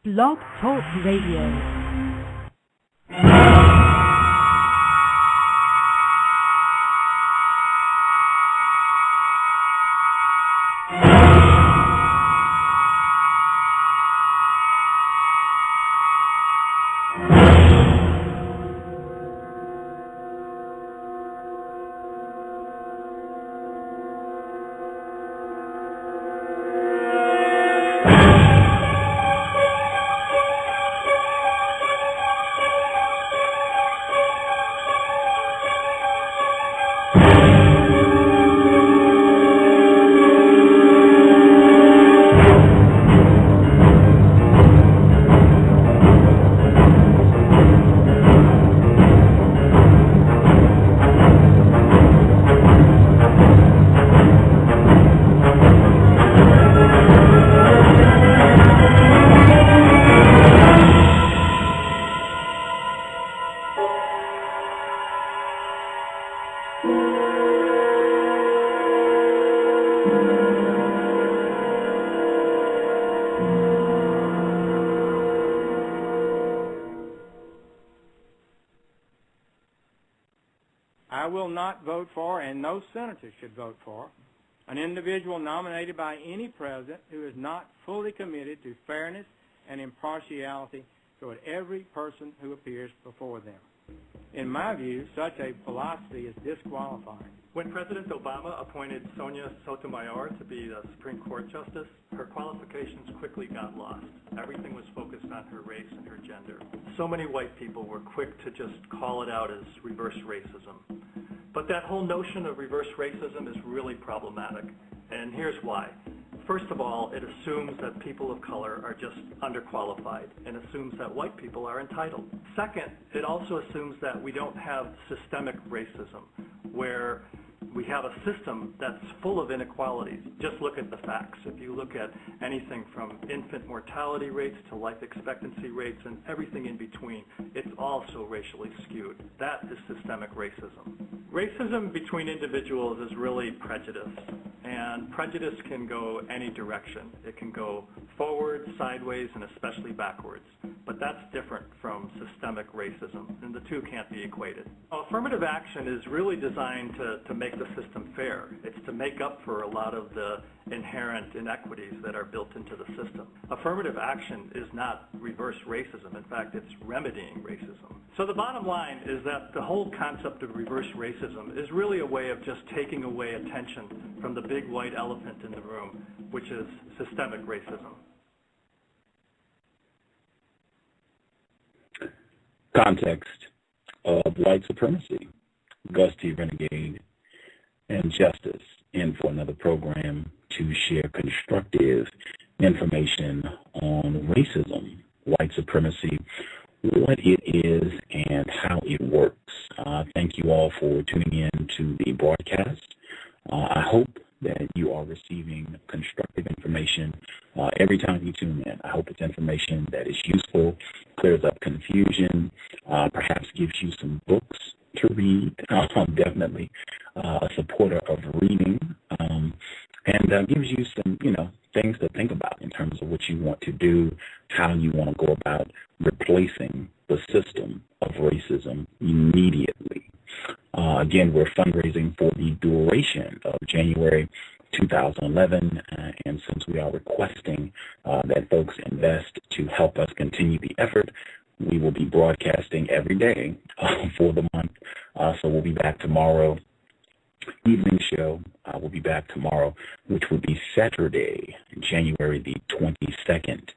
Blog Talk Radio. I will not vote for, and no senator should vote for, an individual nominated by any president who is not fully committed to fairness and impartiality toward every person who appears before them. In my view, such a philosophy is disqualifying. When President Obama appointed Sonia Sotomayor to be the Supreme Court Justice, her qualifications quickly got lost. Everything was focused on her race and her gender. So many white people were quick to just call it out as reverse racism. But that whole notion of reverse racism is really problematic, and here's why. First of all, it assumes that people of color are just underqualified and assumes that white people are entitled. Second, it also assumes that we don't have systemic racism, where we have a system that's full of inequalities. Just look at the facts. If you look at anything from infant mortality rates to life expectancy rates and everything in between, it's also racially skewed. That is systemic racism. Racism between individuals is really prejudice, and prejudice can go any direction. It can go forward, sideways, and especially backwards. But that's different from systemic racism, and the two can't be equated. Affirmative action is really designed to make the system fair. It's to make up for a lot of the inherent inequities that are built into the system. Affirmative action is not reverse racism. In fact, it's remedying racism. So the bottom line is that the whole concept of reverse racism is really a way of just taking away attention from the big white elephant in the room, which is systemic racism. Context of white supremacy, Gus T Renegade, and Justice in for another program to share constructive information on racism, white supremacy, what it is, and how it works. Thank you all for tuning in to the broadcast. I hope that you are receiving constructive information every time you tune in. I hope it's information that is useful, clears up confusion, perhaps gives you some books to read. Definitely a supporter of reading, and gives you some, things to think about in terms of what you want to do, how you want to go about replacing the system of racism immediately. Again, we're fundraising for the duration of January 2011, and since we are requesting that folks invest to help us continue the effort, we will be broadcasting every day for the month. So we'll be back tomorrow. Evening show will be back tomorrow, which will be Saturday, January the 22nd,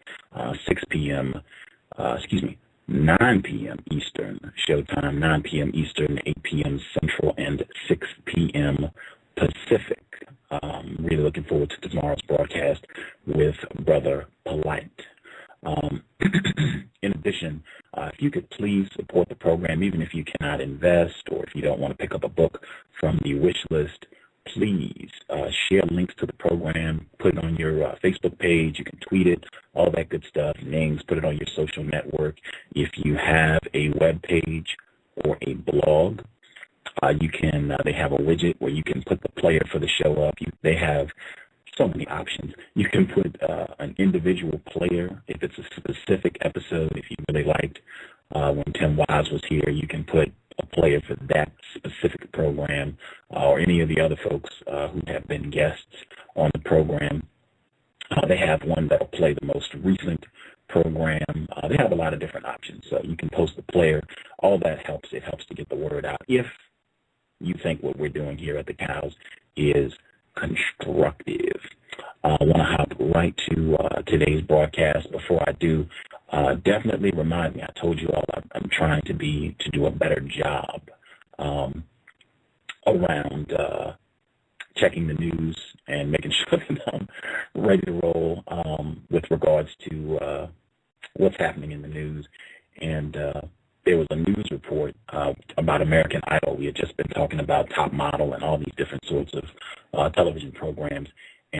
9 p.m. Eastern showtime, 9 p.m. Eastern, 8 p.m. Central, and 6 p.m. Pacific. Really looking forward to tomorrow's broadcast with Brother Polite. In addition, if you could please support the program, even if you cannot invest or if you don't want to pick up a book from the wish list, please share links to the program, put it on your Facebook page, you can tweet it, all that good stuff, names, put it on your social network. If you have a web page or a blog, you can, they have a widget where you can put the player for the show up. They have so many options. You can put an individual player if it's a specific episode. If you really liked when Tim Wise was here, you can put a player for that specific program or any of the other folks who have been guests on the program. They have one that will play the most recent program. They have a lot of different options. So you can post the player. All that helps. It helps to get the word out. If you think what we're doing here at the Cows is constructive. I want to hop right to today's broadcast. Before I do, definitely remind me, I told you all I'm trying to do a better job around checking the news and making sure that I'm ready to roll with regards to what's happening in the news. And there was a news report about American Idol. We had just been talking about Top Model and all these different sorts of television programs.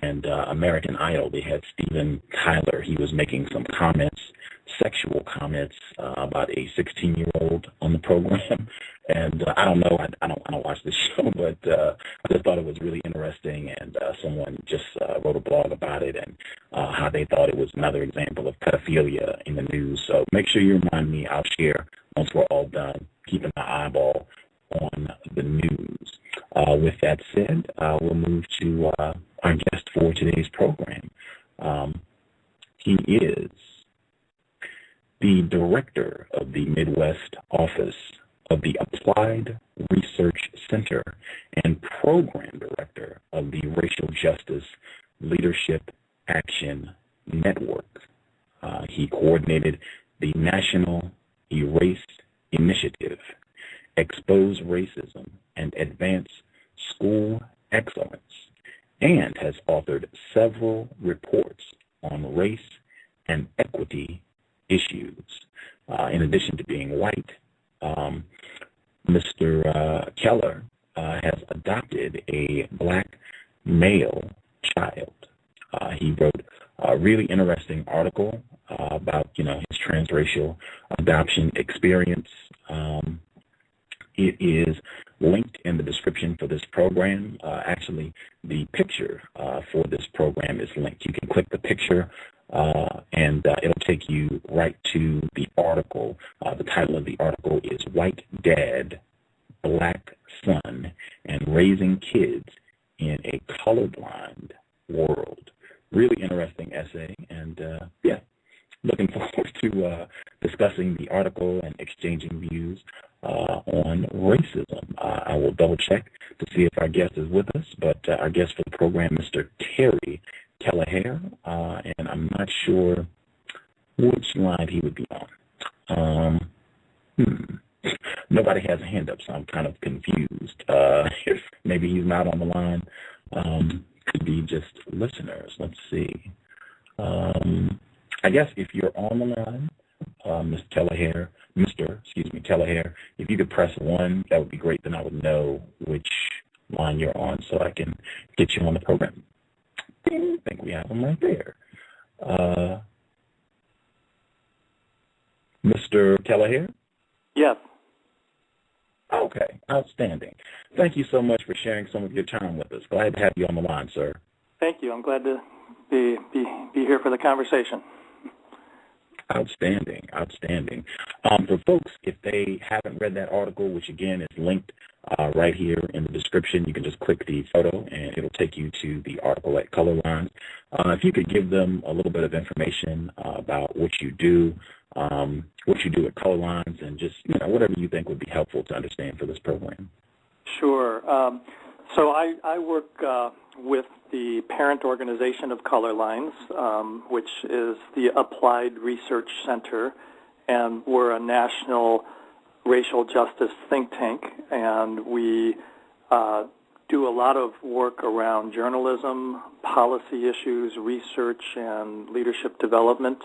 And American Idol, they had Steven Tyler. He was making some comments, sexual comments about a 16-year-old on the program. And I don't know, I don't watch this show, but I just thought it was really interesting. And someone just wrote a blog about it and how they thought it was another example of pedophilia in the news. So make sure you remind me. I'll share once we're all done, keeping my eyeball on the news. With that said, we'll move to our guest for today's program. He is the director of the Midwest office of the Applied Research Center and program director of the Racial Justice Leadership Action Network. He coordinated the National Erase Initiative, Expose Racism, and Advance School Excellence, and has authored several reports on race and equity issues. In addition to being white, Mr. Keller has adopted a black male child. He wrote a really interesting article about, his transracial adoption experience. It is linked in the description for this program. Actually, the picture for this program is linked. You can click the picture and it'll take you right to the article. The title of the article is White Dad, Black Son, and Raising Kids in a Colorblind World. Really interesting essay, and looking forward to discussing the article and exchanging views on racism. I will double check to see if our guest is with us, but our guest for the program, Mr. Terry Kelleher, and I'm not sure which line he would be on. Nobody has a hand up, so I'm kind of confused. If maybe he's not on the line, could be just listeners. Let's see. I guess if you're on the line, Mr. Kelleher, if you could press 1, that would be great. Then I would know which line you're on so I can get you on the program. I think we have him right there. Mr. Kelleher? Yes. Okay, outstanding. Thank you so much for sharing some of your time with us. Glad to have you on the line, sir. Thank you. I'm glad to be here for the conversation. Outstanding. For folks, if they haven't read that article, which again is linked right here in the description, you can just click the photo and it'll take you to the article at Color Lines. If you could give them a little bit of information about what you do at Color Lines, and just whatever you think would be helpful to understand for this program. Sure. So I work with the parent organization of Color Lines, which is the Applied Research Center, and we're a national racial justice think tank, and we do a lot of work around journalism, policy issues, research, and leadership development.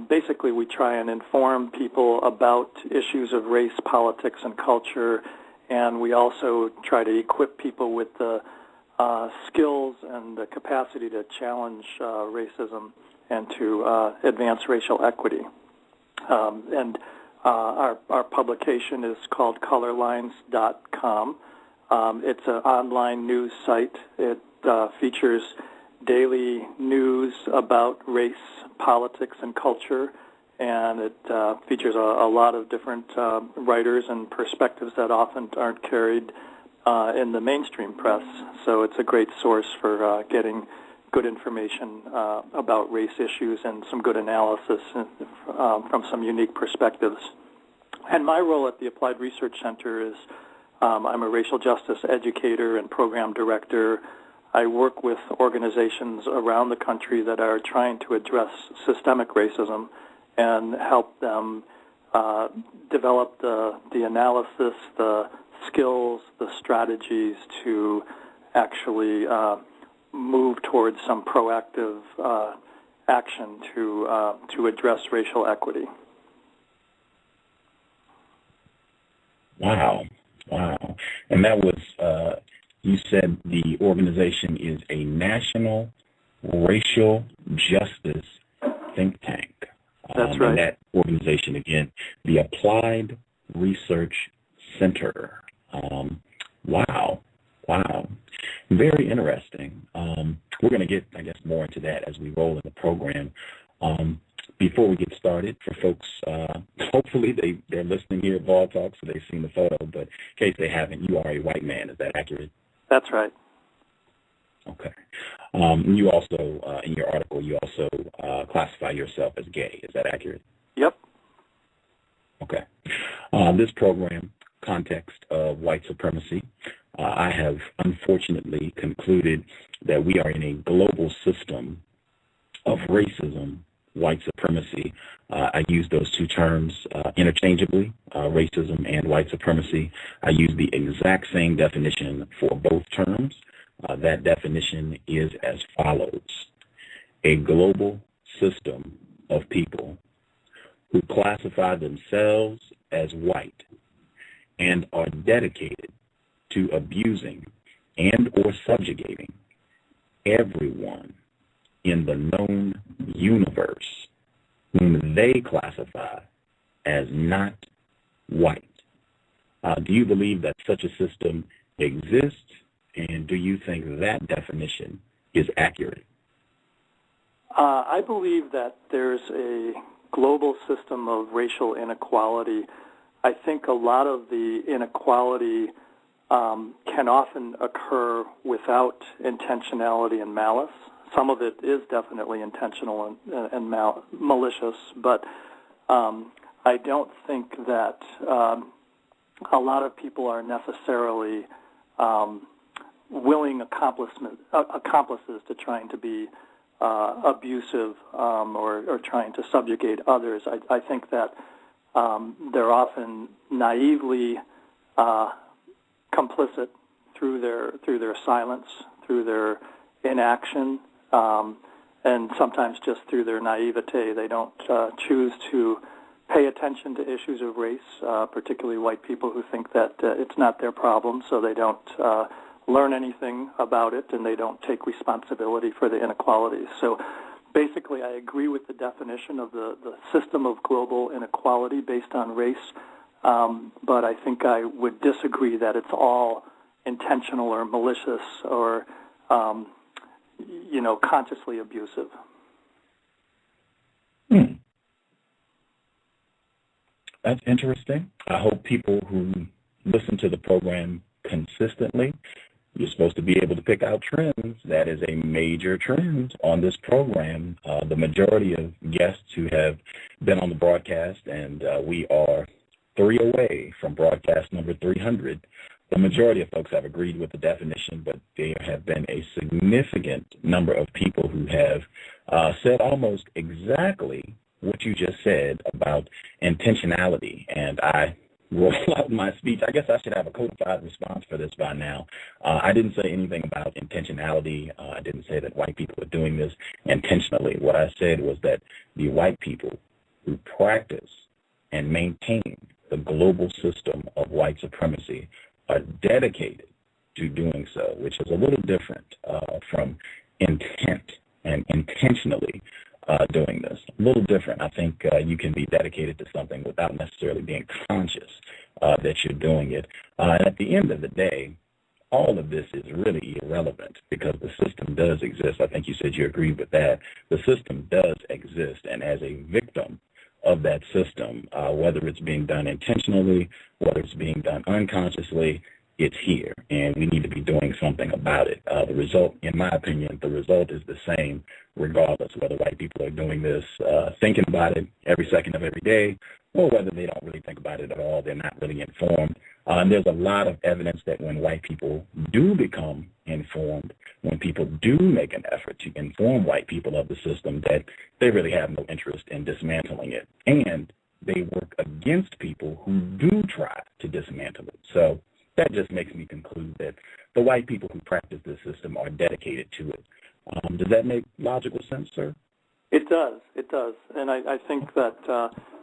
Basically, we try and inform people about issues of race, politics, and culture, and we also try to equip people with the skills and the capacity to challenge racism and to advance racial equity. And our publication is called colorlines.com. It's an online news site. It features daily news about race, politics, and culture, and it features a lot of different writers and perspectives that often aren't carried in the mainstream press. So it's a great source for getting good information about race issues and some good analysis from some unique perspectives. And my role at the Applied Research Center is I'm a racial justice educator and program director. I work with organizations around the country that are trying to address systemic racism and help them develop the analysis, the skills, the strategies to actually move towards some proactive action to address racial equity. Wow. And that was, you said the organization is a national racial justice think tank. That's right. And that organization, again, the Applied Research Center. Wow. Very interesting. We're going to get, I guess, more into that as we roll in the program. Before we get started, for folks, hopefully they're listening here at Ball Talk, so they've seen the photo, but in case they haven't, you are a white man. Is that accurate? That's right. Okay. You also, in your article, you also classify yourself as gay. Is that accurate? Yep. Okay. This program, Context of White Supremacy, I have unfortunately concluded that we are in a global system of racism, white supremacy. I use those two terms interchangeably, racism and white supremacy. I use the exact same definition for both terms. That definition is as follows: a global system of people who classify themselves as white and are dedicated to abusing and or subjugating everyone in the known universe whom they classify as not white. Do you believe that such a system exists, and do you think that definition is accurate? I believe that there's a global system of racial inequality. I think a lot of the inequality can often occur without intentionality and malice. Some of it is definitely intentional and malicious, but I don't think that a lot of people are necessarily willing accomplices to trying to be abusive or trying to subjugate others. I think that they're often naively complicit through their silence, through their inaction, and sometimes just through their naivete. They don't choose to pay attention to issues of race, particularly white people who think that it's not their problem, so they don't learn anything about it, and they don't take responsibility for the inequalities. So basically, I agree with the definition of the system of global inequality based on race, but I think I would disagree that it's all intentional or malicious or consciously abusive. That's interesting. I hope people who listen to the program consistently, you're supposed to be able to pick out trends. That is a major trend on this program. The majority of guests who have been on the broadcast, and we are 3 away from broadcast number 300, the majority of folks have agreed with the definition, but there have been a significant number of people who have said almost exactly what you just said about intentionality. And I roll out my speech. I guess I should have a codified response for this by now. I didn't say anything about intentionality. I didn't say that white people are doing this intentionally. What I said was that the white people who practice and maintain the global system of white supremacy are dedicated to doing so, which is a little different from intent and intentionally doing this. A little different. I think you can be dedicated to something without necessarily being conscious that you're doing it. And at the end of the day, all of this is really irrelevant because the system does exist. I think you said you agreed with that. The system does exist, and as a victim of that system, whether it's being done intentionally, whether it's being done unconsciously, it's here, and we need to be doing something about it. The result, in my opinion, the result is the same regardless whether white people are doing this, thinking about it every second of every day, or whether they don't really think about it at all, they're not really informed. And there's a lot of evidence that when white people do become informed, when people do make an effort to inform white people of the system, that they really have no interest in dismantling it. And they work against people who do try to dismantle it. So that just makes me conclude that the white people who practice this system are dedicated to it. Does that make logical sense, sir? It does. It does. And I think that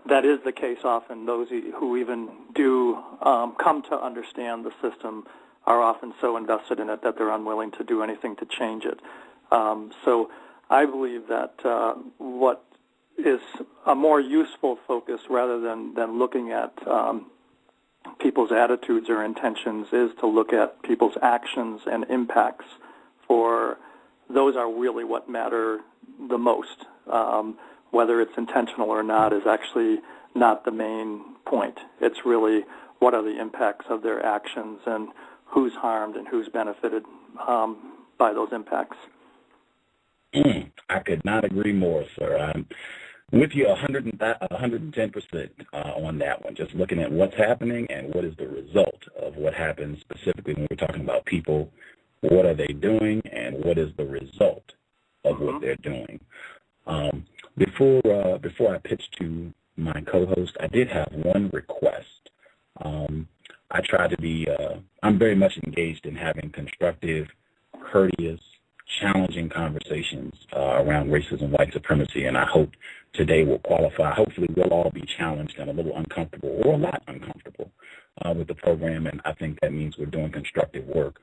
that is the case often. Those who even do come to understand the system are often so invested in it that they're unwilling to do anything to change it. So I believe that what is a more useful focus rather than looking at people's attitudes or intentions is to look at people's actions and impacts, for those are really what matter the most. Whether it's intentional or not is actually not the main point. It's really what are the impacts of their actions and who's harmed and who's benefited by those impacts. I could not agree more, sir. I'm with you 110% on that one, just looking at what's happening and what is the result of what happens, specifically when we're talking about people. What are they doing and what is the result of what they're doing? Before I pitch to my co-host, I did have one request. I try to be, I'm very much engaged in having constructive, courteous, challenging conversations around racism, white supremacy, and I hope today will qualify. Hopefully we'll all be challenged and a little uncomfortable or a lot uncomfortable with the program, and I think that means we're doing constructive work.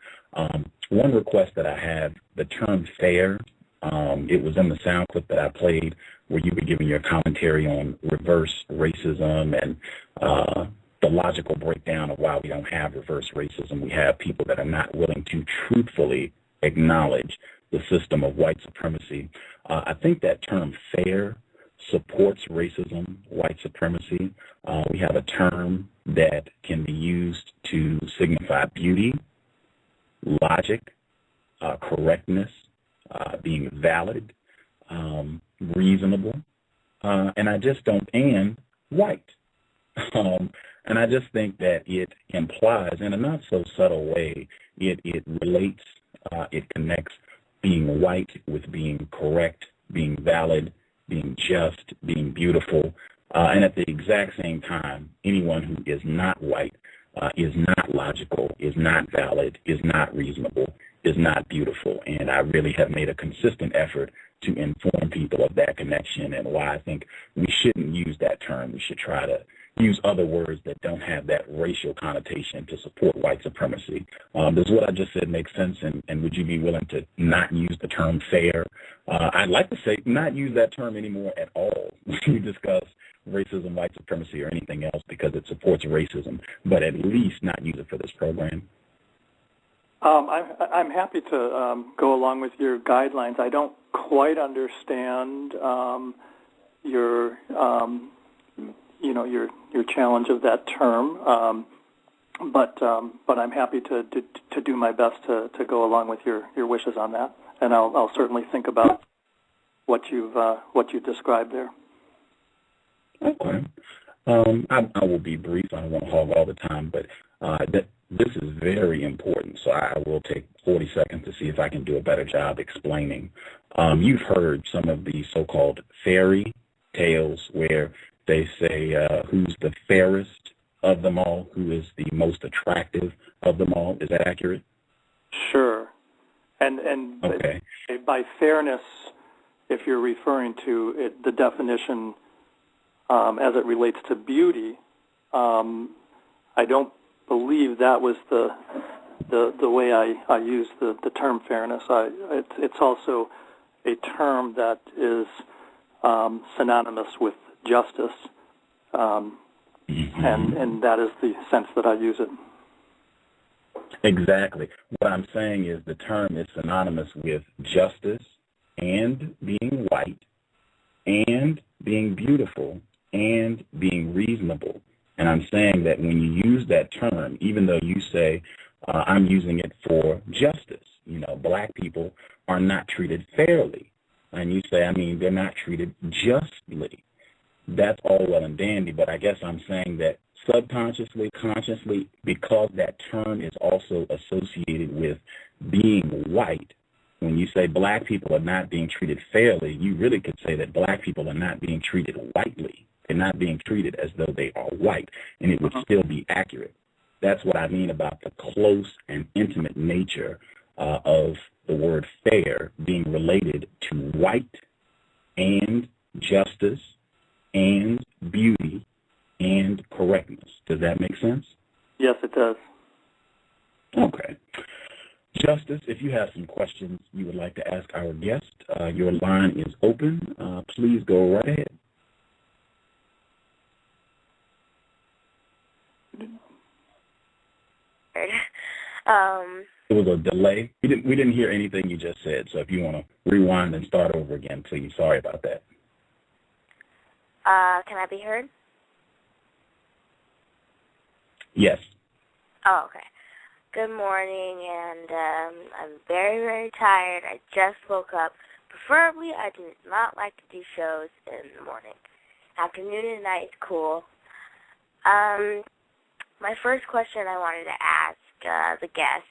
One request that I have, the term fair, it was in the sound clip that I played where you were giving your commentary on reverse racism and the logical breakdown of why we don't have reverse racism. We have people that are not willing to truthfully acknowledge the system of white supremacy. I think that term fair supports racism, white supremacy. We have a term that can be used to signify beauty, logic, correctness, being valid, reasonable, and I just don't, and white. And I just think that it implies, in a not so subtle way, it relates, it connects being white with being correct, being valid, being just, being beautiful, and at the exact same time, anyone who is not white is not logical, is not valid, is not reasonable, is not beautiful. And I really have made a consistent effort to inform people of that connection and why I think we shouldn't use that term. We should try to use other words that don't have that racial connotation to support white supremacy. Does what I just said make sense, and would you be willing to not use the term fair? I'd like to say not use that term anymore at all when you discuss racism, white supremacy, or anything else because it supports racism, but at least not use it for this program. I'm happy to go along with your guidelines. I don't quite understand your challenge of that term, but I'm happy to do my best to go along with your wishes on that, and I'll certainly think about what you've described there. Okay. I will be brief. I don't want to hog all the time, but this is very important, so I will take 40 seconds to see if I can do a better job explaining. You've heard some of the so-called fairy tales where they say who's the fairest of them all, who is the most attractive of them all. Is that accurate? Sure. And okay. By fairness, if you're referring to it, the definition as it relates to beauty, I don't believe that was the way I use the term fairness. It's also a term that is synonymous with justice, and that is the sense that I use it. Exactly. What I'm saying is the term is synonymous with justice and being white and being beautiful and being reasonable. And I'm saying that when you use that term, even though you say I'm using it for justice, black people are not treated fairly. And you say, they're not treated justly. That's all well and dandy, but I guess I'm saying that subconsciously, consciously, because that term is also associated with being white, when you say black people are not being treated fairly, you really could say that black people are not being treated whitely. They're not being treated as though they are white, and it would still be accurate. That's what I mean about the close and intimate nature of the word fair being related to white and justice and beauty and correctness. Does that make sense? Yes, it does. Okay. Justice, if you have some questions you would like to ask our guest, your line is open. Please go right ahead. There was a delay. We didn't hear anything you just said, so if you want to rewind and start over again, please. Sorry about that. Can I be heard? Yes. Oh, okay. Good morning, and I'm very, very tired. I just woke up. Preferably, I do not like to do shows in the morning. Afternoon and night is cool. My first question I wanted to ask the guests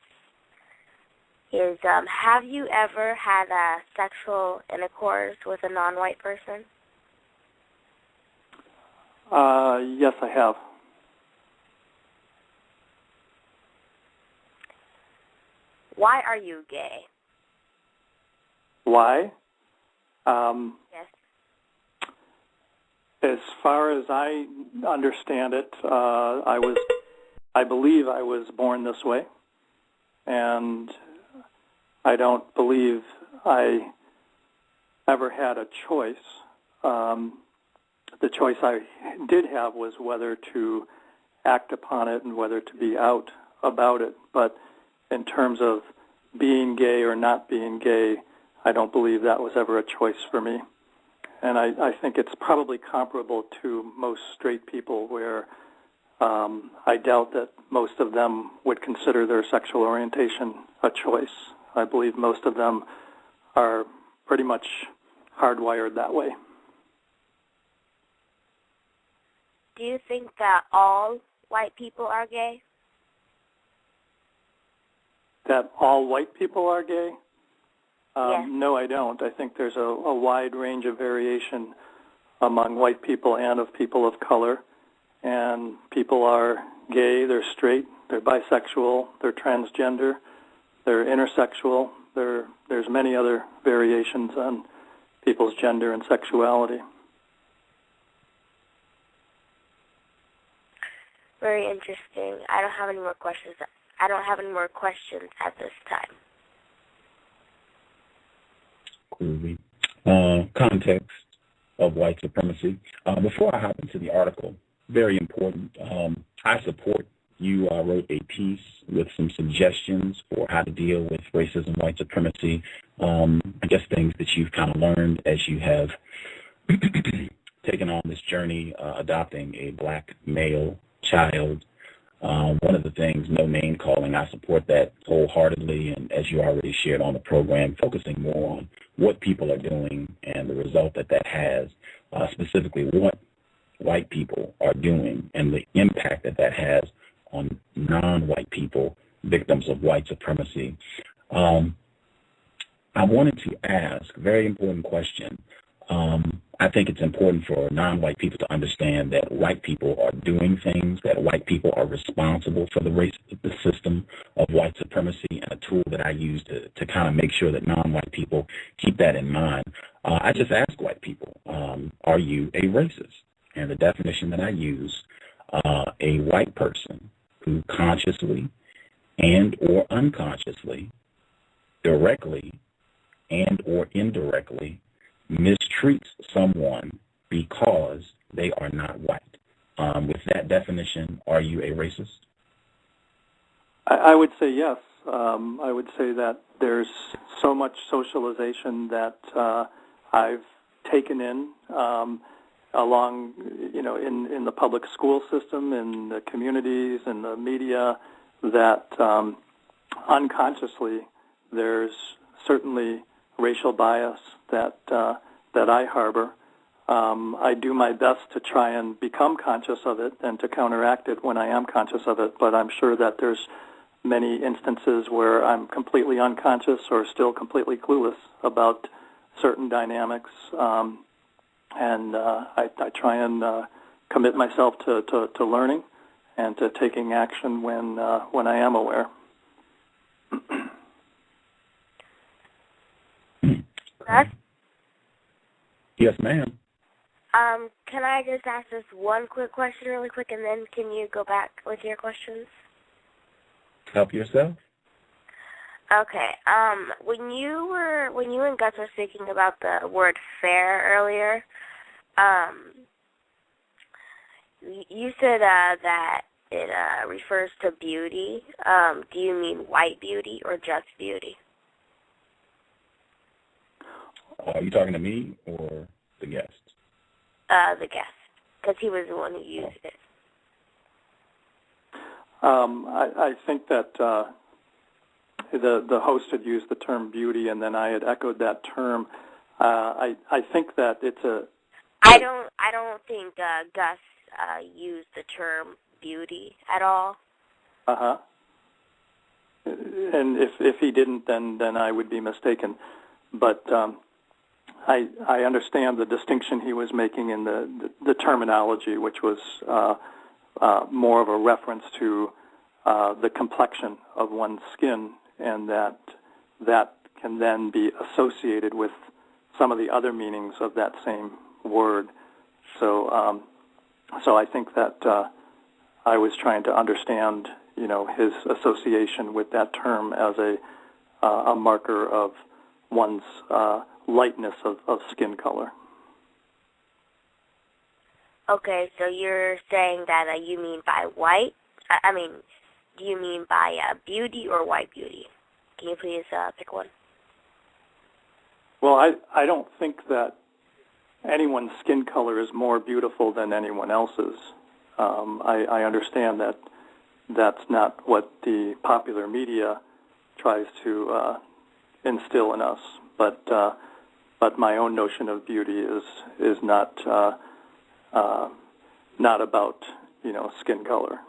is, have you ever had a sexual intercourse with a non-white person? Yes, I have. Why are you gay? Why? Yes. As far as I understand it, I believe I was born this way, and I don't believe I ever had a choice. The choice I did have was whether to act upon it and whether to be out about it. But in terms of being gay or not being gay, I don't believe that was ever a choice for me. And I think it's probably comparable to most straight people where I doubt that most of them would consider their sexual orientation a choice. I believe most of them are pretty much hardwired that way. Do you think that all white people are gay? That all white people are gay? Yes. No, I don't. I think there's a wide range of variation among white people and of people of color. And people are gay, they're straight, they're bisexual, they're transgender, they're intersexual. There's many other variations on people's gender and sexuality. Very interesting. I don't have any more questions. I don't have any more questions at this time. Groovy. Context of white supremacy. Before I hop into the article, very important. I support you wrote a piece with some suggestions for how to deal with racism, white supremacy. I guess things that you've kind of learned as you have taken on this journey, adopting a black male child. One of the things, no name calling, I support that wholeheartedly, and as you already shared on the program, focusing more on what people are doing and the result that that has, specifically what white people are doing and the impact that that has on non-white people, victims of white supremacy. I wanted to ask a very important question. I think it's important for non-white people to understand that white people are doing things, that white people are responsible for the system of white supremacy, and a tool that I use to kind of make sure that non-white people keep that in mind. I just ask white people, are you a racist? And the definition that I use, a white person who consciously and or unconsciously, directly and or indirectly, mistreats someone because they are not white. With that definition, are you a racist? I would say yes. I would say that there's so much socialization that I've taken in along, in the public school system, in the communities, in the media, that unconsciously there's certainly racial bias that I harbor. I do my best to try and become conscious of it and to counteract it when I am conscious of it, but I'm sure that there's many instances where I'm completely unconscious or still completely clueless about certain dynamics, and I try and commit myself to learning and to taking action when I am aware. Gus? Yes, ma'am. Can I just ask this one quick question really quick, and then can you go back with your questions? Help yourself. Okay. When you and Gus were speaking about the word fair earlier, you said that it refers to beauty. Do you mean white beauty or just beauty? Are you talking to me or the guest? The guest, because he was the one who used it. I think that the host had used the term beauty, and then I had echoed that term. I think that it's a. I don't think Gus used the term beauty at all. Uh-huh. And if he didn't, then I would be mistaken. But I understand the distinction he was making in the terminology, which was more of a reference to the complexion of one's skin, and that can then be associated with some of the other meanings of that same word. So I think that I was trying to understand, his association with that term as a marker of one's lightness of skin color. Okay, so you're saying that you mean by white? Do you mean by beauty or white beauty? Can you please pick one? Well, I don't think that anyone's skin color is more beautiful than anyone else's. I understand that that's not what the popular media tries to instill in us, but my own notion of beauty is not about skin color.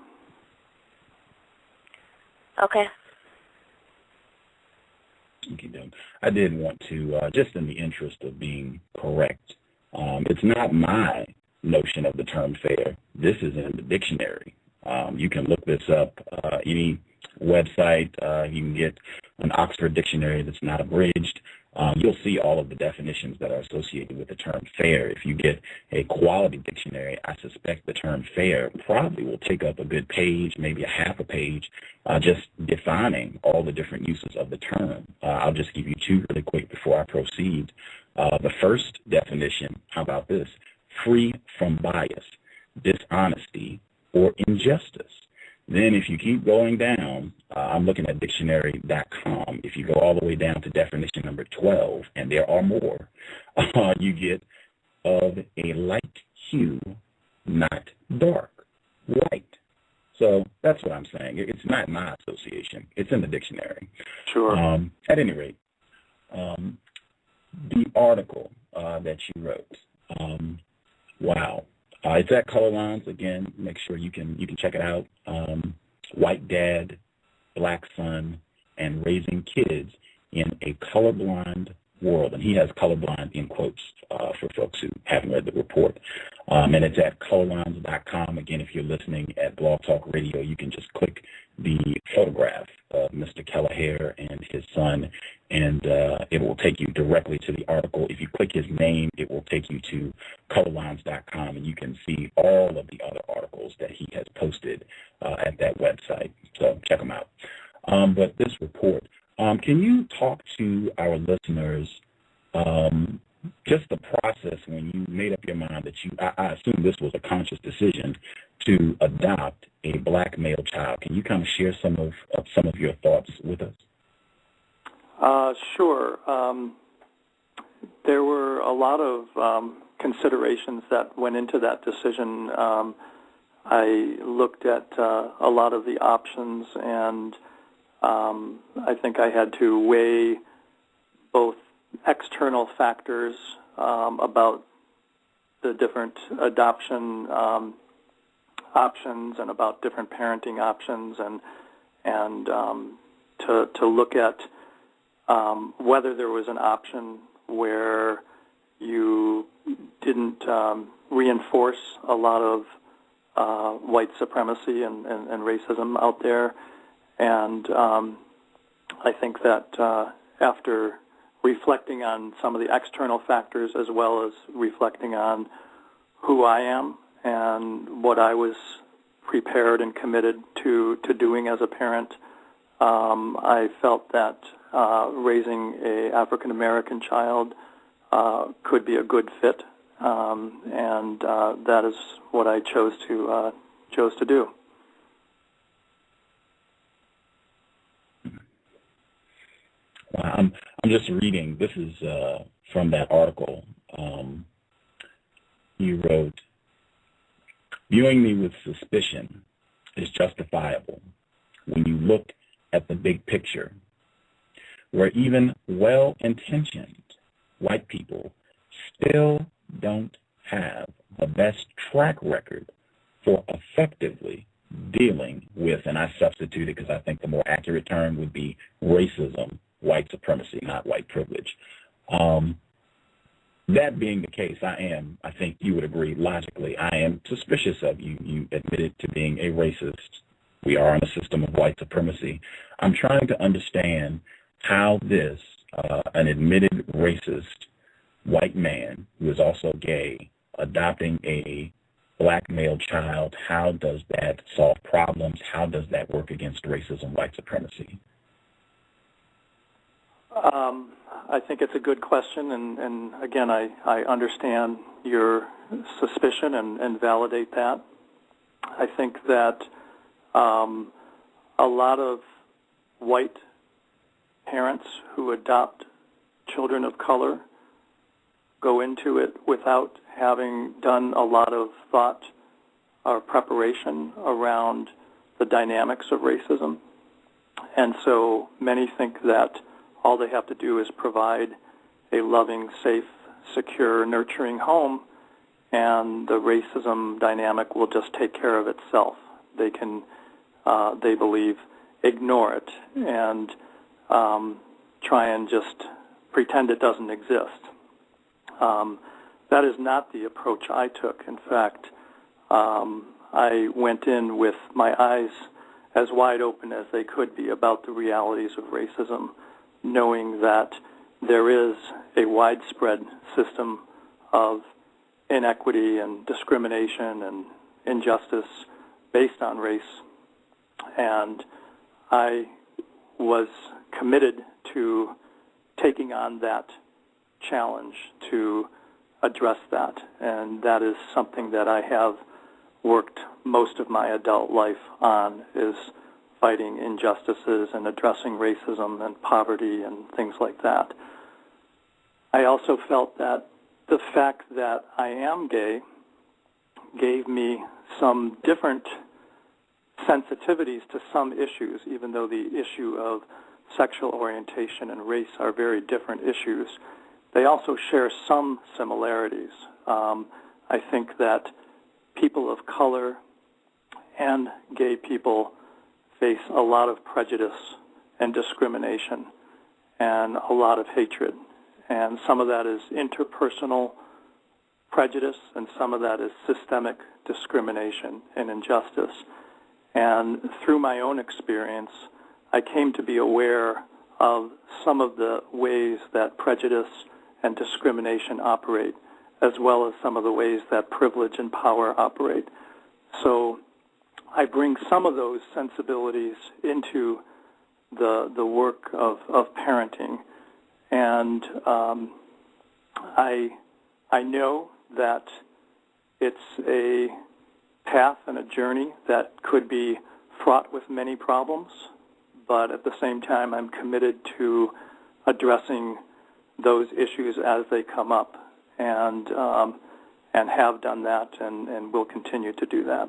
Okay. Okay, Doug. I did want to, just in the interest of being correct, it's not my notion of the term fair. This is in the dictionary. You can look this up, any website. You can get an Oxford dictionary that's not abridged. You'll see all of the definitions that are associated with the term fair. If you get a quality dictionary, I suspect the term fair probably will take up a good page, maybe a half a page, just defining all the different uses of the term. I'll just give you two really quick before I proceed. The first definition, how about this? Free from bias, dishonesty, or injustice. Then if you keep going down, I'm looking at dictionary.com. If you go all the way down to definition number 12, and there are more, you get of a light hue, not dark, white. So that's what I'm saying. It's not my association. It's in the dictionary. Sure. At any rate, the article that you wrote, wow. It's at Color Lines. Again, make sure you can check it out. White Dad, Black Son, and Raising Kids in a Colorblind World. And he has colorblind in quotes for folks who haven't read the report. And it's at colorlines.com. Again, if you're listening at Blog Talk Radio, you can just click the photograph of Mr. Kelleher and his son, and it will take you directly to the article. If you click his name, it will take you to colorlines.com, and you can see all of the other articles that he has posted at that website. So check them out. But this report, can you talk to our listeners just the process when you made up your mind that I assume this was a conscious decision to adopt a black male child. Can you kind of share some of your thoughts with us? Sure. There were a lot of considerations that went into that decision. I looked at a lot of the options, and I think I had to weigh both external factors about the different adoption options and about different parenting options, and to look at whether there was an option where you didn't reinforce a lot of white supremacy and racism out there. And I think that after reflecting on some of the external factors as well as reflecting on who I am and what I was prepared and committed to doing as a parent, I felt that raising an African-American child could be a good fit, and that is what I chose to do. Well, I'm just reading. This is from that article. You wrote, "Viewing me with suspicion is justifiable when you look at the big picture, where even well-intentioned white people still don't have the best track record for effectively dealing with," and I substituted because I think the more accurate term would be racism, white supremacy, not white privilege. That being the case, I think you would agree logically, I am suspicious of you. You admitted to being a racist. We are in a system of white supremacy. I'm trying to understand how this, an admitted racist white man who is also gay, adopting a black male child, how does that solve problems? How does that work against racism, white supremacy? I think it's a good question, and again, I understand your suspicion and validate that. I think that a lot of white parents who adopt children of color go into it without having done a lot of thought or preparation around the dynamics of racism. And so many think that all they have to do is provide a loving, safe, secure, nurturing home, and the racism dynamic will just take care of itself. They can, they believe, ignore it and try and just pretend it doesn't exist. That is not the approach I took. In fact, I went in with my eyes as wide open as they could be about the realities of racism, knowing that there is a widespread system of inequity and discrimination and injustice based on race. And I was committed to taking on that challenge to address that. And that is something that I have worked most of my adult life on, is fighting injustices and addressing racism and poverty and things like that. I also felt that the fact that I am gay gave me some different sensitivities to some issues, even though the issue of sexual orientation and race are very different issues. They also share some similarities. I think that people of color and gay people face a lot of prejudice and discrimination and a lot of hatred. And some of that is interpersonal prejudice, and some of that is systemic discrimination and injustice. And through my own experience, I came to be aware of some of the ways that prejudice and discrimination operate, as well as some of the ways that privilege and power operate. So I bring some of those sensibilities into the work of parenting, and I know that it's a path and a journey that could be fraught with many problems, but at the same time I'm committed to addressing those issues as they come up, and have done that, and will continue to do that.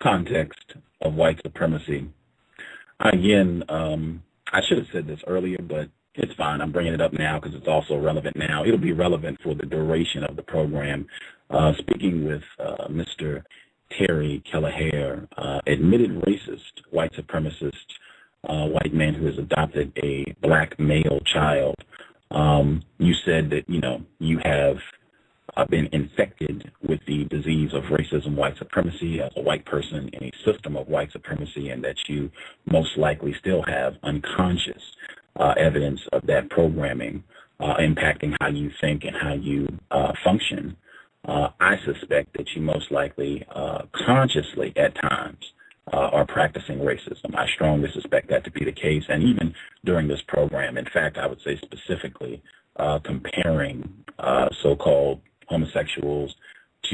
Context of white supremacy. Again, I should have said this earlier, but it's fine. I'm bringing it up now because it's also relevant now. It'll be relevant for the duration of the program. Speaking with Mr. Terry Kelleher, admitted racist, white supremacist, white man who has adopted a black male child. You said that, you have been infected with the disease of racism, white supremacy as a white person in a system of white supremacy, and that you most likely still have unconscious evidence of that programming impacting how you think and how you function. I suspect that you most likely consciously at times are practicing racism. I strongly suspect that to be the case, and even during this program, in fact, I would say specifically comparing so-called homosexuals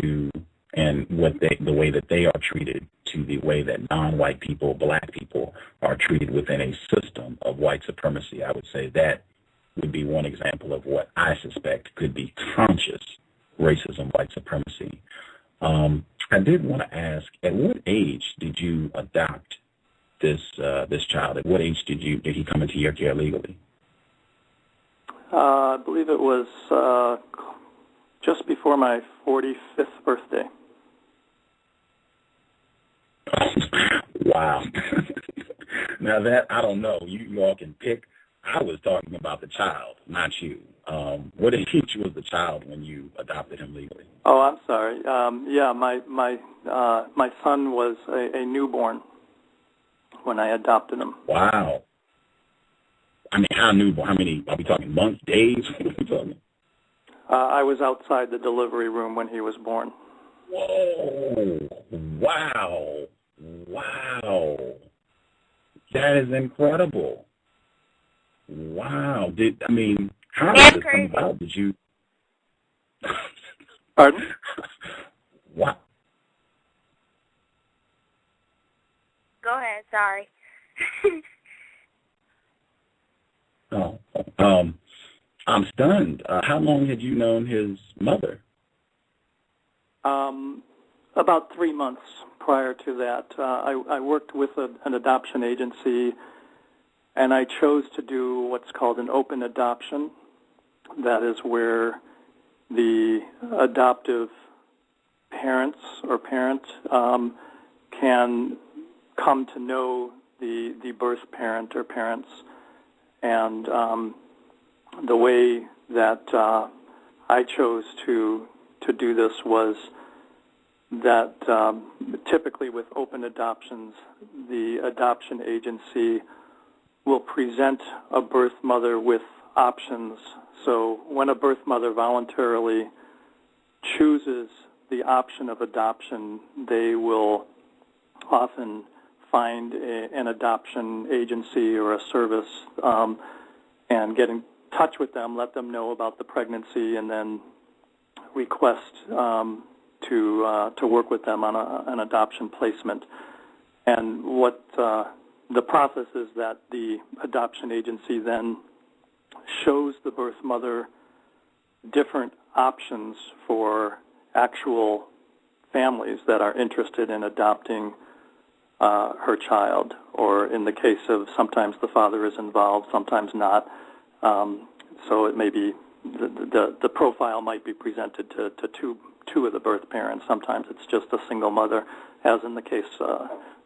to the way that they are treated to the way that non-white people, black people, are treated within a system of white supremacy. I would say that would be one example of what I suspect could be conscious racism, white supremacy. I did want to ask, at what age did you adopt this child? At what age did he come into your care legally? I believe it was just before my 45th birthday. Wow. Now that, I don't know. You all can pick. I was talking about the child, not you. What age was the child when you adopted him legally? Oh, I'm sorry. Yeah, my son was a newborn when I adopted him. Wow. I mean, how newborn? How many? Are we talking months, days? What are we talking? I was outside the delivery room when he was born. Whoa. Wow. Wow. That is incredible. Wow. How did this come about? Did you... Pardon? What? Go ahead, sorry. I'm stunned. How long had you known his mother? About 3 months prior to that. I worked with an adoption agency, and I chose to do what's called an open adoption. That is where the adoptive parents or parent can come to know the birth parent or parents. And the way that I chose to do this was that typically with open adoptions, the adoption agency will present a birth mother with options. So when a birth mother voluntarily chooses the option of adoption, they will often find an adoption agency or a service and get in touch with them, let them know about the pregnancy, and then request to work with them on an adoption placement. And what the process is that the adoption agency then shows the birth mother different options for actual families that are interested in adopting her child, or in the case of sometimes the father is involved, sometimes not. So it may be the profile might be presented to two of the birth parents. Sometimes it's just a single mother, as in the case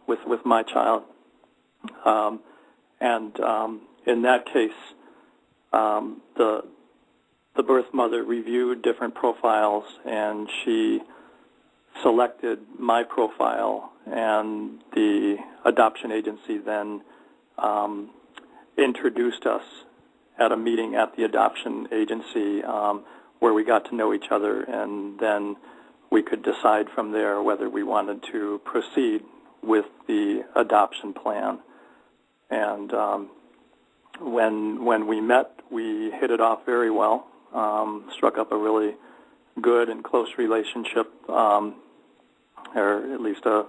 with my child. And in that case, the birth mother reviewed different profiles, and she selected my profile, and the adoption agency then introduced us at a meeting at the adoption agency where we got to know each other, and then we could decide from there whether we wanted to proceed with the adoption plan. And when we met, we hit it off very well, struck up a really good and close relationship, or at least a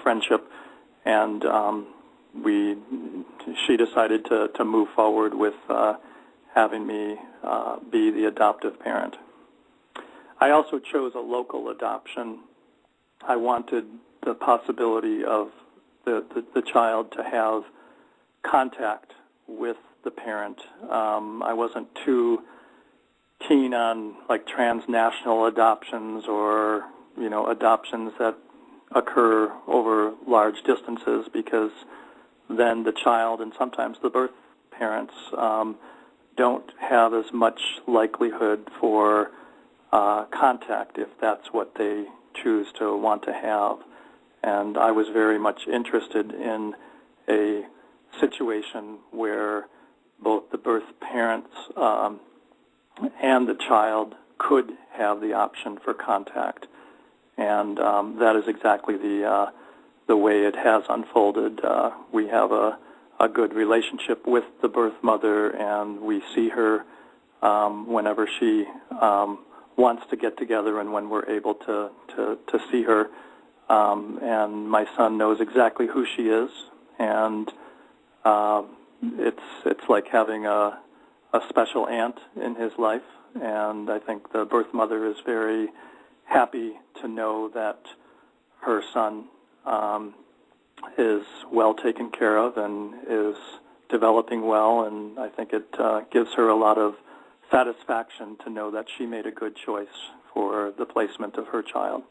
friendship, and she decided to move forward with having me be the adoptive parent. I also chose a local adoption. I wanted the possibility of the child to have contact with the parent. I wasn't too keen on like transnational adoptions or adoptions that occur over large distances, because then the child and sometimes the birth parents don't have as much likelihood for contact if that's what they choose to want to have. And I was very much interested in a situation where both the birth parents and the child could have the option for contact. And that is exactly the way it has unfolded. We have a good relationship with the birth mother, and we see her whenever she wants to get together and when we're able to see her. And my son knows exactly who she is, and it's like having a special aunt in his life. And I think the birth mother is very happy to know that her son is well taken care of and is developing well, and I think it gives her a lot of satisfaction to know that she made a good choice for the placement of her child.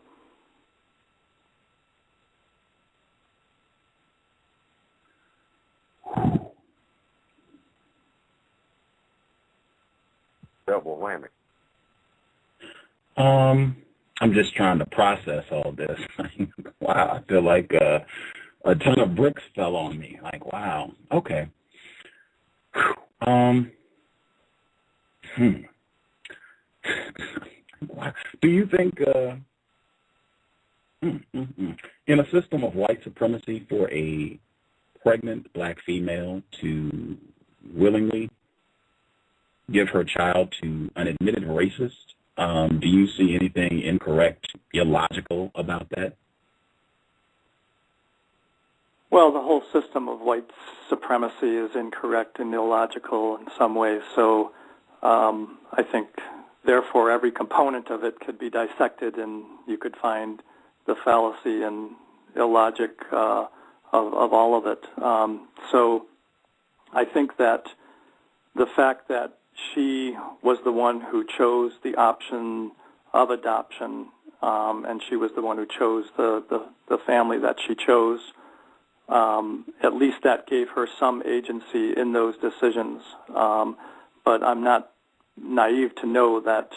Double whammy. I'm just trying to process all this. Wow, I feel like a ton of bricks fell on me. Like, wow, okay. Do you think in a system of white supremacy for a pregnant black female to willingly give her child to an admitted racist, do you see anything incorrect, illogical about that? Well, the whole system of white supremacy is incorrect and illogical in some ways. So I think, therefore, every component of it could be dissected, and you could find the fallacy and illogic of all of it. So I think that the fact that she was the one who chose the option of adoption, and she was the one who chose the family that she chose, at least that gave her some agency in those decisions. But I'm not naive to know that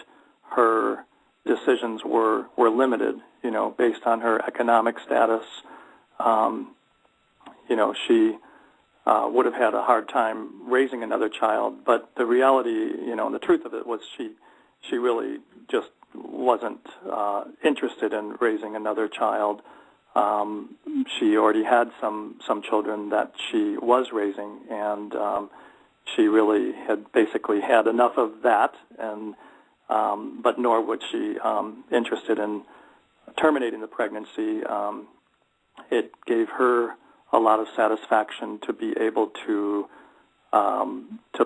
her decisions were limited, based on her economic status. She would have had a hard time raising another child, but the reality, the truth of it was she really just wasn't interested in raising another child. She already had some children that she was raising, and she really had basically had enough of that, and but nor was she interested in terminating the pregnancy. It gave her a lot of satisfaction to be able to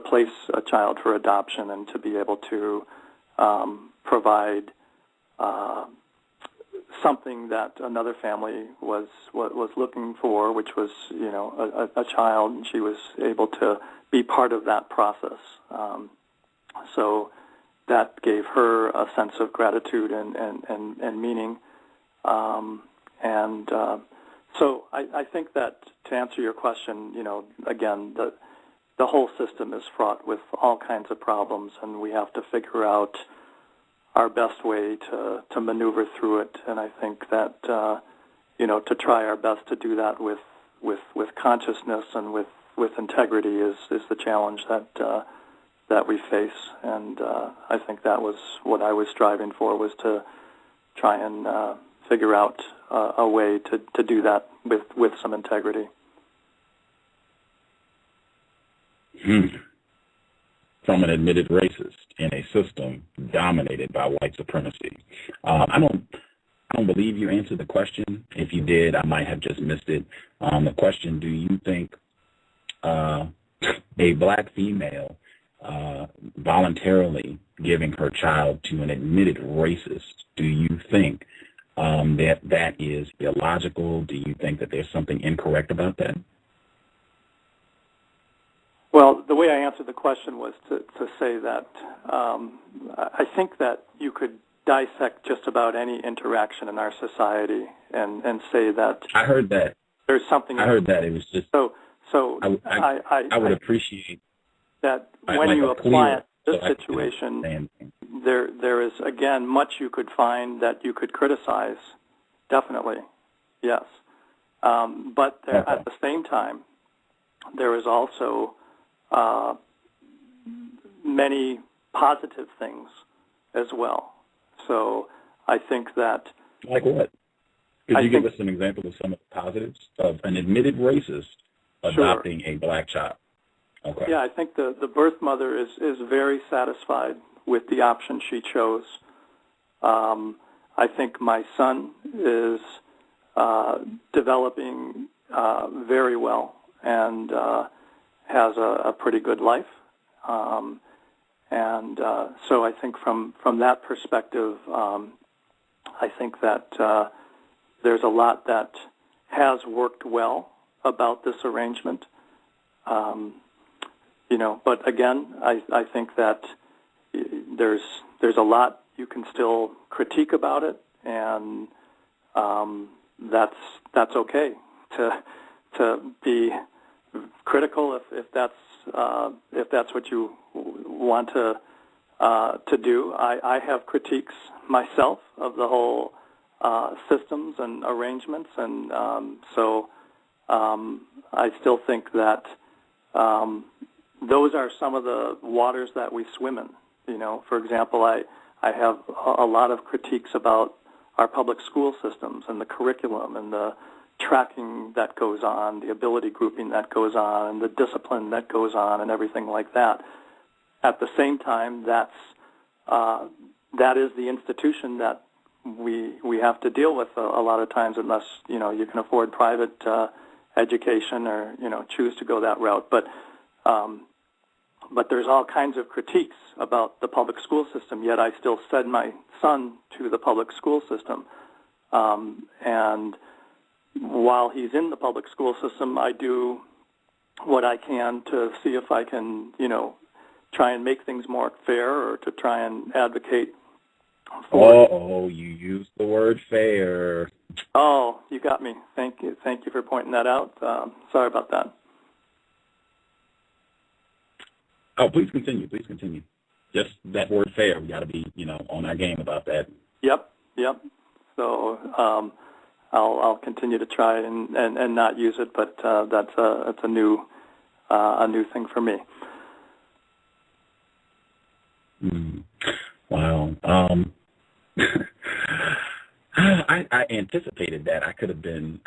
place a child for adoption and to be able to provide something that another family was looking for, which was a child, and she was able to be part of that process. So that gave her a sense of gratitude and meaning. So I think that, to answer your question, again, the whole system is fraught with all kinds of problems, and we have to figure out our best way to maneuver through it. And I think that to try our best to do that with consciousness and with integrity is the challenge that we face. And I think that was what I was striving for, was to try and figure out a way to do that with some integrity. from an admitted racist in a system dominated by white supremacy? I don't believe you answered the question. If you did, I might have just missed it. The question: do you think a black female voluntarily giving her child to an admitted racist, do you think that is illogical? Do you think that there's something incorrect about that? Well, the way I answered the question was to say that I think that you could dissect just about any interaction in our society and say that I heard that there's something. I heard that it was just I would appreciate that when like you apply it to this so situation, there is again much you could find that you could criticize. Definitely, yes, but at the same time, there is also many positive things as well. So I think that... Like what? Could you give us an example of some of the positives of an admitted racist adopting a black child? Okay. Yeah, I think the birth mother is very satisfied with the option she chose. I think my son is developing very well and has a pretty good life. So I think from that perspective, I think that there's a lot that has worked well about this arrangement. But again, I think that there's a lot you can still critique about it, and that's okay to be critical if that's what you want to do. I have critiques myself of the whole systems and arrangements, and so I still think that those are some of the waters that we swim in. For example, I have a lot of critiques about our public school systems and the curriculum and the tracking that goes on, the ability grouping that goes on, and the discipline that goes on, and everything like that. At the same time, that is the institution that we have to deal with a lot of times, unless you can afford private education or choose to go that route. But there's all kinds of critiques about the public school system. Yet I still send my son to the public school system, and while he's in the public school system, I do what I can to see if I can, try and make things more fair, or to try and advocate for... Oh, you used the word fair. Oh, you got me. Thank you for pointing that out. Sorry about that. Oh, please continue. Just that word fair, we got to be, on our game about that. Yep. So I'll continue to try and not use it, but that's a new thing for me. Wow. I anticipated that. I could have been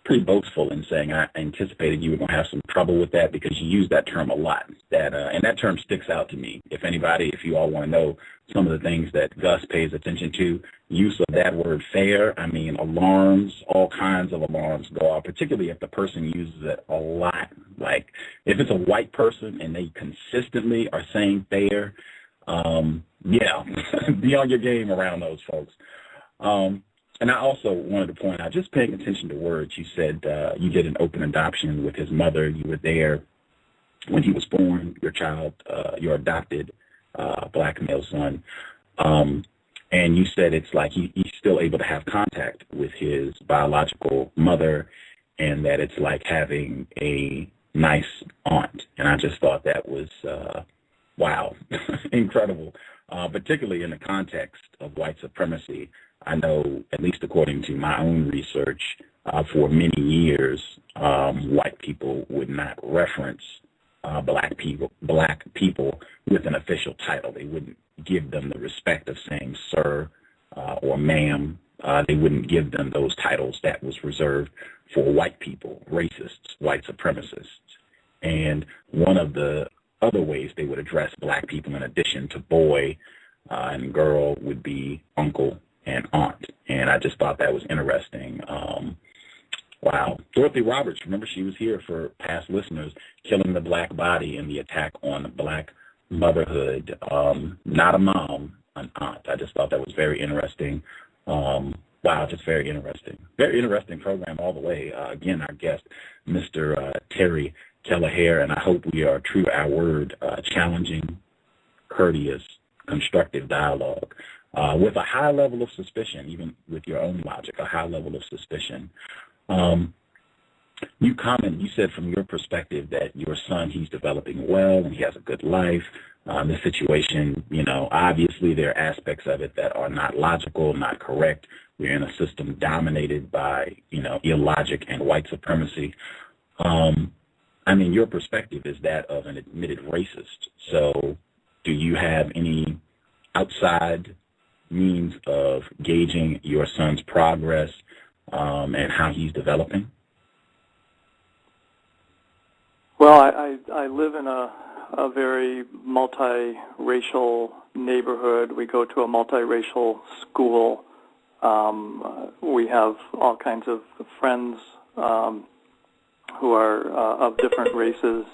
pretty boastful in saying I anticipated you were going to have some trouble with that, because you use that term a lot. And that term sticks out to me. If you all want to know some of the things that Gus pays attention to, use of that word fair, alarms, all kinds of alarms go off, particularly if the person uses it a lot. Like if it's a white person and they consistently are saying fair, be on your game around those folks. And I also wanted to point out, just paying attention to words, you said you did an open adoption with his mother. You were there when he was born, your child, your adopted black male son. And you said it's like he's still able to have contact with his biological mother, and that it's like having a nice aunt. And I just thought that was, wow, incredible, particularly in the context of white supremacy. I know, at least according to my own research, for many years, white people would not reference black people with an official title. They wouldn't give them the respect of saying sir or ma'am. They wouldn't give them those titles that was reserved for white people, racists, white supremacists. And one of the other ways they would address black people in addition to boy and girl would be uncle and aunt. And I just thought that was interesting. Wow. Dorothy Roberts, remember she was here for past listeners, killing the black body in the attack on black motherhood. Not a mom, an aunt. I just thought that was very interesting. Wow, just very interesting. Very interesting program all the way. Again, our guest, Mr. Terry Kelleher, and I hope we are true to our word, challenging, courteous, constructive dialogue with a high level of suspicion, even with your own logic, a high level of suspicion. You said from your perspective that your son, he's developing well and he has a good life. This situation, obviously there are aspects of it that are not logical, not correct. We're in a system dominated by, illogic and white supremacy. Your perspective is that of an admitted racist. So do you have any outside means of gauging your son's progress and how he's developing? Well, I live in a very multiracial neighborhood. We go to a multiracial school. We have all kinds of friends who are of different races.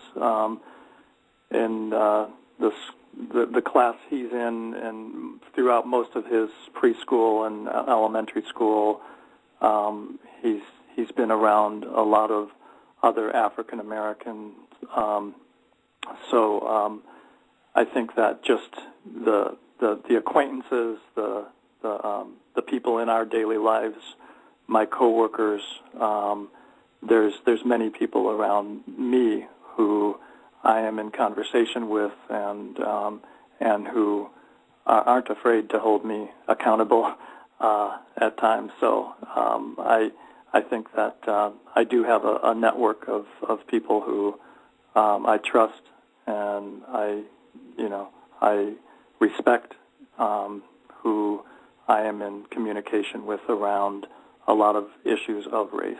In the class he's in, and throughout most of his preschool and elementary school, he's been around a lot of other African Americans. So I think that just the acquaintances, the people in our daily lives, my coworkers, there's many people around me who I am in conversation with and who aren't afraid to hold me accountable at times. So I think that I do have a network of people who I trust and I respect, who I am in communication with around a lot of issues of race.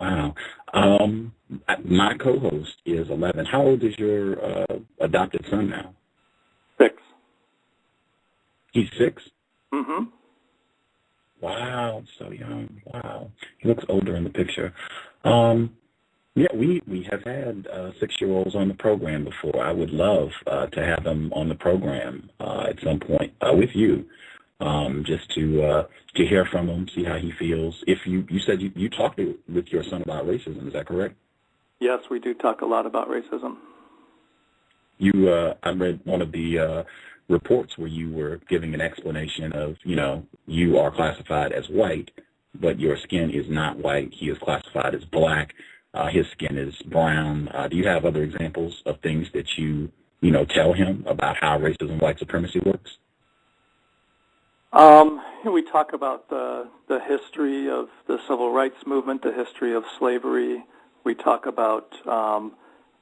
Wow. My co-host is 11. How old is your adopted son now? 6. He's 6? Mm-hmm. Wow, so young. Wow. He looks older in the picture. We have had 6-year-olds on the program before. I would love to have them on the program at some point with you, just to hear from him, see how he feels. If you said you talked with your son about racism, is that correct? Yes, we do talk a lot about racism. I read one of the reports where you were giving an explanation of, you are classified as white, but your skin is not white. He is classified as black. His skin is brown. Do you have other examples of things that you tell him about how racism, white supremacy works? We talk about the history of the civil rights movement, the history of slavery. We talk about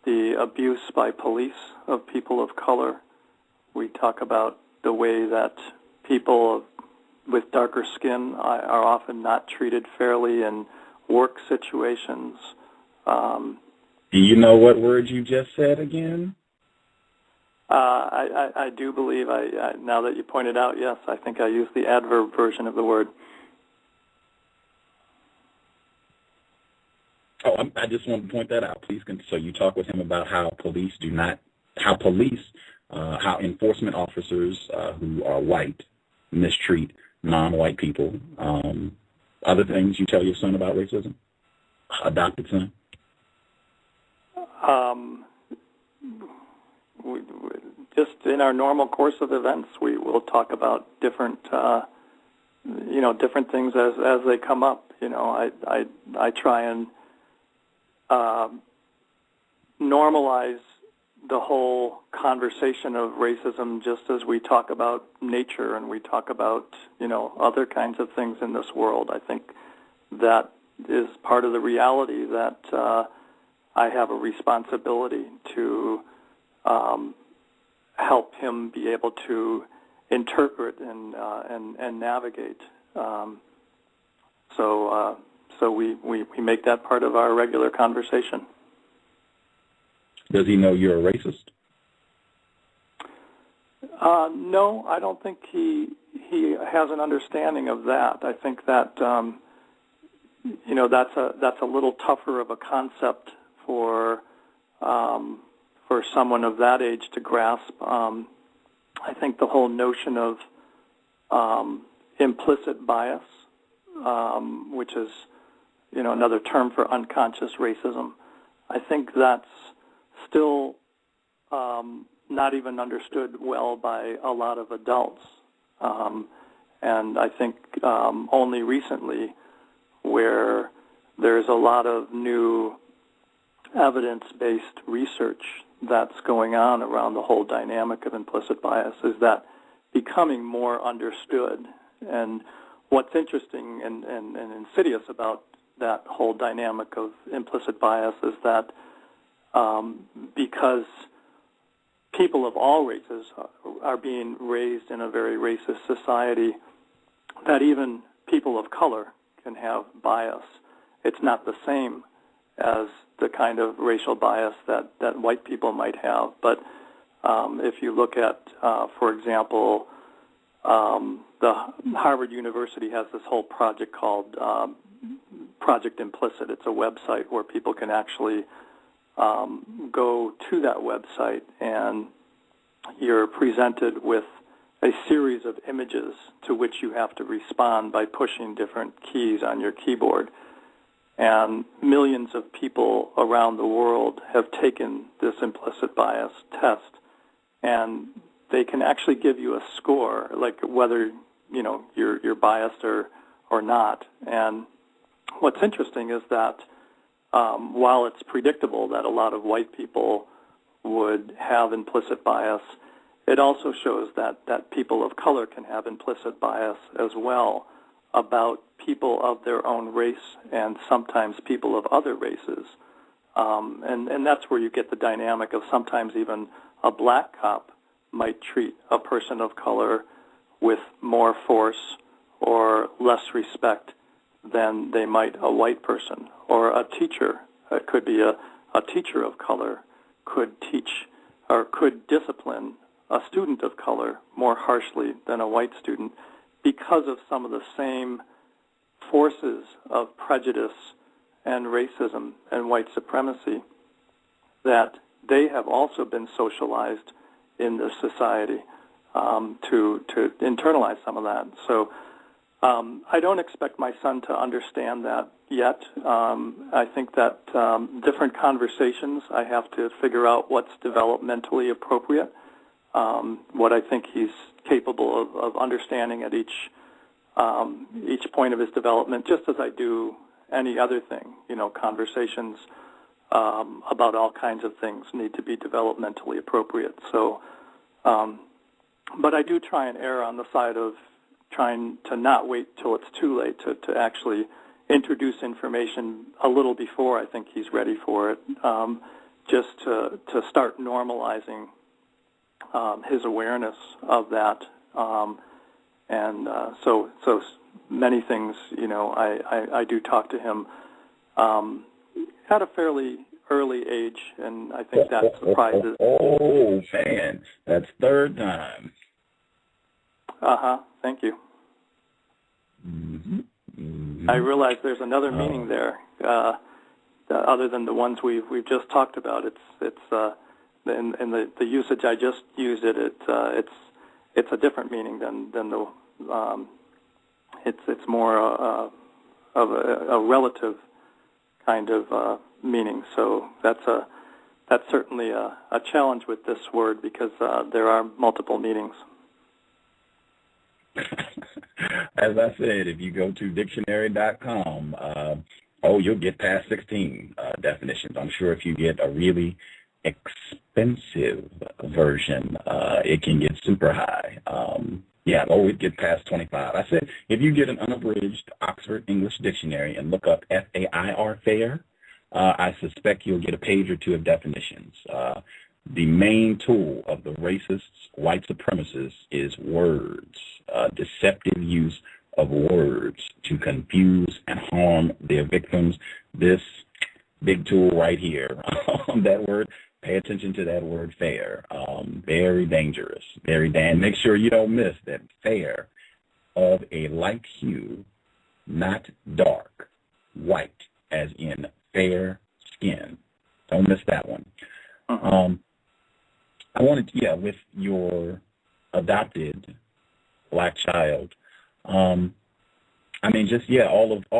the abuse by police of people of color. We talk about the way that people with darker skin are often not treated fairly in work situations. Do you know what word you just said again? I do believe, now that you pointed out, yes, I think I used the adverb version of the word. Oh, I just want to point that out, please. So you talk with him about how how enforcement officers who are white mistreat non-white people. Other things you tell your son about racism? Adopted son? Just in our normal course of events, we will talk about different, different things as they come up. I try and normalize the whole conversation of racism, just as we talk about nature and we talk about, other kinds of things in this world. I think that is part of the reality that I have a responsibility to help him be able to interpret and navigate. So so we make that part of our regular conversation. Does he know you're a racist? No, I don't think he has an understanding of that. I think that that's a little tougher of a concept for someone of that age to grasp. I think the whole notion of implicit bias, which is another term for unconscious racism, I think that's still not even understood well by a lot of adults. And I think only recently, where there's a lot of new evidence-based research that's going on around the whole dynamic of implicit bias, is that becoming more understood. And what's interesting and insidious about that whole dynamic of implicit bias is that because people of all races are being raised in a very racist society, that even people of color can have bias. It's not the same as the kind of racial bias that white people might have. But if you look at, for example, the Harvard University has this whole project called Project Implicit. It's a website where people can actually go to that website, and you're presented with a series of images to which you have to respond by pushing different keys on your keyboard. And millions of people around the world have taken this implicit bias test, and they can actually give you a score, like whether you're biased or not. And what's interesting is that while it's predictable that a lot of white people would have implicit bias, it also shows that people of color can have implicit bias as well about people of their own race and sometimes people of other races. And that's where you get the dynamic of sometimes even a black cop might treat a person of color with more force or less respect than they might a white person. Or a teacher, it could be a teacher of color, could teach or could discipline a student of color more harshly than a white student because of some of the same forces of prejudice and racism and white supremacy that they have also been socialized in this society to internalize some of that. So I don't expect my son to understand that yet. I think that different conversations, I have to figure out what's developmentally appropriate, what I think he's capable of understanding at each point of his development, just as I do any other thing. Conversations about all kinds of things need to be developmentally appropriate. So, but I do try and err on the side of trying to not wait till it's too late to actually introduce information a little before I think he's ready for it, just to start normalizing his awareness of that. So many things, I do talk to him at a fairly early age, and I think that surprises. Oh, man, that's third time. Thank you. Mm-hmm. Mm-hmm. I realize there's another meaning there, other than the ones we've just talked about. It's in the usage I just used it's a different meaning than the it's more of a relative kind of meaning. So that's certainly a challenge with this word because there are multiple meanings. As I said, if you go to dictionary.com, you'll get past 16 definitions. I'm sure if you get a really expensive version, it can get super high. Always get past 25. I said if you get an unabridged Oxford English Dictionary and look up FAIR, fair, I suspect you'll get a page or two of definitions. The main tool of the racists, white supremacists, is words, deceptive use of words to confuse and harm their victims. This big tool right here, that word, pay attention to that word fair. Very dangerous, make sure you don't miss that fair, of a light hue, not dark, white, as in fair skin. Don't miss that one. I wanted to, with your adopted black child, all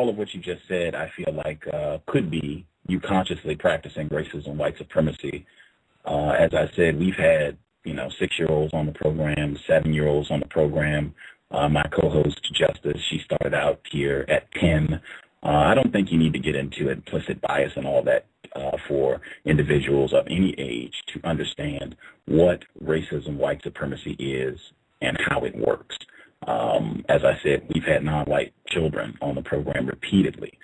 of what you just said, I feel like could be you consciously practicing racism, white supremacy. As I said, we've had 6-year-olds on the program, 7-year-olds on the program. My co-host Justice, she started out here at 10. I don't think you need to get into implicit bias and all that for individuals of any age to understand what racism, white supremacy is and how it works. As I said, we've had non-white children on the program repeatedly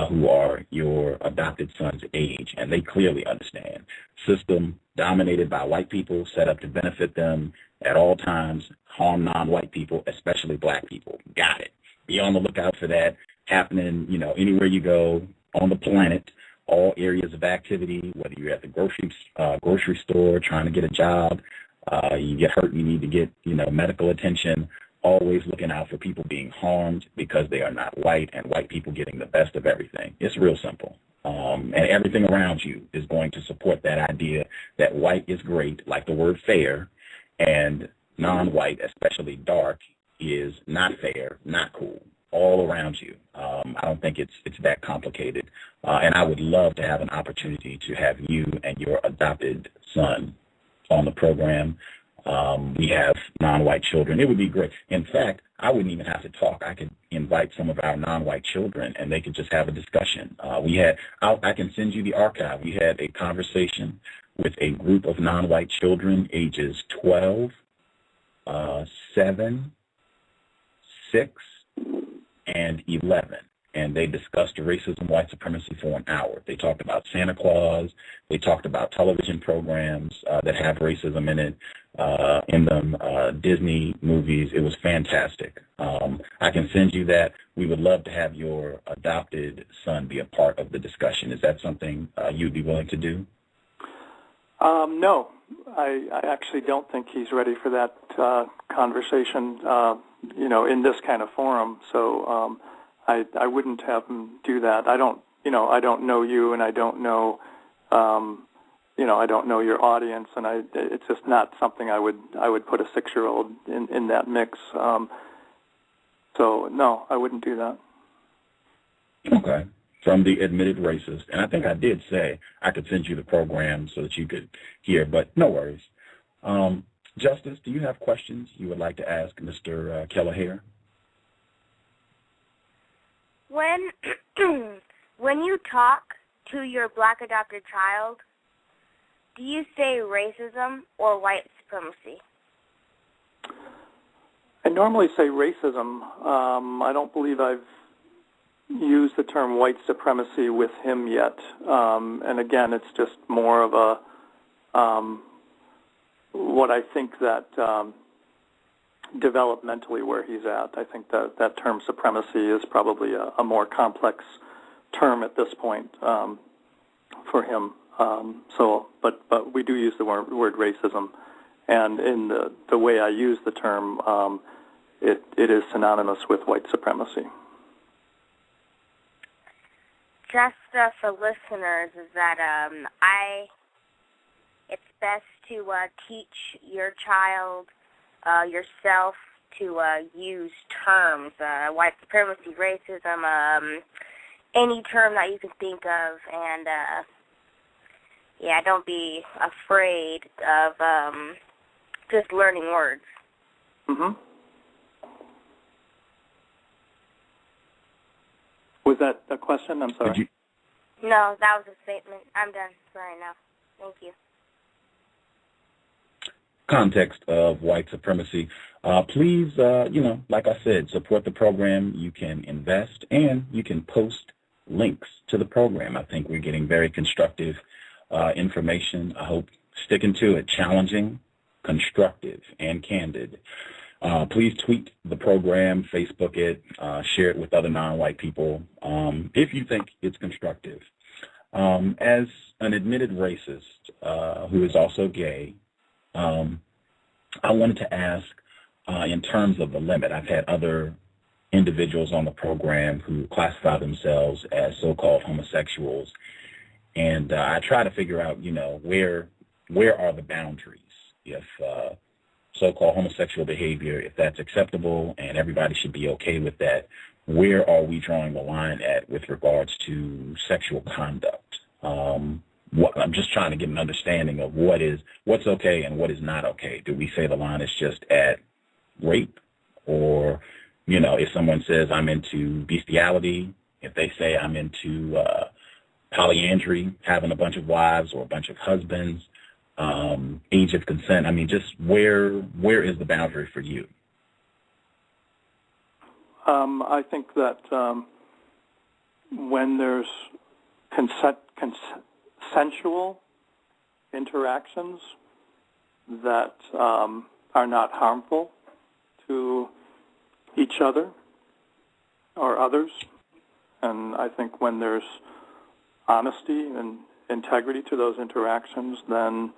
who are your adopted son's age, and they clearly understand. System dominated by white people, set up to benefit them at all times, harm non-white people, especially black people. Got it. Be on the lookout for that happening, anywhere you go on the planet, all areas of activity, whether you're at the grocery store trying to get a job, you get hurt and you need to get, medical attention, always looking out for people being harmed because they are not white and white people getting the best of everything. It's real simple. And everything around you is going to support that idea that white is great, like the word fair, and non-white, especially dark, is not fair, not cool, all around you. I don't think it's that complicated. And I would love to have an opportunity to have you and your adopted son on the program. We have non-white children. It would be great. In fact, I wouldn't even have to talk. I could invite some of our non-white children, and they could just have a discussion. I can send you the archive. We had a conversation with a group of non-white children ages 12, 7, 6, and 11. And they discussed racism, white supremacy for an hour. They talked about Santa Claus. They talked about television programs that have racism in them, Disney movies. It was fantastic. I can send you that. We would love to have your adopted son be a part of the discussion. Is that something you'd be willing to do? No, I actually don't think he's ready for that conversation, in this kind of forum. So I wouldn't have him do that. I don't know you, and I don't know, I don't know your audience, and it's just not something I would put a 6-year-old in that mix. So no, I wouldn't do that. Okay. From the admitted racist, and I think I did say I could send you the program so that you could hear, but no worries. Justice, do you have questions you would like to ask Mr. Kelleher? When you talk to your black adopted child, do you say racism or white supremacy? I normally say racism. I don't believe I've used the term white supremacy with him yet. And again, it's just more of a what I think that developmentally where he's at. I think that term supremacy is probably a more complex term at this point for him. But we do use the word racism, and in the way I use the term, it is synonymous with white supremacy. Just for listeners, is that it's best to teach your child yourself to use terms, white supremacy, racism, any term that you can think of, and don't be afraid of just learning words. Mm-hmm. Was that a question? I'm sorry. No, that was a statement. I'm done for right now. Thank you. Context of white supremacy. Please, like I said, support the program. You can invest and you can post links to the program. I think we're getting very constructive information. I hope sticking to it, challenging, constructive, and candid. Please tweet the program, Facebook it, share it with other non-white people if you think it's constructive. As an admitted racist who is also gay, I wanted to ask, in terms of the limit, I've had other individuals on the program who classify themselves as so-called homosexuals, and I try to figure out, where are the boundaries if so-called homosexual behavior, if that's acceptable and everybody should be okay with that, where are we drawing the line at with regards to sexual conduct? I'm just trying to get an understanding of what's okay and what is not okay. Do we say the line is just at rape? Or, if someone says I'm into bestiality, if they say I'm into polyandry, having a bunch of wives or a bunch of husbands, age of consent, just where is the boundary for you? I think that when there's consensual interactions that are not harmful to each other or others, and I think when there's honesty and integrity to those interactions, then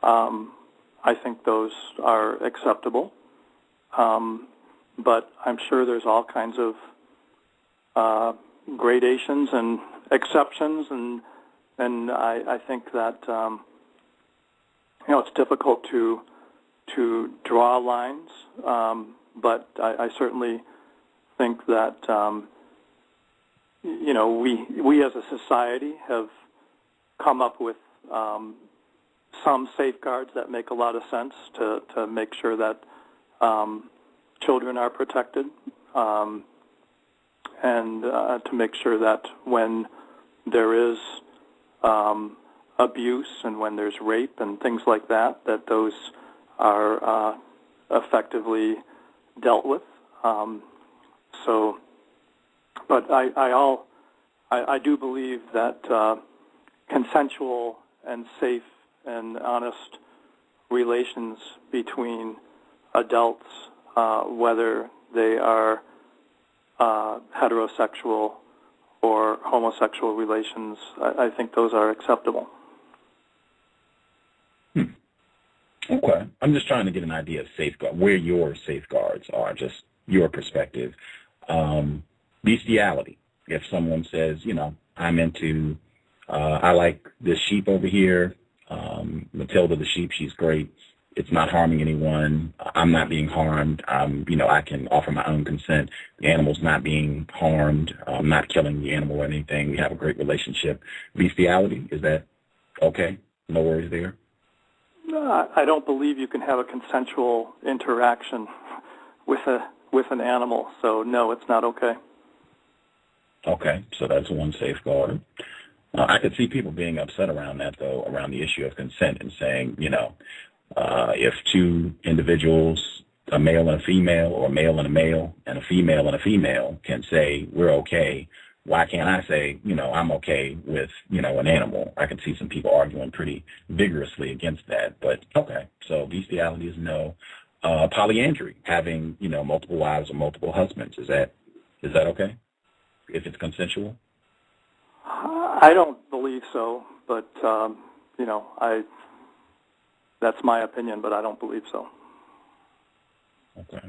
I think those are acceptable. But I'm sure there's all kinds of gradations and exceptions, and I think that it's difficult to draw lines. But I certainly think that we as a society have come up with some safeguards that make a lot of sense to make sure that children are protected, and to make sure that when there is abuse and when there's rape and things like that, that those are effectively dealt with. But I do believe that consensual and safe and honest relations between adults, whether they are heterosexual or homosexual relations, I think those are acceptable. Okay. I'm just trying to get an idea of where your safeguards are, just your perspective. Bestiality. If someone says, I'm into, I like this sheep over here, Matilda the sheep, she's great. It's not harming anyone. I'm not being harmed. I can offer my own consent. The animal's not being harmed. I'm not killing the animal or anything. We have a great relationship. Bestiality, is that okay? No worries there? No, I don't believe you can have a consensual interaction with an animal. So no, it's not okay. Okay, so that's one safeguard. I could see people being upset around that, though, around the issue of consent and saying, if two individuals, a male and a female, or a male and a female can say we're okay, why can't I say, I'm okay with, an animal? I can see some people arguing pretty vigorously against that. But, okay, so bestiality is no. Polyandry, having, multiple wives or multiple husbands, is that okay if it's consensual? I don't believe so, but, that's my opinion, but I don't believe so. Okay.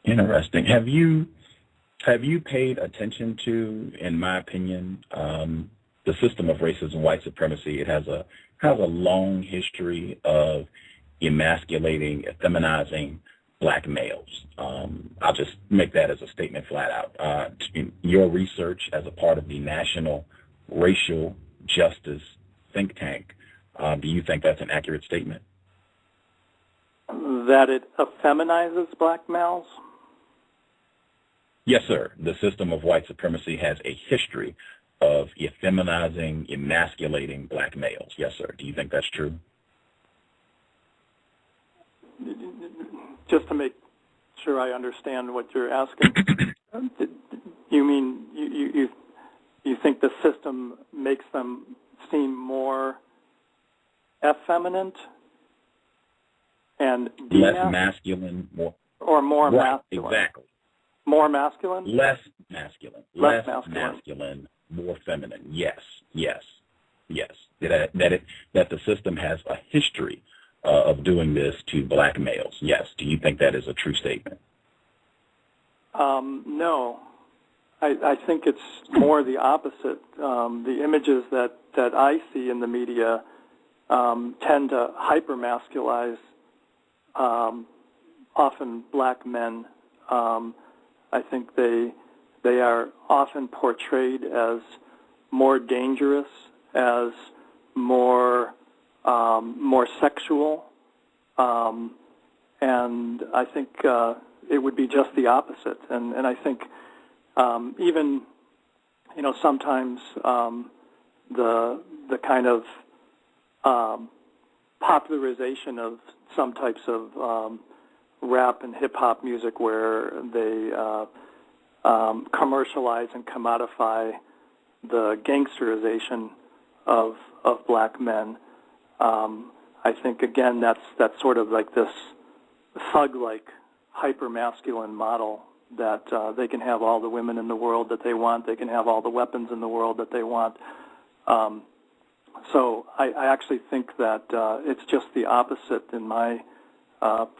Interesting. Have you paid attention to, in my opinion, the system of racism, white supremacy? It has a long history of emasculating, effeminizing black males. I'll just make that as a statement flat out. In your research as a part of the National Racial Justice think tank, do you think that's an accurate statement? That it effeminizes black males? Yes, sir. The system of white supremacy has a history of effeminizing, emasculating black males. Yes, sir. Do you think that's true? Just to make sure I understand what you're asking, you mean you think the system makes them seem more effeminate And less masculine, more more right, masculine. Exactly. More masculine? Less masculine. Less masculine, more feminine. Yes. That the system has a history of doing this to black males. Yes. Do you think that is a true statement? No. I think it's more the opposite. The images that I see in the media tend to hypermasculize often black men. I think they are often portrayed as more dangerous, as more sexual, and I think it would be just the opposite. And I think even sometimes the kind of popularization of some types of rap and hip-hop music where they commercialize and commodify the gangsterization of black men. I think, again, that's sort of like this thug-like hyper-masculine model that they can have all the women in the world that they want, they can have all the weapons in the world that they want. So I actually think that it's just the opposite in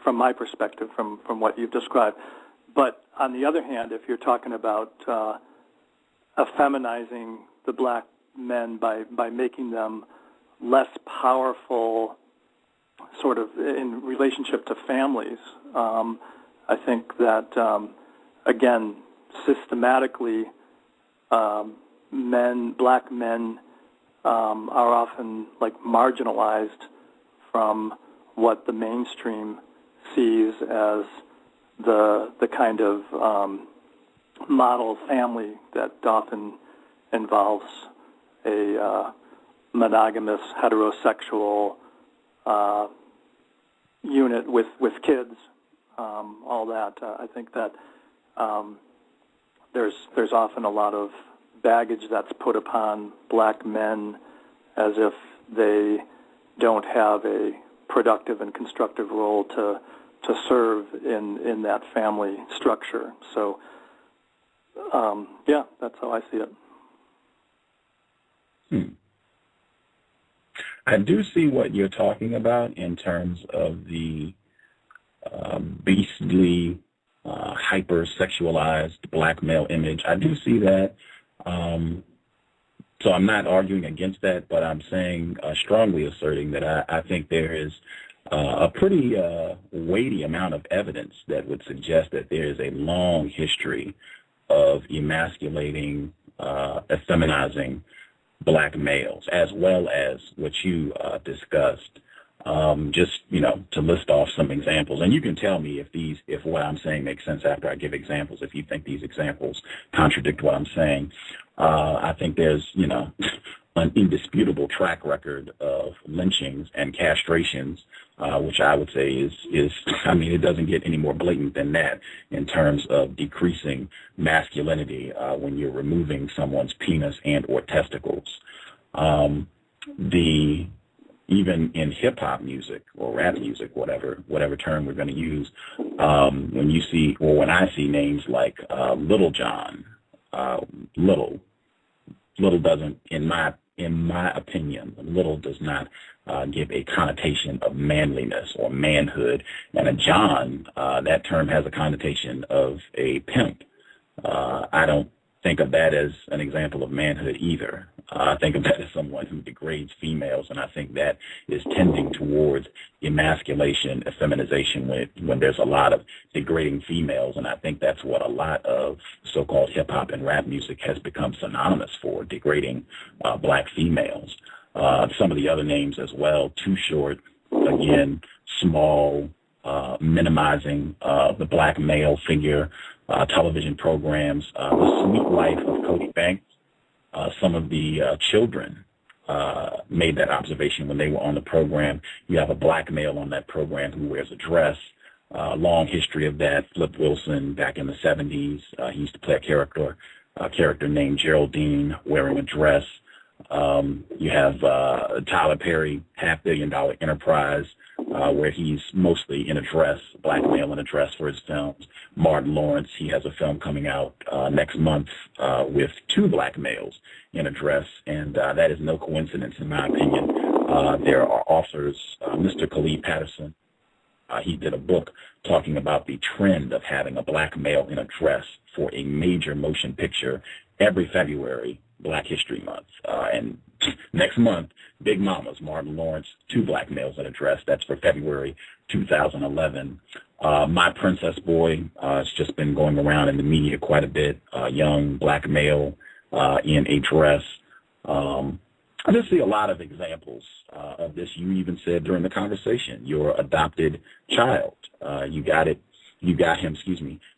from my perspective, from what you've described. But on the other hand, if you're talking about effeminizing the black men by making them less powerful, sort of in relationship to families, I think that, again, systematically, black men are often like marginalized from what the mainstream sees as the kind of model family that often involves a monogamous heterosexual unit with kids, all that. I think that there's often a lot of baggage that's put upon black men as if they don't have a productive and constructive role to serve in that family structure. So, that's how I see it. I do see what you're talking about in terms of the beastly, hyper-sexualized black male image. I do see that. So I'm not arguing against that, but I'm saying, strongly asserting that I think there is a pretty weighty amount of evidence that would suggest that there is a long history of emasculating, effeminizing black males, as well as what you discussed. Just, to list off some examples. And you can tell me if what I'm saying makes sense after I give examples, if you think these examples contradict what I'm saying. I think there's, an indisputable track record of lynchings and castrations, which I would say is it doesn't get any more blatant than that in terms of decreasing masculinity when you're removing someone's penis and or testicles. Even in hip-hop music or rap music, whatever term we're going to use, when I see names like Little John, Little doesn't, in my opinion, Little does not give a connotation of manliness or manhood, and a John, that term has a connotation of a pimp. I don't think of that as an example of manhood either. I think of that as someone who degrades females, and I think that is tending towards emasculation, effeminization when there's a lot of degrading females, and I think that's what a lot of so-called hip-hop and rap music has become synonymous for, degrading black females. Some of the other names as well, Too Short, again, small, minimizing the black male figure, television programs, The Sweet Life of Cody Banks. Some of the children made that observation when they were on the program. You have a black male on that program who wears a dress. Long history of that. Flip Wilson back in the 70s, he used to play a character named Geraldine wearing a dress. You have Tyler Perry, $500 Million Enterprise, where he's mostly in a dress, black male in a dress for his films. Martin Lawrence, he has a film coming out next month with two black males in a dress, and that is no coincidence in my opinion. There are authors, Mr. Khalid Patterson, he did a book talking about the trend of having a black male in a dress for a major motion picture every February, Black History Month. And next month, Big Mama's, Martin Lawrence, two black males in a dress. That's for February 2011. My Princess Boy, it's just been going around in the media quite a bit. Young black male in a dress. I just see a lot of examples of this. You even said during the conversation, your adopted child, you got him,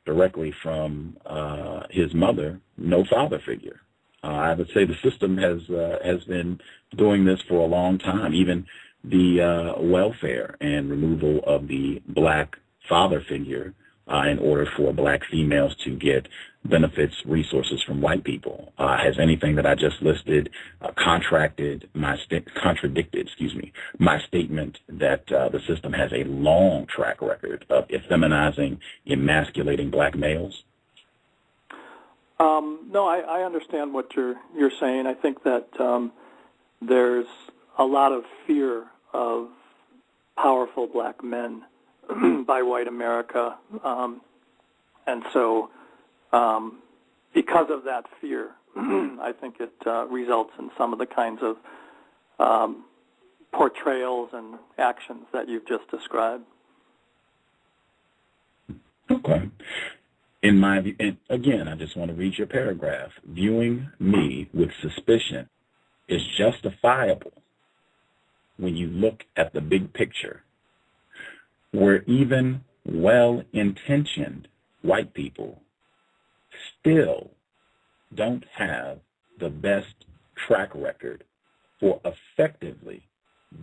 directly from his mother, no father figure. I would say the system has been doing this for a long time. Even the welfare and removal of the black father figure in order for black females to get benefits, resources from white people. Has anything that I just listed contradicted my statement that the system has a long track record of effeminizing, emasculating black males? No, I understand what you're saying. I think that there's a lot of fear of powerful black men by white America, and so because of that fear, I think it results in some of the kinds of portrayals and actions that you've just described. Okay. In my view, and again, I just want to read your paragraph. Viewing me with suspicion is justifiable when you look at the big picture, where even well-intentioned white people still don't have the best track record for effectively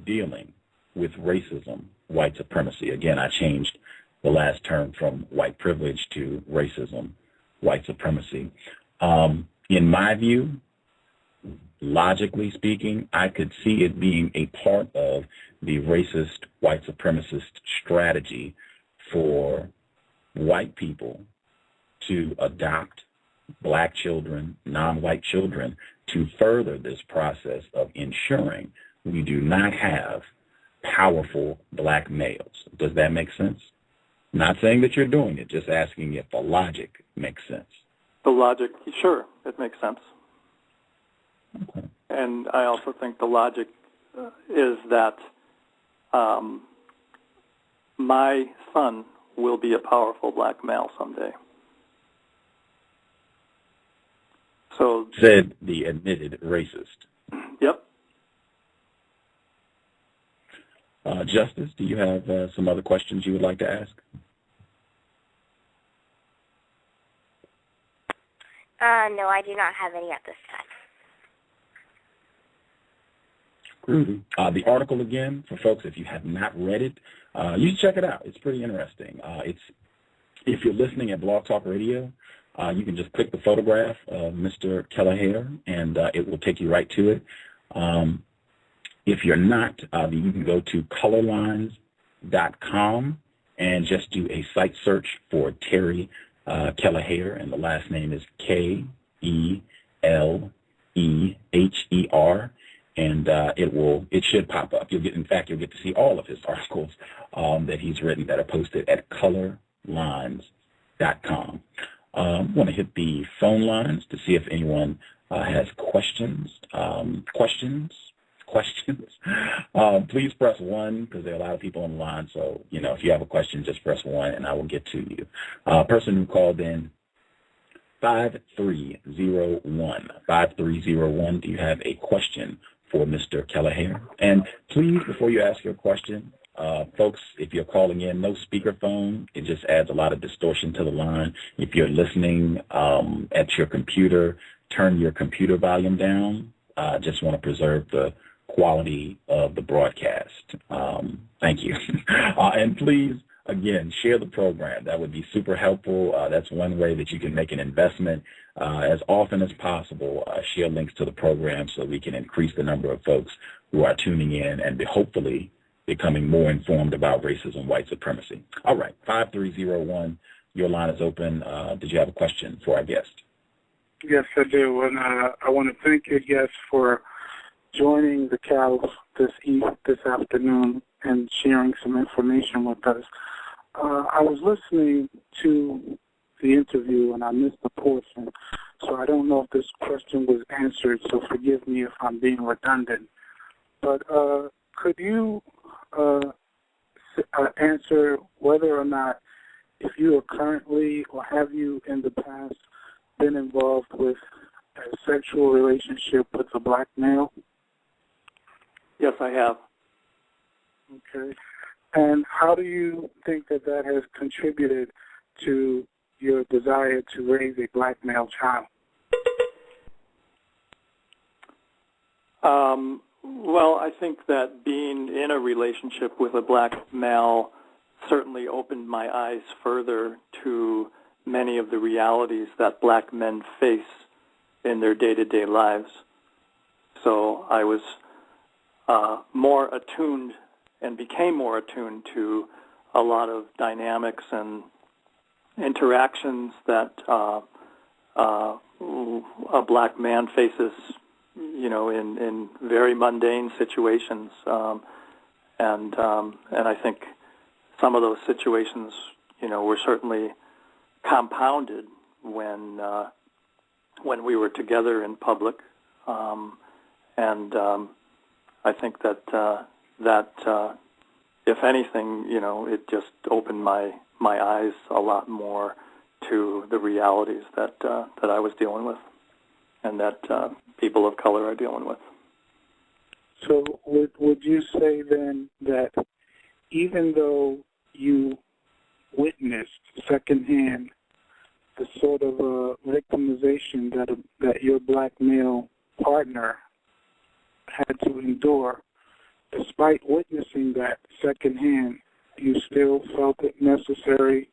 dealing with racism, white supremacy. Again, I changed the last term from white privilege to racism, white supremacy. In my view, logically speaking, I could see it being a part of the racist, white supremacist strategy for white people to adopt black children, non-white children, to further this process of ensuring we do not have powerful black males. Does that make sense? Not saying that you're doing it, just asking if the logic makes sense. The logic, sure, it makes sense. Okay. And I also think the logic is that my son will be a powerful black male someday. So said the admitted racist. Yep. Justice, do you have some other questions you would like to ask? No, I do not have any at this time. Groovy. The article again, for folks, if you have not read it, you should check it out. It's pretty interesting. If you're listening at Blog Talk Radio, you can just click the photograph of Mr. Kelleher, and it will take you right to it. If you're not, you can go to colorlines.com and just do a site search for Terry Kelleher, and the last name is Kelleher, and it should pop up. You'll get to see all of his articles that he's written that are posted at colorlines.com. I want to hit the phone lines to see if anyone has questions. Please press 1 because there are a lot of people on the line. So, if you have a question, just press 1 and I will get to you. Person who called in, 5301. Do you have a question for Mr. Kelleher? And please, before you ask your question, folks, if you're calling in, no speakerphone. It just adds a lot of distortion to the line. If you're listening at your computer, turn your computer volume down. Just want to preserve the quality of the broadcast. Thank you. And please, again, share the program. That would be super helpful. That's one way that you can make an investment. As often as possible, share links to the program so we can increase the number of folks who are tuning in and hopefully becoming more informed about racism, white supremacy. All right, 5301, your line is open. Did you have a question for our guest? Yes, I do, and I want to thank your guest for joining the COWS this afternoon and sharing some information with us. I was listening to the interview, and I missed a portion, so I don't know if this question was answered, so forgive me if I'm being redundant. But could you answer whether or not, if you are currently or have you in the past been involved with a sexual relationship with a black male? Yes, I have. Okay. And how do you think that that has contributed to your desire to raise a black male child? Well, I think that being in a relationship with a black male certainly opened my eyes further to many of the realities that black men face in their day-to-day lives. So I was more attuned and became more attuned to a lot of dynamics and interactions that a black man faces, you know, in very mundane situations, and I think some of those situations, you know, were certainly compounded when we were together in public, and I think that if anything, you know, it just opened my eyes a lot more to the realities that I was dealing with, and that people of color are dealing with. So would you say then that even though you witnessed secondhand the sort of victimization that your black male partner had to endure, despite witnessing that secondhand, you still felt it necessary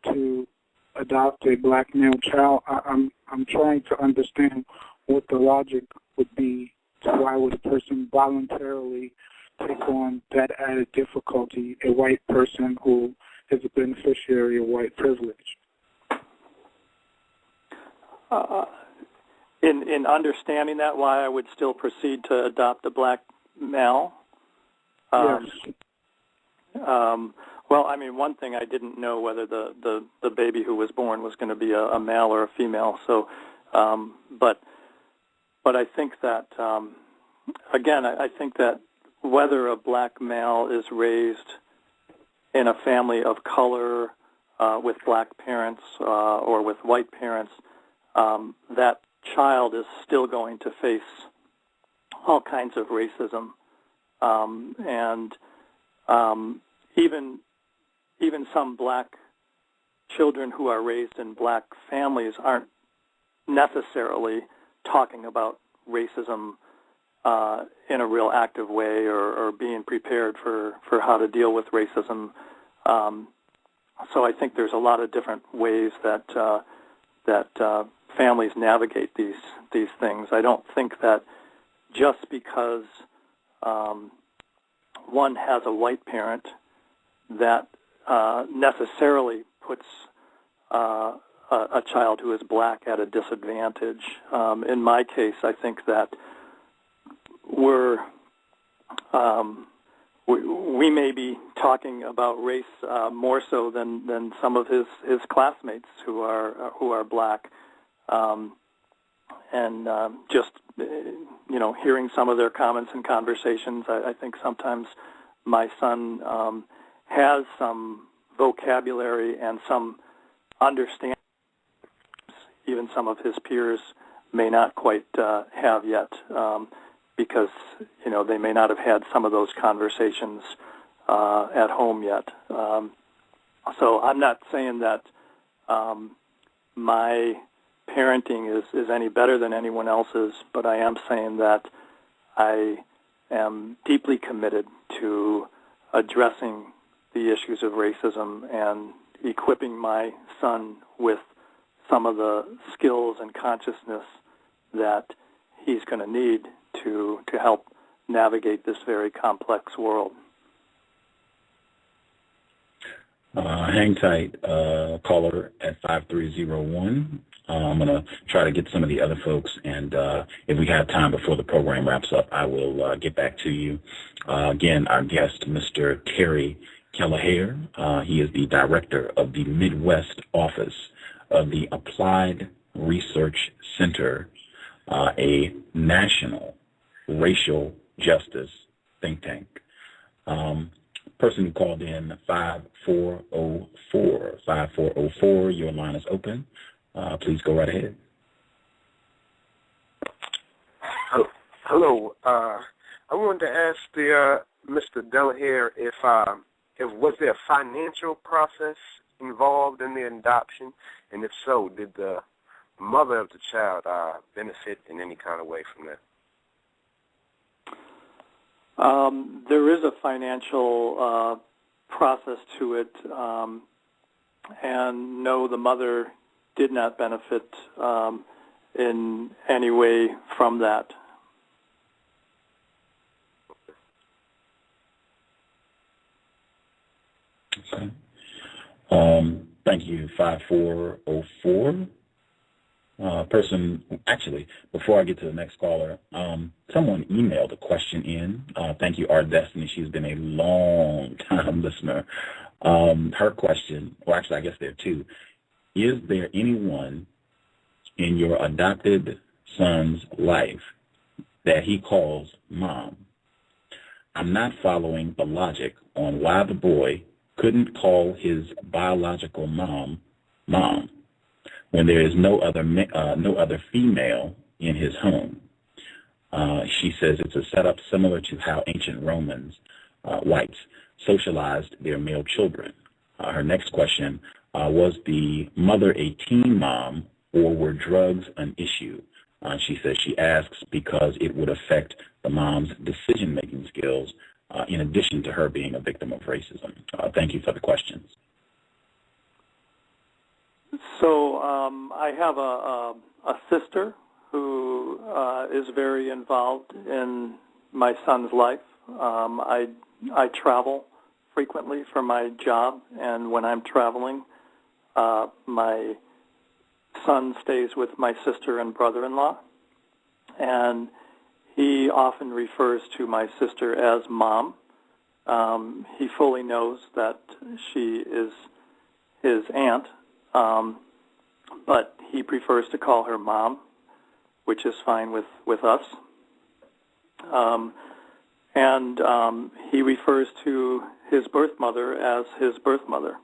to adopt a black male child? I'm trying to understand what the logic would be to why would a person voluntarily take on that added difficulty, a white person who is a beneficiary of white privilege. In understanding that, why I would still proceed to adopt a black male? Yes. Well, I mean, one thing I didn't know whether the baby who was born was going to be a male or a female. So, but I think that again, I think that whether a black male is raised in a family of color with black parents or with white parents, that child is still going to face all kinds of racism, and even some black children who are raised in black families aren't necessarily talking about racism in a real active way or being prepared for how to deal with racism. So I think there's a lot of different ways that families navigate these things. I don't think that just because one has a white parent that necessarily puts a child who is black at a disadvantage. In my case, I think that we may be talking about race more so than some of his classmates who are black, and just hearing some of their comments and conversations, I think sometimes my son has some vocabulary and some understanding even some of his peers may not quite have yet, because they may not have had some of those conversations at home yet. So I'm not saying that my parenting is any better than anyone else's, but I am saying that I am deeply committed to addressing the issues of racism and equipping my son with some of the skills and consciousness that he's going to need to help navigate this very complex world. Hang tight, caller at 5301. I'm going to try to get some of the other folks, and if we have time before the program wraps up, I will get back to you. Again, our guest, Mr. Terry Kelleher. He is the director of the Midwest office of the Applied Research Center, a national racial justice think tank. Person who called in 5404. Your line is open. Please go right ahead. Hello. I wanted to ask the Mr. Delahaye if was there a financial process involved in the adoption, and if so, did the mother of the child benefit in any kind of way from that? There is a financial process to it, and no, the mother did not benefit in any way from that. Okay. Thank you, 5404. Actually, before I get to the next caller, someone emailed a question in. Thank you, Art Destiny. She's been a long-time listener. Her question, or actually I guess there are two. Is there anyone in your adopted son's life that he calls mom? I'm not following the logic on why the boy couldn't call his biological mom when there is no other female in his home. She says it's a setup similar to how ancient Romans, whites, socialized their male children. Her next question, was the mother a teen mom, or were drugs an issue? She says she asks because it would affect the mom's decision-making skills, in addition to her being a victim of racism. Thank you for the questions. So I have a sister who is very involved in my son's life. I travel frequently for my job, and when I'm traveling, my son stays with my sister and brother-in-law, and he often refers to my sister as mom. He fully knows that she is his aunt, but he prefers to call her mom, which is fine with us. And he refers to his birth mother as his birth mother.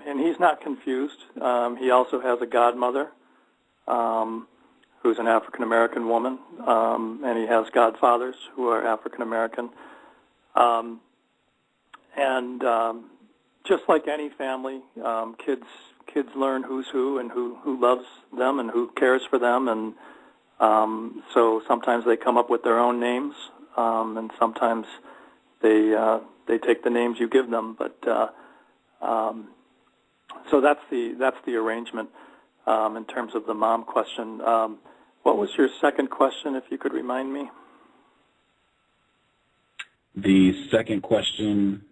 And he's not confused. He also has a godmother, who's an African-American woman, and he has godfathers who are African-American. Just like any family, kids learn who's who and who loves them and who cares for them, and so sometimes they come up with their own names, and sometimes they take the names you give them. But so that's the arrangement in terms of the mom question. What was your second question, if you could remind me? The second question,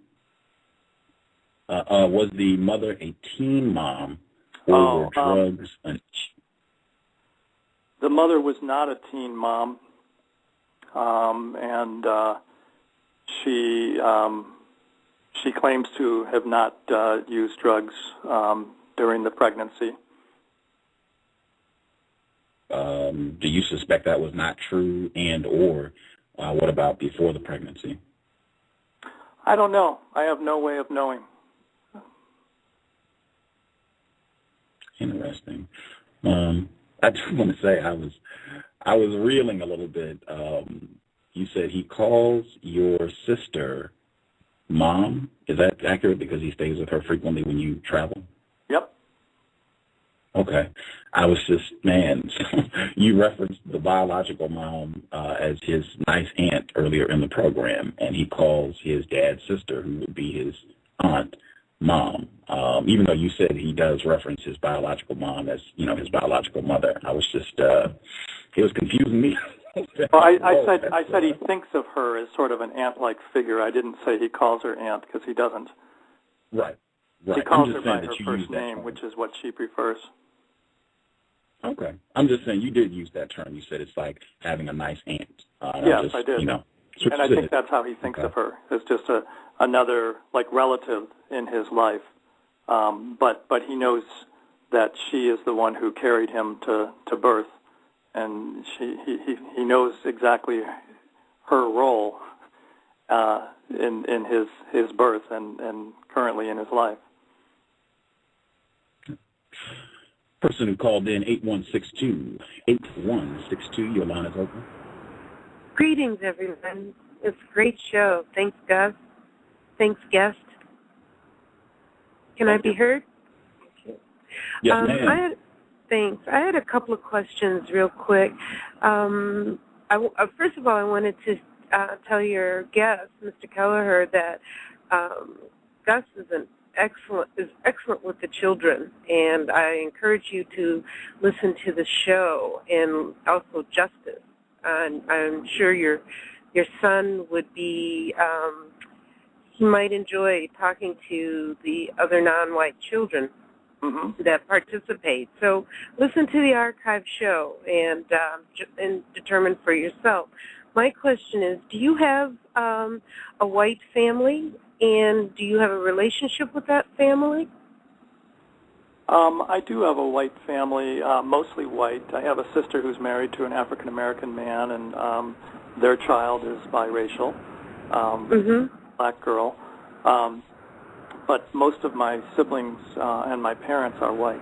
was the mother a teen mom, or were drugs an issue? The mother was not a teen mom, and she claims to have not used drugs during the pregnancy. Do you suspect that was not true, and or what about before the pregnancy? I don't know. I have no way of knowing. Interesting. I just want to say I was reeling a little bit. You said he calls your sister mom. Is that accurate, because he stays with her frequently when you travel? Yep. Okay. I was just, man, you referenced the biological mom as his nice aunt earlier in the program, and he calls his dad's sister, who would be his aunt, mom. Even though you said he does reference his biological mom as, his biological mother. I was just, it was confusing me. Well, I said he thinks of her as sort of an aunt-like figure. I didn't say he calls her aunt because he doesn't. Right. He calls her by her first name, which is what she prefers. Okay. I'm just saying you did use that term. You said it's like having a nice aunt. Yes, I did. And I think that's how he thinks of her, as just another like relative in his life. But he knows that she is the one who carried him to birth, and he knows exactly her role in his birth and currently in his life. Person who called in 8162, your line is open. Greetings, everyone. It's a great show. Thanks, Gus. Thanks, guest. Can I be heard? Yes, ma'am. Thanks. I had a couple of questions real quick. First of all, I wanted to tell your guest, Mr. Kelleher, that Gus is excellent with the children, and I encourage you to listen to the show, and also Justice. And I'm sure your son would be, he might enjoy talking to the other non-white children that participate. So listen to the archive show and determine for yourself. My question is, do you have a white family, and do you have a relationship with that family? I do have a white family, mostly white. I have a sister who's married to an African-American man, and their child is biracial, black girl. But most of my siblings and my parents are white.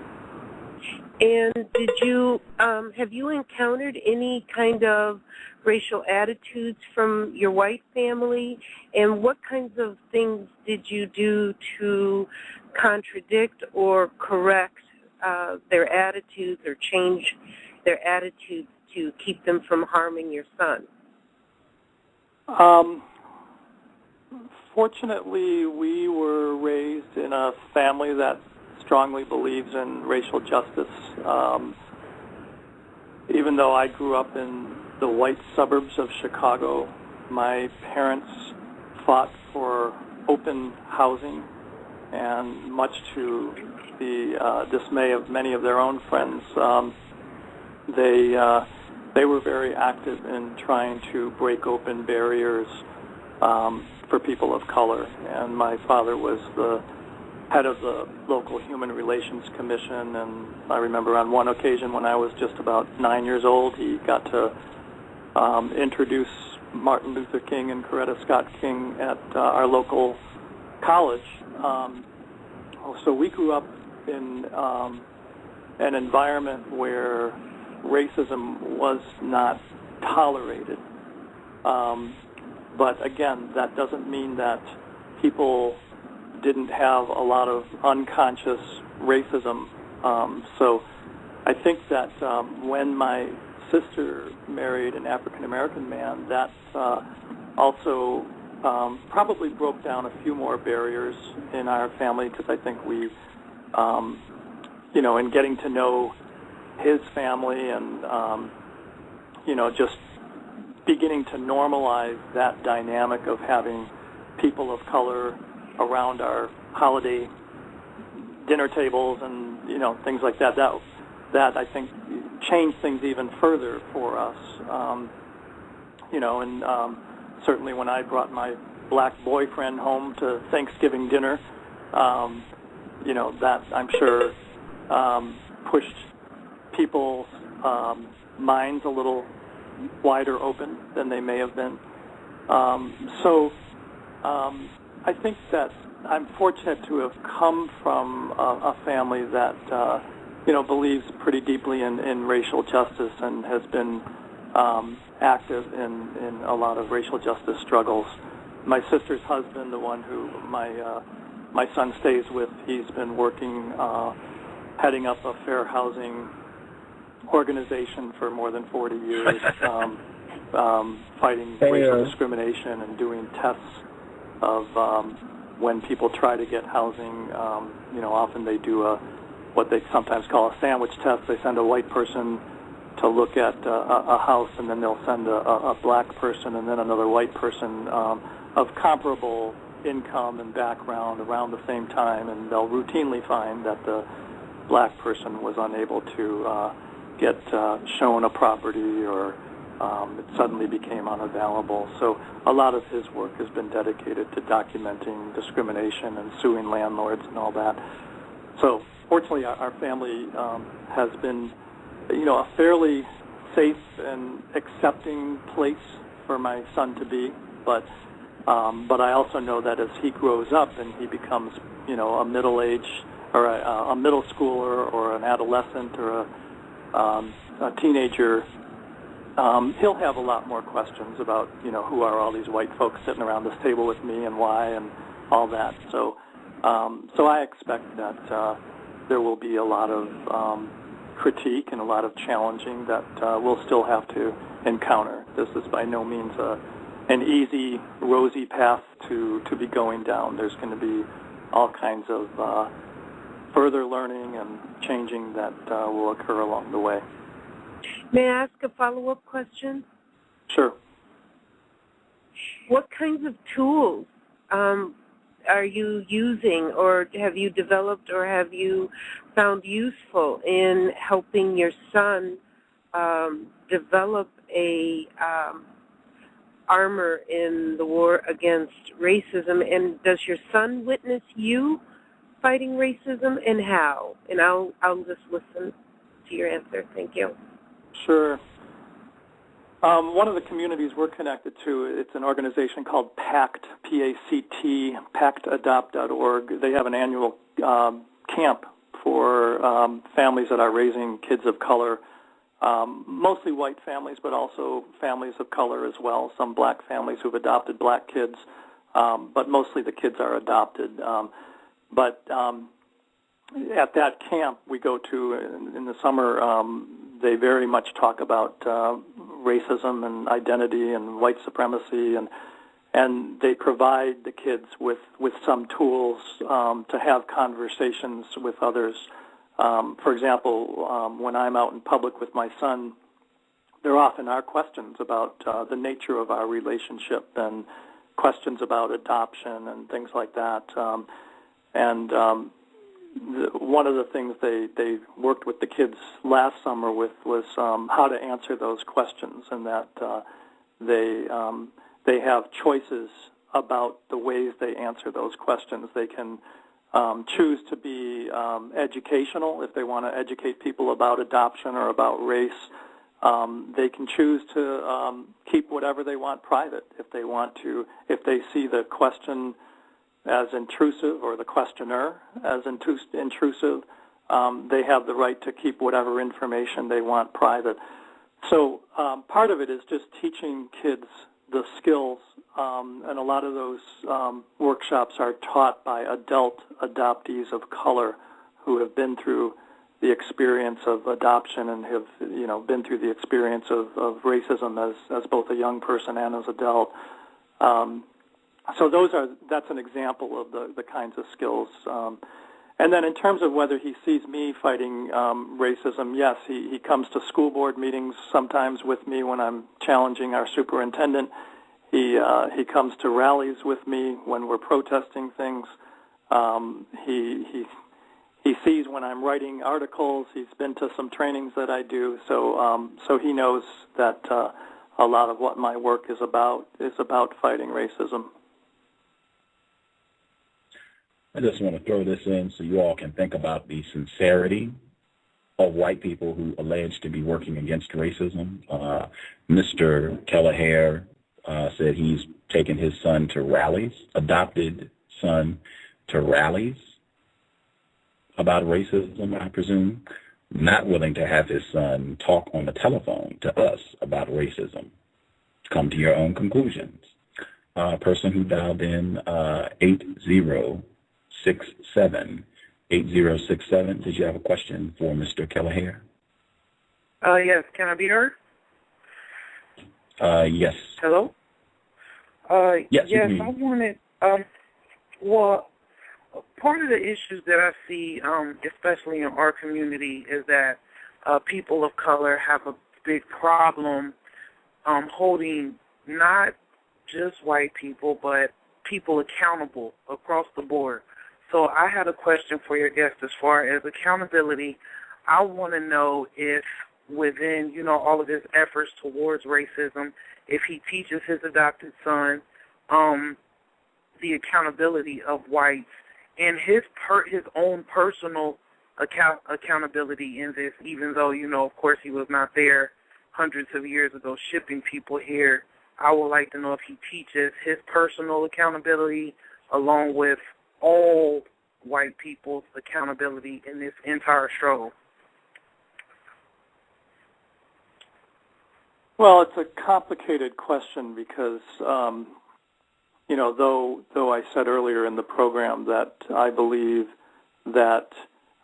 And did you have you encountered any kind of racial attitudes from your white family? And what kinds of things did you do to contradict or correct their attitudes or change their attitudes to keep them from harming your son? Fortunately, we were raised in a family that strongly believes in racial justice. Even though I grew up in the white suburbs of Chicago, my parents fought for open housing, and much to the dismay of many of their own friends, they were very active in trying to break open barriers for people of color. And my father was the head of the local Human Relations Commission, and I remember on one occasion when I was just about 9 years old, he got to introduce Martin Luther King and Coretta Scott King at our local college. So we grew up in an environment where racism was not tolerated. But again, that doesn't mean that people didn't have a lot of unconscious racism. So I think that when my sister married an African-American man, that also probably broke down a few more barriers in our family, because I think we, in getting to know his family and, just beginning to normalize that dynamic of having people of color around our holiday dinner tables and, things like that. That I think changed things even further for us. Certainly when I brought my black boyfriend home to Thanksgiving dinner, that I'm sure pushed people's minds a little wider open than they may have been. I think that I'm fortunate to have come from a family that, believes pretty deeply in racial justice and has been active in a lot of racial justice struggles. My sister's husband, the one who my son stays with, he's been working, heading up a fair housing organization for more than 40 years, fighting racial discrimination and doing tests of when people try to get housing. Often they do what they sometimes call a sandwich test. They send a white person to look at a house, and then they'll send a black person and then another white person of comparable income and background around the same time, and they'll routinely find that the black person was unable to get shown a property, or it suddenly became unavailable. So a lot of his work has been dedicated to documenting discrimination and suing landlords and all that. So fortunately, our family has been, a fairly safe and accepting place for my son to be. But I also know that as he grows up and he becomes, a middle age or a middle schooler or an adolescent or a teenager, he'll have a lot more questions about, who are all these white folks sitting around this table with me and why and all that. So I expect that there will be a lot of critique and a lot of challenging that we'll still have to encounter. This is by no means an easy, rosy path to be going down. There's going to be all kinds of further learning and changing that will occur along the way. May I ask a follow-up question? Sure. What kinds of tools are you using, or have you developed, or have you found useful in helping your son develop a armor in the war against racism? And does your son witness you fighting racism, and how? And I'll just listen to your answer. Thank you. Sure. One of the communities we're connected to, it's an organization called PACT, P-A-C-T, pactadopt.org. They have an annual camp for families that are raising kids of color, mostly white families, but also families of color as well, some black families who've adopted black kids, but mostly the kids are adopted. But at that camp we go to in the summer, they very much talk about racism and identity and white supremacy, and they provide the kids with some tools to have conversations with others. For example, when I'm out in public with my son, there often are questions about the nature of our relationship and questions about adoption and things like that. One of the things they worked with the kids last summer with was how to answer those questions, and that they have choices about the ways they answer those questions. They can choose to be educational if they want to educate people about adoption or about race. They can choose to keep whatever they want private if they want to, if they see the question as intrusive or the questioner as intrusive, they have the right to keep whatever information they want private. So part of it is just teaching kids the skills, and a lot of those workshops are taught by adult adoptees of color who have been through the experience of adoption and have been through the experience of racism as both a young person and as adult. So that's an example of the kinds of skills. And then in terms of whether he sees me fighting racism, yes, he comes to school board meetings sometimes with me when I'm challenging our superintendent. He comes to rallies with me when we're protesting things. He sees when I'm writing articles. He's been to some trainings that I do. So he knows that a lot of what my work is about fighting racism. I just want to throw this in so you all can think about the sincerity of white people who allege to be working against racism. Mr. Kelleher said he's taken his son to rallies, adopted son to rallies about racism, I presume, not willing to have his son talk on the telephone to us about racism. Come to your own conclusions. Person who dialed in 8067. Did you have a question for Mr. Kelleher? Yes. Can I be heard? Yes. Hello? Yes, I wanted, well, part of the issues that I see, especially in our community, is that people of color have big problem holding not just white people, but people accountable across the board. So I had a question for your guest as far as accountability. I want to know if within, all of his efforts towards racism, if he teaches his adopted son the accountability of whites and his own personal accountability in this, even though, of course, he was not there hundreds of years ago shipping people here. I would like to know if he teaches his personal accountability along with all white people's accountability in this entire struggle. Well, it's a complicated question because, though I said earlier in the program that I believe that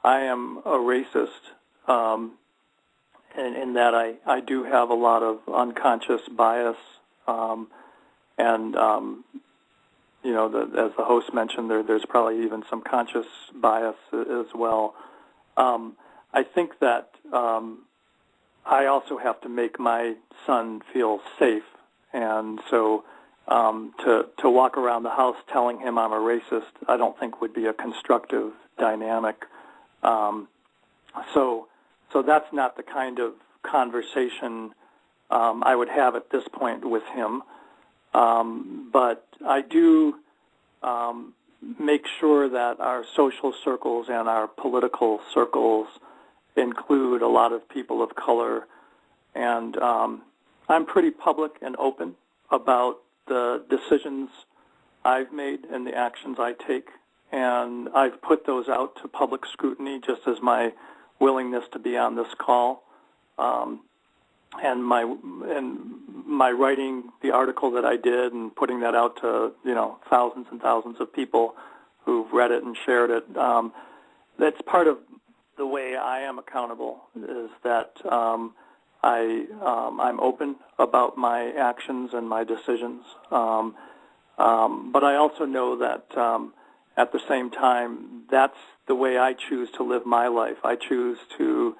I am a racist, in that I do have a lot of unconscious bias, as the host mentioned, there's probably even some conscious bias as well. I think that I also have to make my son feel safe, and so to walk around the house telling him I'm a racist, I don't think would be a constructive dynamic. So that's not the kind of conversation I would have at this point with him. But I do make sure that our social circles and our political circles include a lot of people of color. And I'm pretty public and open about the decisions I've made and the actions I take. And I've put those out to public scrutiny, just as my willingness to be on this call. And my writing the article that I did and putting that out to thousands and thousands of people who've read it and shared it. That's part of the way I am accountable, is that I'm open about my actions and my decisions. But I also know that at the same time, that's the way I choose to live my life. I choose to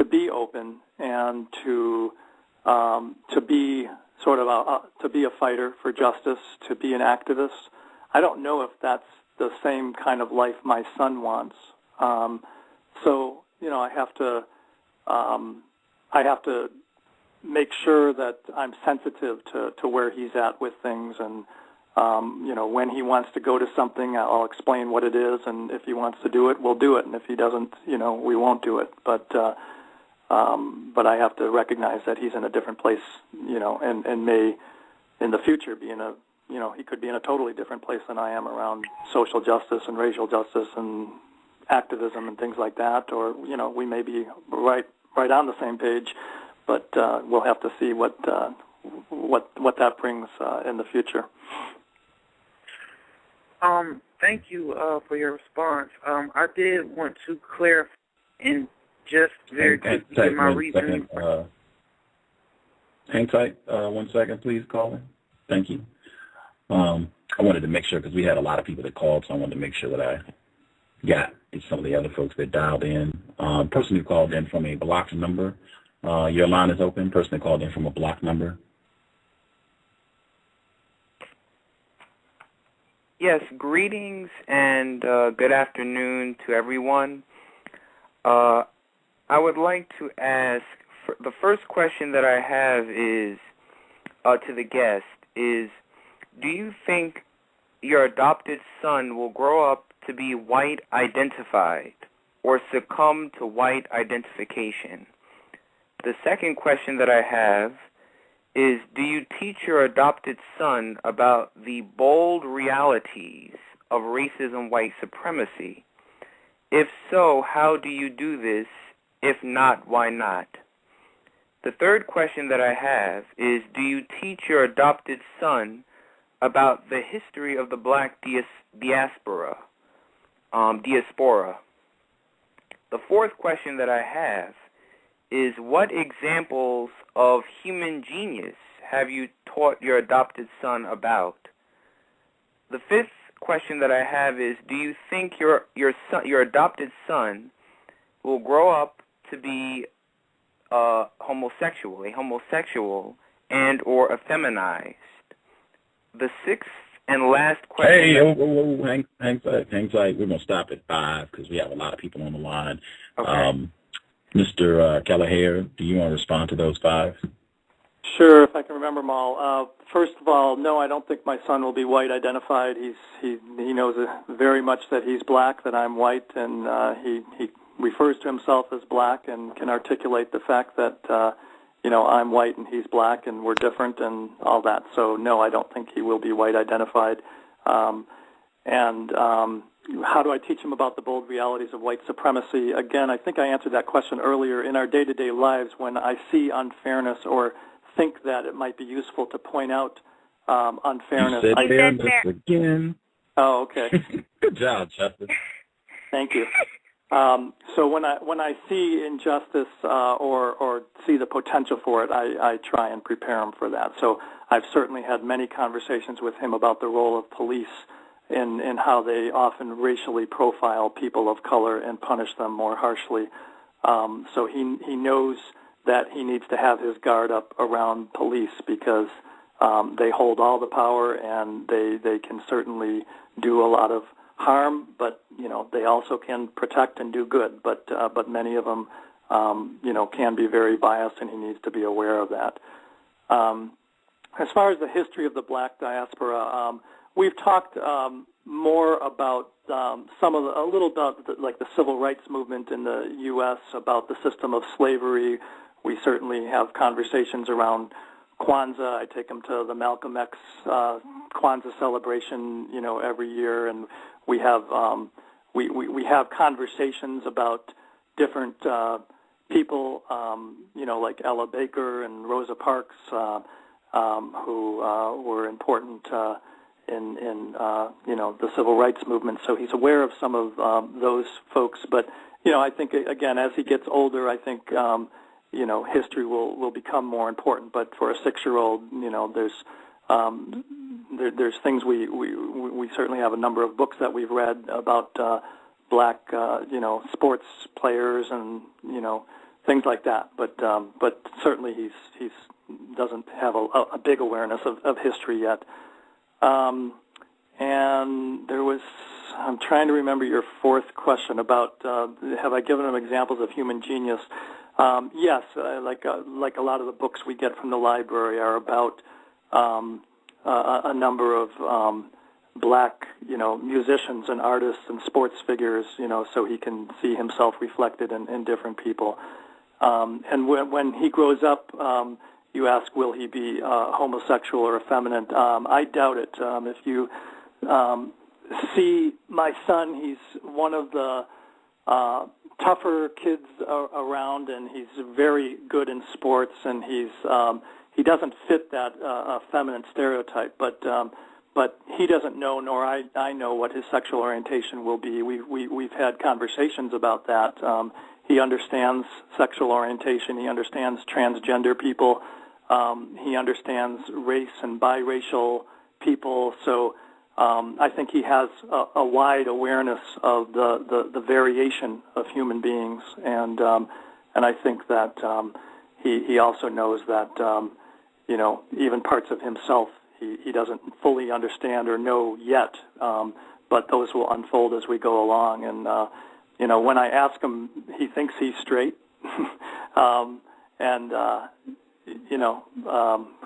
be open and to be sort of to be a fighter for justice, to be an activist. I don't know if that's the same kind of life my son wants. So I have to make sure that I'm sensitive to where he's at with things, and when he wants to go to something, I'll explain what it is, and if he wants to do it, we'll do it, and if he doesn't, we won't do it. But I have to recognize that he's in a different place, and may in the future be in he could be in a totally different place than I am around social justice and racial justice and activism and things like that, or we may be right on the same page, but we'll have to see what that brings in the future. Thank you for your response. I did want to clarify and just very quickly give my reason. Hang tight 1 second, please, caller. Thank you. I wanted to make sure, because we had a lot of people that called, so I wanted to make sure that I got some of the other folks that dialed in. Person who called in from a blocked number, your line is open. Person that called in from a blocked number. Yes, greetings and good afternoon to everyone. I would like to ask, the first question that I have is to the guest is, do you think your adopted son will grow up to be white identified or succumb to white identification? The second question that I have is, do you teach your adopted son about the bold realities of racism, white supremacy? If so, how do you do this? If not, why not? The third question that I have is, do you teach your adopted son about the history of the black diaspora? The fourth question that I have is, what examples of human genius have you taught your adopted son about? The fifth question that I have is, do you think your adopted son will grow up to be a homosexual, and or effeminized? The sixth and last question. Hey, hang tight. We're going to stop at 5 because we have a lot of people on the line. Okay. Mr. Kelleher, do you want to respond to those 5? Sure, if I can remember them all. First of all, no, I don't think my son will be white identified. He knows very much that he's black, that I'm white, and he refers to himself as black and can articulate the fact that I'm white and he's black and we're different and all that. So no, I don't think he will be white identified. How do I teach him about the bold realities of white supremacy? Again, I think I answered that question earlier. In our day-to-day lives, when I see unfairness or think that it might be useful to point out unfairness. You said fairness again. Oh, okay. Good job, Justice. Thank you. So when I see injustice or see the potential for it, I try and prepare him for that. So I've certainly had many conversations with him about the role of police in how they often racially profile people of color and punish them more harshly. So he knows that he needs to have his guard up around police because they hold all the power and they can certainly do a lot of harm, but they also can protect and do good. But many of them can be very biased, and he needs to be aware of that. As far as the history of the black diaspora, we've talked more about a little about the civil rights movement in the U.S., about the system of slavery. We certainly have conversations around Kwanzaa. I take them to the Malcolm X Kwanzaa celebration, every year, and we have we have conversations about different people, like Ella Baker and Rosa Parks, who were important in the civil rights movement. So he's aware of some of those folks. But I think again, as he gets older, I think history will become more important. But for a 6-year-old, there's things we certainly have a number of books that we've read about black sports players and things like that. But certainly he's doesn't have a big awareness of history yet. And there was, I'm trying to remember your fourth question about have I given him examples of human genius? Yes, like a lot of the books we get from the library are about a number of black, musicians and artists and sports figures, so he can see himself reflected in different people. And when he grows up, you ask, will he be homosexual or effeminate? I doubt it. If you see my son, he's one of the tougher kids around, and he's very good in sports, and he doesn't fit that feminine stereotype, but he doesn't know, nor I know what his sexual orientation will be. We've had conversations about that. He understands sexual orientation. He understands transgender people. He understands race and biracial people. So I think he has a wide awareness of the variation of human beings, and I think that he also knows that even parts of himself he doesn't fully understand or know yet, but those will unfold as we go along. And when I ask him, he thinks he's straight, and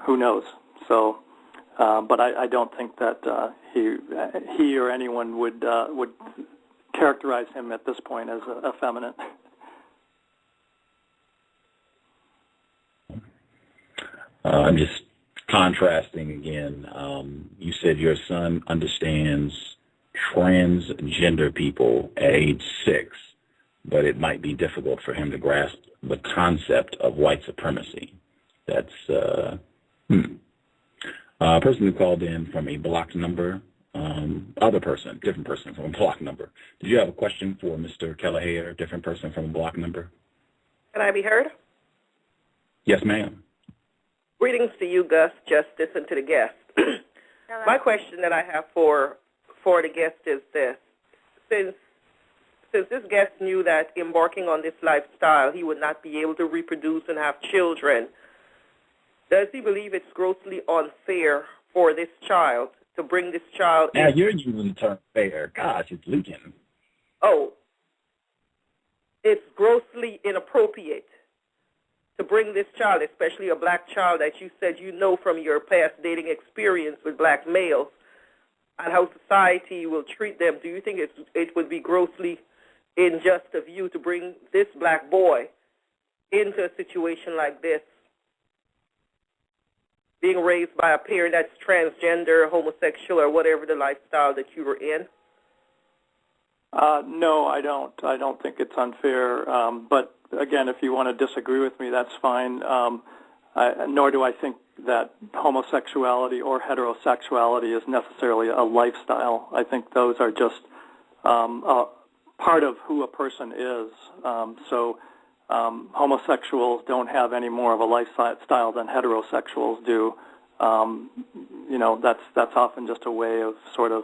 who knows? So. But I don't think that he or anyone would characterize him at this point as effeminate. I'm just contrasting again. You said your son understands transgender people at age 6, but it might be difficult for him to grasp the concept of white supremacy. That's a person who called in from a blocked number, different person from a blocked number. Did you have a question for Mr. Kelleher, different person from a blocked number? Can I be heard? Yes, ma'am. Greetings to you, Gus, Justice, and to the guest. My question that I have for the guest is this. Since since this guest knew that embarking on this lifestyle, he would not be able to reproduce and have children, does he believe it's grossly unfair for this child to bring this child in? Now you're using the term fair. Gosh, it's leaking. Oh, it's grossly inappropriate to bring this child, especially a black child that you said you know from your past dating experience with black males, and how society will treat them. Do you think it would be grossly unjust of you to bring this black boy into a situation like this, being raised by a parent that's transgender, homosexual, or whatever the lifestyle that you were in? No, I don't. I don't think it's unfair. But again, if you want to disagree with me, that's fine. Nor do I think that homosexuality or heterosexuality is necessarily a lifestyle. I think those are just a part of who a person is. So homosexuals don't have any more of a lifestyle than heterosexuals do. That's often just a way of sort of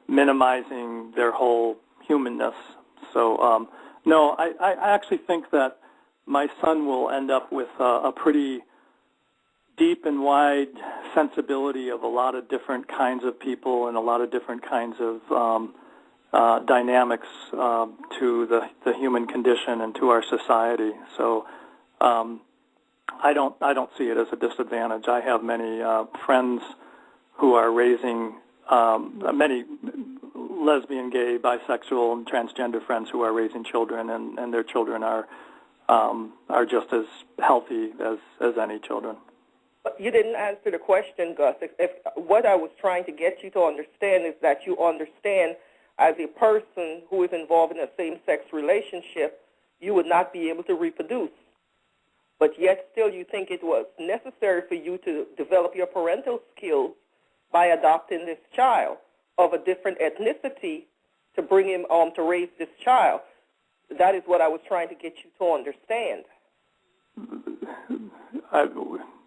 minimizing their whole humanness. So, no, I actually think that my son will end up with a pretty deep and wide sensibility of a lot of different kinds of people and a lot of different kinds of dynamics to the human condition and to our society. So I don't see it as a disadvantage. I have many friends who are raising many lesbian, gay, bisexual, and transgender friends who are raising children, and their children are just as healthy as any children. You didn't answer the question, Gus. What I was trying to get you to understand is that you understand, as a person who is involved in a same-sex relationship, you would not be able to reproduce. But yet still you think it was necessary for you to develop your parental skills by adopting this child of a different ethnicity to bring him to raise this child. That is what I was trying to get you to understand.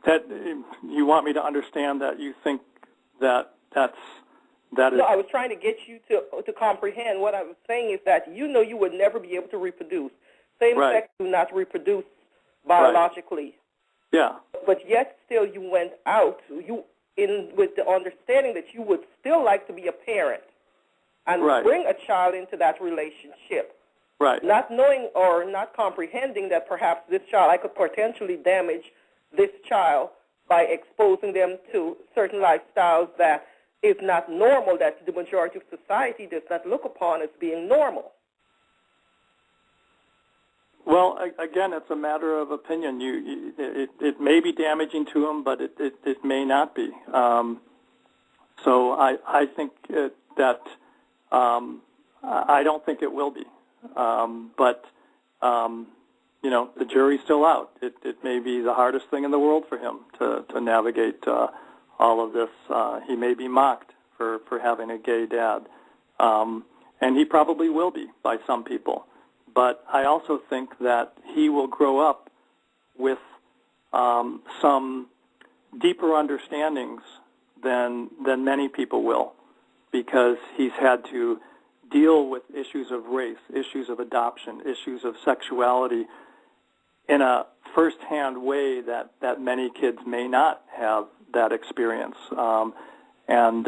That you want me to understand that you think that is... No, I was trying to get you to comprehend. What I was saying is that you know you would never be able to reproduce. Same-sex do not reproduce biologically. Right. Yeah. But yet still you went out with the understanding that you would still like to be a parent and bring a child into that relationship. Right. Not knowing or not comprehending that perhaps this child, I could potentially damage this child by exposing them to certain lifestyles that is not normal, that the majority of society does not look upon as being normal. Well, again, it's a matter of opinion. It may be damaging to them, but it may not be. So I think that I don't think it will be. But the jury's still out. It may be the hardest thing in the world for him to navigate all of this. He may be mocked for having a gay dad, and he probably will be by some people. But I also think that he will grow up with some deeper understandings than many people will, because he's had to deal with issues of race, issues of adoption, issues of sexuality in a first-hand way that many kids may not have that experience. And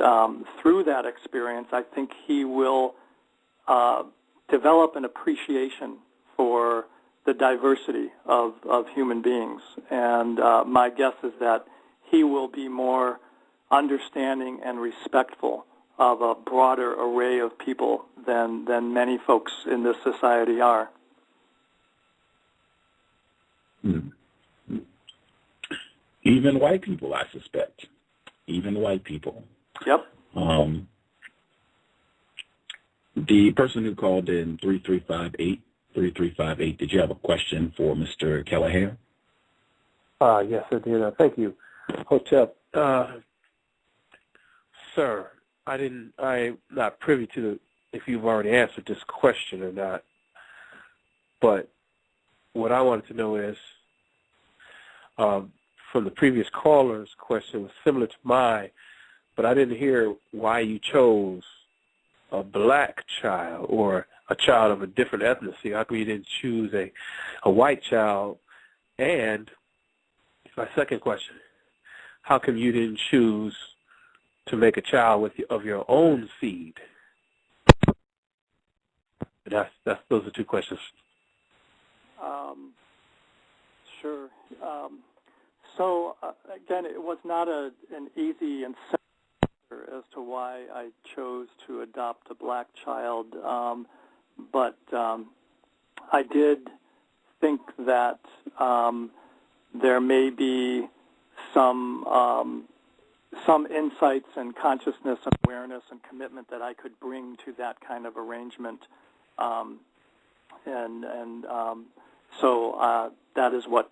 through that experience, I think he will develop an appreciation for the diversity of human beings. And my guess is that he will be more understanding and respectful of a broader array of people than many folks in this society are. Mm-hmm. Even white people, I suspect. Even white people. Yep. The person who called in 3358, did you have a question for Mr. Kelleher? Yes, I did. Thank you, Hotep. Sir, I'm not privy to if you've already answered this question or not. But what I wanted to know is, from the previous caller's question was similar to mine, but I didn't hear why you chose a black child or a child of a different ethnicity? How come you didn't choose a white child? And my second question, how come you didn't choose to make a child of your own seed? Those are two questions. Sure. Again, it was not an easy and simple answer as to why I chose to adopt a black child, but I did think that there may be some insights and consciousness and awareness and commitment that I could bring to that kind of arrangement, so that is what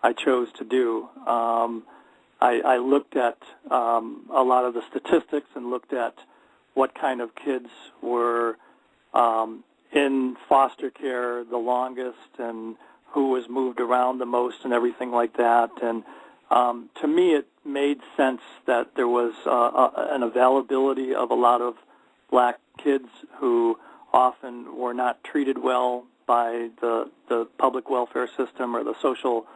I chose to do. I looked at a lot of the statistics and looked at what kind of kids were in foster care the longest and who was moved around the most and everything like that. And to me, it made sense that there was an availability of a lot of black kids who often were not treated well by the public welfare system or the social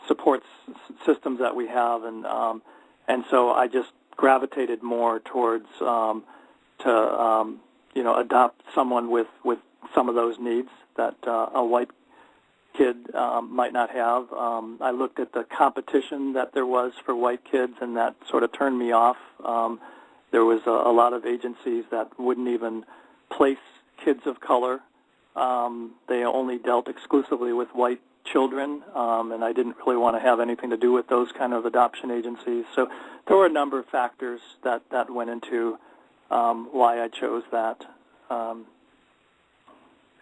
support systems that we have, and so I just gravitated more towards to adopt someone with some of those needs that a white kid might not have. I looked at the competition that there was for white kids, and that sort of turned me off. There was a lot of agencies that wouldn't even place kids of color. They only dealt exclusively with white children, and I didn't really want to have anything to do with those kind of adoption agencies. So there were a number of factors that went into why I chose that.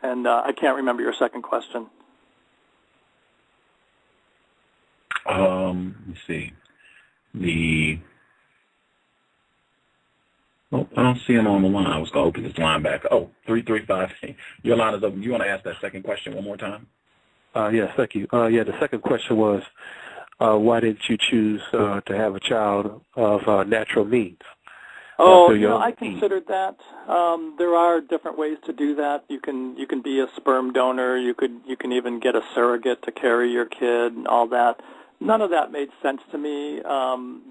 And I can't remember your second question. Let's see. I don't see him on the line. I was going to open this line back. 335. Your line is open. You want to ask that second question one more time? Yes, thank you. The second question was, why didn't you choose to have a child of natural means? I considered that. There are different ways to do that. You can be a sperm donor. You can even get a surrogate to carry your kid and all that. None of that made sense to me.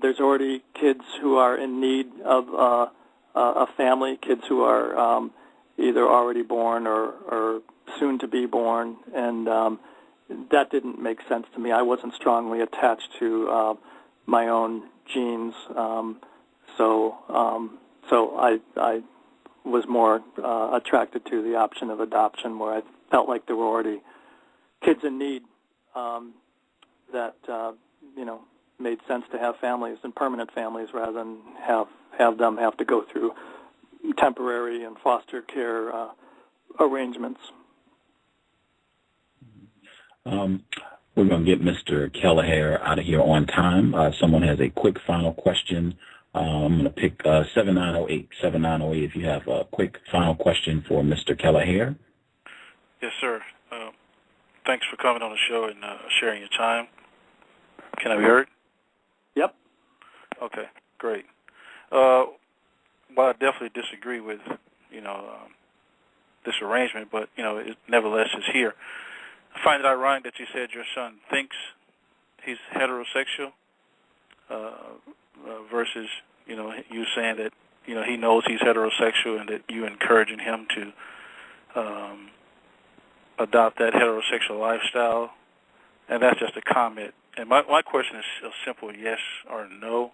There's already kids who are in need of a family, kids who are either already born or soon to be born, and that didn't make sense to me. I wasn't strongly attached to my own genes, so I was more attracted to the option of adoption, where I felt like there were already kids in need that made sense to have families and permanent families rather than have them have to go through temporary and foster care arrangements. We're going to get Mr. Kelleher out of here on time. Someone has a quick final question. I'm going to pick 7908. 7908, if you have a quick final question for Mr. Kelleher. Yes, sir. Thanks for coming on the show and sharing your time. Can I be heard? Yep. Okay, great. Well, I definitely disagree with, this arrangement, but, it nevertheless is here. I find it ironic that you said your son thinks he's heterosexual versus, you saying that, he knows he's heterosexual and that you encouraging him to adopt that heterosexual lifestyle. And that's just a comment. And my question is a simple yes or no.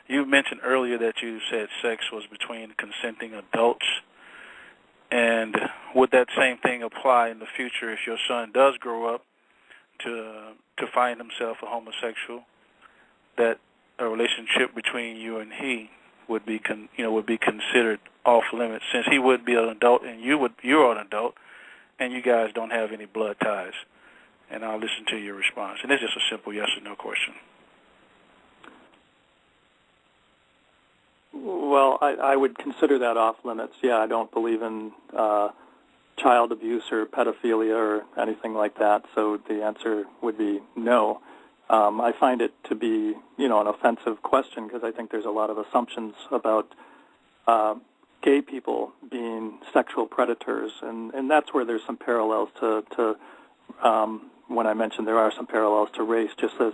You mentioned earlier that you said sex was between consenting adults. And would that same thing apply in the future if your son does grow up to find himself a homosexual, that a relationship between you and he would be considered off limits, since he would be an adult and you're an adult and you guys don't have any blood ties? And I'll listen to your response. And it's just a simple yes or no question. Well, I would consider that off limits. Yeah, I don't believe in child abuse or pedophilia or anything like that, so the answer would be no. I find it to be, an offensive question because I think there's a lot of assumptions about gay people being sexual predators, and that's where there's some parallels to when I mentioned there are some parallels to race, just as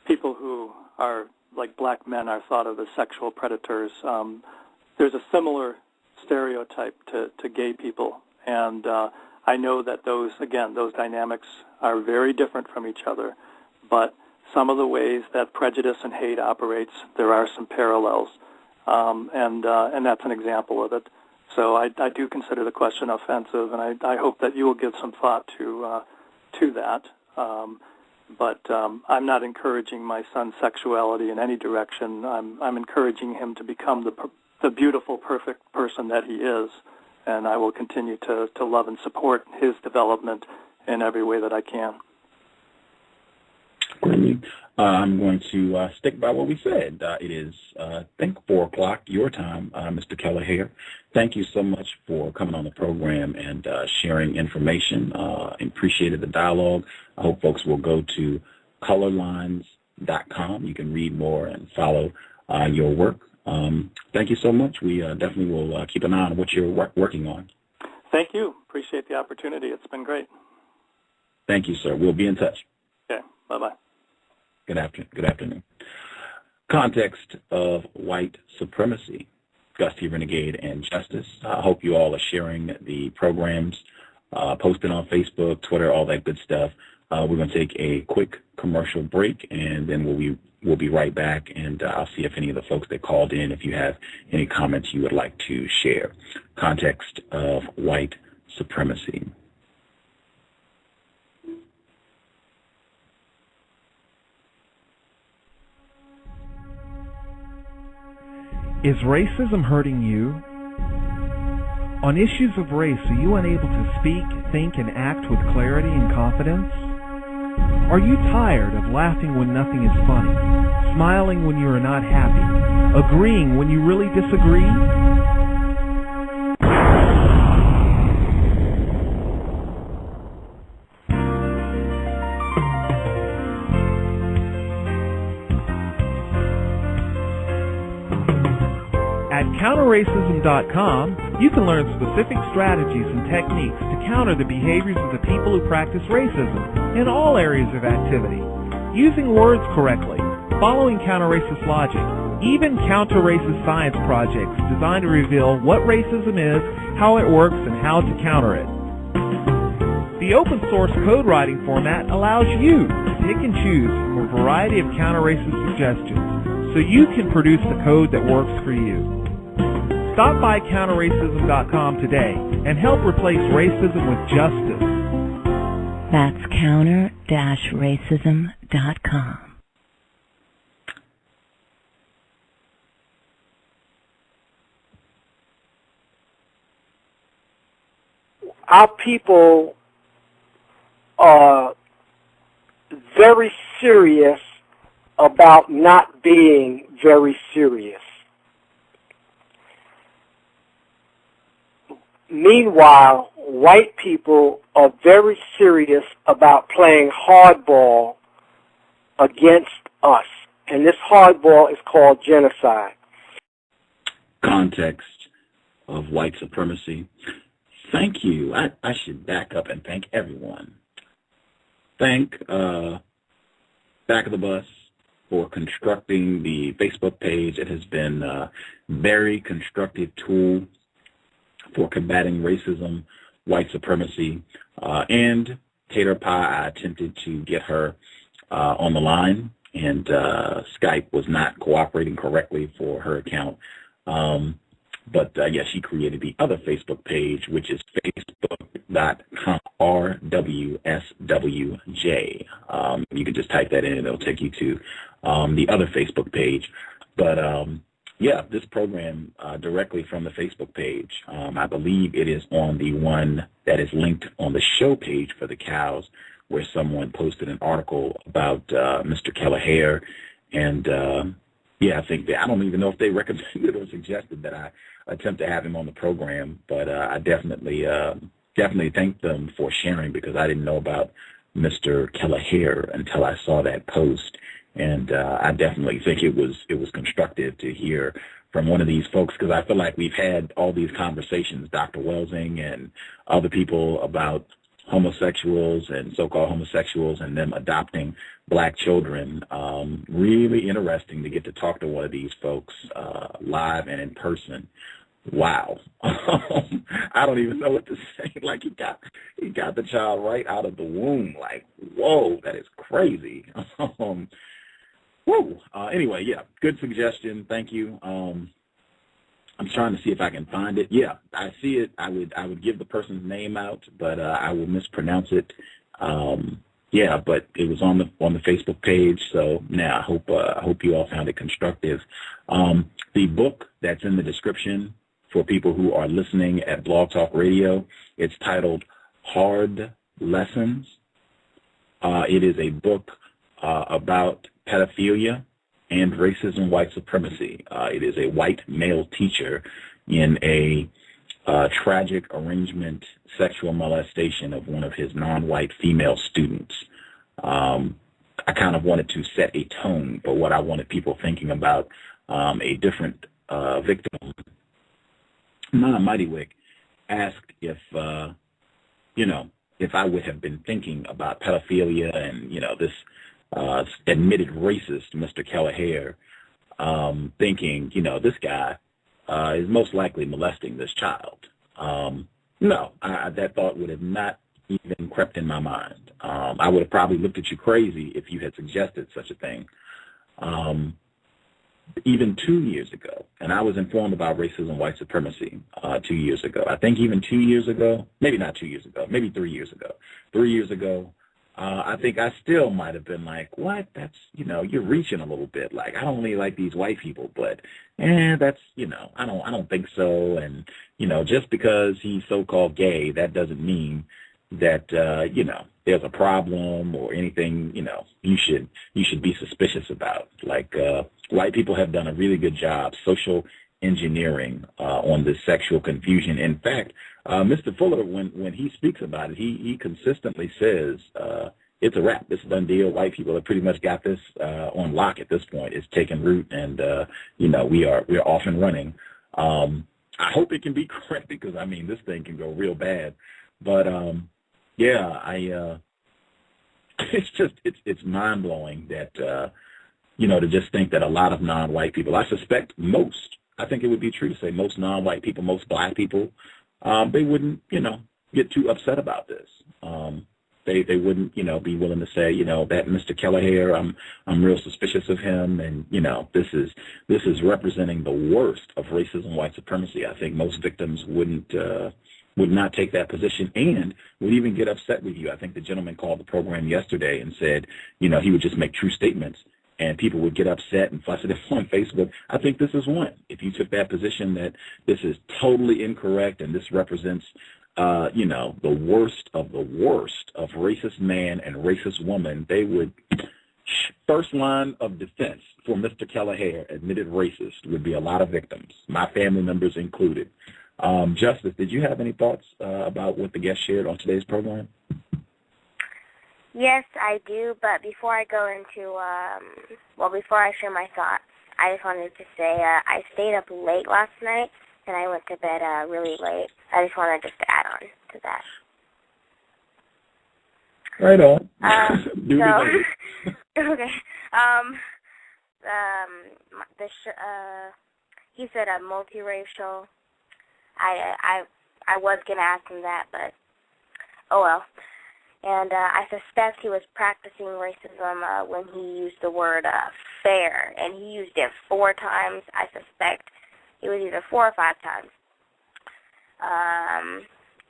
people who are like black men are thought of as sexual predators. There's a similar stereotype to gay people, and I know that those dynamics are very different from each other, but some of the ways that prejudice and hate operates, there are some parallels, and that's an example of it. So I do consider the question offensive, and I hope that you will give some thought to that. But I'm not encouraging my son's sexuality in any direction. I'm encouraging him to become the beautiful, perfect person that he is, and I will continue to love and support his development in every way that I can. Great. I'm going to stick by what we said. It is, I think, 4 o'clock your time, Mr. Kelleher. Thank you so much for coming on the program and sharing information. Appreciated the dialogue. I hope folks will go to colorlines.com. You can read more and follow your work. Thank you so much. We definitely will keep an eye on what you're working on. Thank you. Appreciate the opportunity. It's been great. Thank you, sir. We'll be in touch. Okay. Bye-bye. Good afternoon. Context of white supremacy. Gus T Renegade and Justice. I hope you all are sharing the programs, posting on Facebook, Twitter, all that good stuff. We're going to take a quick commercial break, and then we'll be right back, and I'll see if any of the folks that called in, if you have any comments you would like to share. Context of white supremacy. Is racism hurting you? On issues of race, are you unable to speak, think, and act with clarity and confidence? Are you tired of laughing when nothing is funny, smiling when you are not happy, agreeing when you really disagree? At counterracism.com, you can learn specific strategies and techniques to counter the behaviors of the people who practice racism in all areas of activity, using words correctly, following counter-racist logic, even counter-racist science projects designed to reveal what racism is, how it works, and how to counter it. The open-source code writing format allows you to pick and choose from a variety of counter-racist suggestions so you can produce the code that works for you. Stop by counterracism.com today and help replace racism with justice. That's counter-racism.com. Our people are very serious about not being very serious. Meanwhile, white people are very serious about playing hardball against us. And this hardball is called genocide. Context of white supremacy. Thank you. I should back up and thank everyone. Thank Back of the Bus for constructing the Facebook page. It has been a very constructive tool for combating racism, white supremacy, and Tater Pie. I attempted to get her on the line, and Skype was not cooperating correctly for her account. But yes, she created the other Facebook page, which is facebook.com RWSWJ. You can just type that in and it'll take you to the other Facebook page. But yeah, this program directly from the Facebook page. I believe it is on the one that is linked on the show page for the cows, where someone posted an article about Mr. Kelleher. And yeah, I think I don't even know if they recommended or suggested that I attempt to have him on the program, but I definitely thank them for sharing, because I didn't know about Mr. Kelleher until I saw that post. And I definitely think it was constructive to hear from one of these folks, because I feel like we've had all these conversations, Dr. Welsing and other people, about homosexuals and so-called homosexuals and them adopting black children. Really interesting to get to talk to one of these folks live and in person. Wow. I don't even know what to say. Like, he got the child right out of the womb. Like, whoa, that is crazy. Whoa. Anyway, yeah, good suggestion. Thank you. I'm trying to see if I can find it. Yeah, I see it. I would give the person's name out, but I will mispronounce it. Yeah, but it was on the Facebook page. So now I hope you all found it constructive. The book that's in the description for people who are listening at Blog Talk Radio, it's titled Hard Lessons. It is a book about pedophilia and racism, white supremacy. It is a white male teacher in a tragic arrangement sexual molestation of one of his non-white female students. I kind of wanted to set a tone for what I wanted people thinking about a different victim. Nana Mightywick asked if, if I would have been thinking about pedophilia and, this admitted racist, Mr. Kelleher, thinking, this guy is most likely molesting this child. No, that thought would have not even crept in my mind. I would have probably looked at you crazy if you had suggested such a thing. Even 2 years ago, and I was informed about racism, white supremacy 2 years ago. I think even 2 years ago, maybe not 2 years ago, maybe 3 years ago. 3 years ago, I think I still might have been like, what? That's, you're reaching a little bit. Like, I don't really like these white people, but, that's, I don't think so. And, just because he's so-called gay, that doesn't mean that, there's a problem or anything, you should be suspicious about. Like, white people have done a really good job social engineering on this sexual confusion. In fact, Mr. Fuller, when he speaks about it, he consistently says it's a wrap. It's a done deal. White people have pretty much got this on lock at this point. It's taken root, and we're off and running. I hope it can be corrected because this thing can go real bad. But it's mind blowing that to just think that a lot of non-white people, I suspect most. I think it would be true to say most non-white people, most black people, they wouldn't, get too upset about this. They wouldn't, be willing to say, that Mr. Kelleher, I'm real suspicious of him, and this is representing the worst of racism, white supremacy. I think most victims would not take that position and would even get upset with you. I think the gentleman called the program yesterday and said, he would just make true statements. And people would get upset and fuss at him on Facebook. I think this is one. If you took that position that this is totally incorrect and this represents, the worst of racist man and racist woman, they would, first line of defense for Mr. Kelleher, admitted racist, would be a lot of victims, my family members included. Justice, did you have any thoughts about what the guest shared on today's program? Yes, I do, but before I go into, before I share my thoughts, I just wanted to say I stayed up late last night, and I went to bed really late. I just wanted to add on to that. Right on. Okay. He said multiracial. I was going to ask him that, but oh well. And I suspect he was practicing racism when he used the word fair, and he used it 4 times. I suspect it was either 4 or 5 times.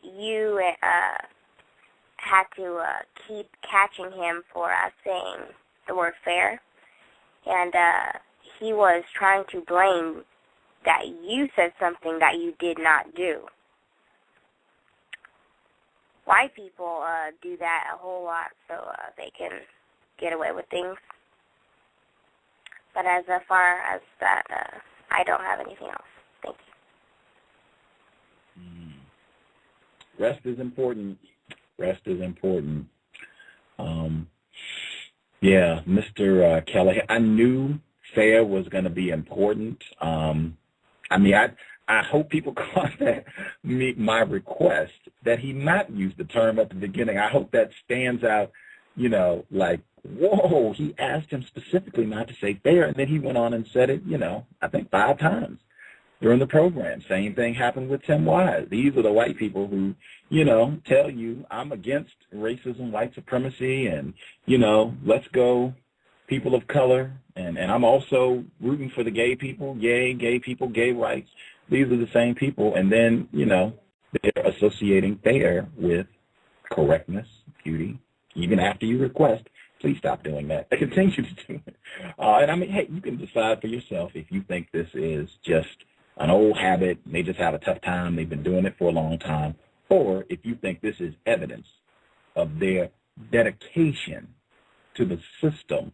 You had to keep catching him for saying the word fair, and he was trying to blame that you said something that you did not do. White people do that a whole lot so they can get away with things. But as far as that, I don't have anything else. Thank you. Rest is important. Rest is important. Mr. Kelleher, I knew fair was going to be important. I mean, I hope people contact me, my request that he not use the term at the beginning. I hope that stands out, you know, like, whoa, he asked him specifically not to say fair, and then he went on and said it, you know, I think 5 times during the program. Same thing happened with Tim Wise. These are the white people who, you know, tell you I'm against racism, white supremacy, and, you know, let's go people of color, and I'm also rooting for the gay people, yay, gay people, gay rights. These are the same people, and then, you know, they're associating fair with correctness, beauty. Even after you request, please stop doing that. They continue to do it. And I mean, hey, you can decide for yourself if you think this is just an old habit, and they just have a tough time, they've been doing it for a long time, or if you think this is evidence of their dedication to the system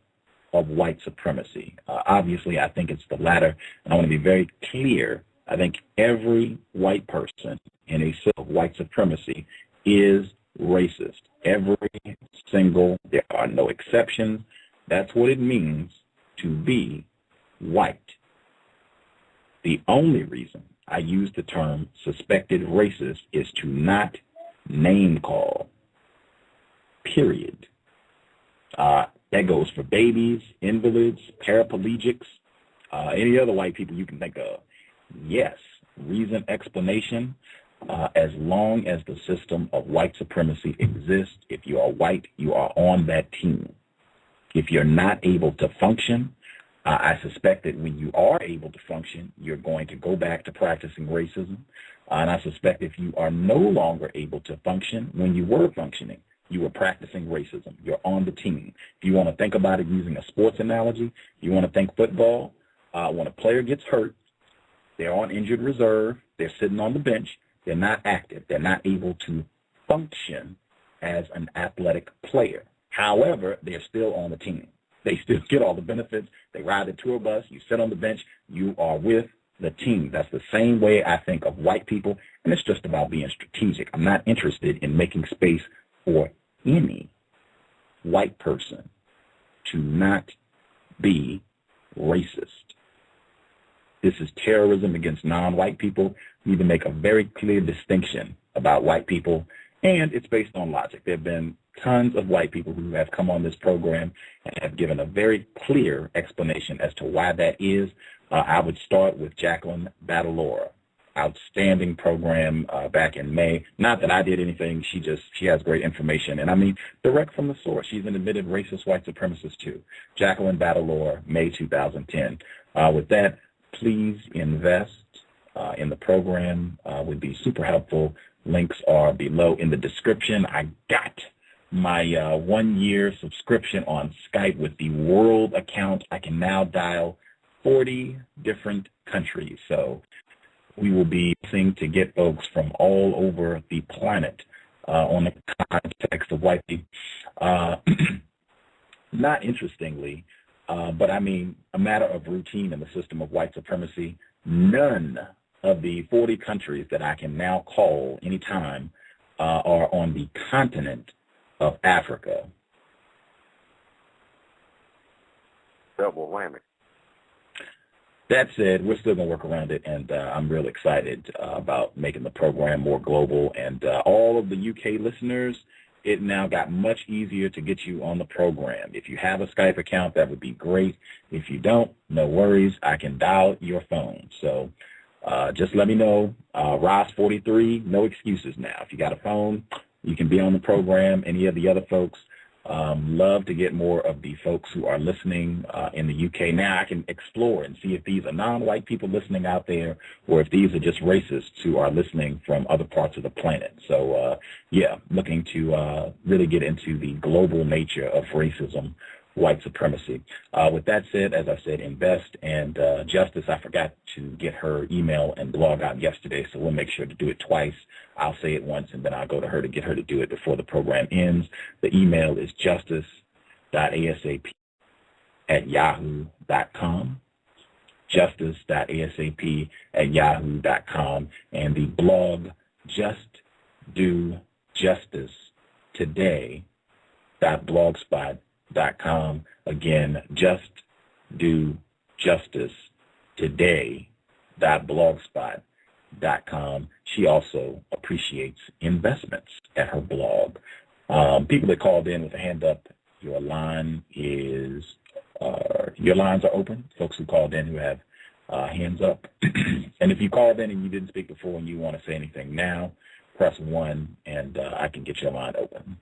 of white supremacy. Obviously, I think it's the latter, and I want to be very clear. I think every white person in a system of white supremacy is racist. Every single, there are no exceptions. That's what it means to be white. The only reason I use the term suspected racist is to not name call, period. That goes for babies, invalids, paraplegics, any other white people you can think of. Yes, reason, explanation, as long as the system of white supremacy exists, if you are white, you are on that team. If you're not able to function, I suspect that when you are able to function, you're going to go back to practicing racism. And I suspect if you are no longer able to function, when you were functioning, you were practicing racism. You're on the team. If you want to think about it using a sports analogy, you want to think football, when a player gets hurt, they're on injured reserve, they're sitting on the bench, they're not active, they're not able to function as an athletic player. However, they're still on the team. They still get all the benefits. They ride the tour bus. You sit on the bench. You are with the team. That's the same way I think of white people, and it's just about being strategic. I'm not interested in making space for any white person to not be racist. This is terrorism against non-white people. We need to make a very clear distinction about white people, and it's based on logic. There have been tons of white people who have come on this program and have given a very clear explanation as to why that is. I would start with Jacqueline Badalora. Outstanding program back in May. Not that I did anything. She has great information. And I mean, direct from the source. She's an admitted racist white supremacist too. Jacqueline Badalora, May 2010. With that, please invest in the program. Would be super helpful. Links are below in the description. I got my 1-year subscription on Skype with the world account. I can now dial 40 different countries. So we will be listening to get folks from all over the planet on the context of white people. Not interestingly, but I mean, a matter of routine in the system of white supremacy, none of the 40 countries that I can now call anytime are on the continent of Africa. Double whammy. That said, we're still going to work around it, and I'm real excited about making the program more global. And all of the UK listeners, it now got much easier to get you on the program. If you have a Skype account, that would be great. If you don't, no worries. I can dial your phone. So just let me know. Ross43, no excuses now. If you got a phone, you can be on the program. Any of the other folks, love to get more of the folks who are listening in the UK. Now I can explore and see if these are non-white people listening out there or if these are just racists who are listening from other parts of the planet. So, yeah, looking to really get into the global nature of racism, white supremacy. With that said, as I said, invest. And Justice, I forgot to get her email and blog out yesterday, so we'll make sure to do it twice. I'll say it once, and then I'll go to her to get her to do it before the program ends. The email is justice.asap@yahoo.com, justice.asap@yahoo.com, and the blog Just Do Justice Today.blogspot.com. Again, Just Do Justice Today Justice.blogspot.com. She also appreciates investments at her blog. People that called in with a hand up, your lines are open. Folks who called in who have hands up. And if you called in and you didn't speak before and you want to say anything now, press 1 and I can get your line open.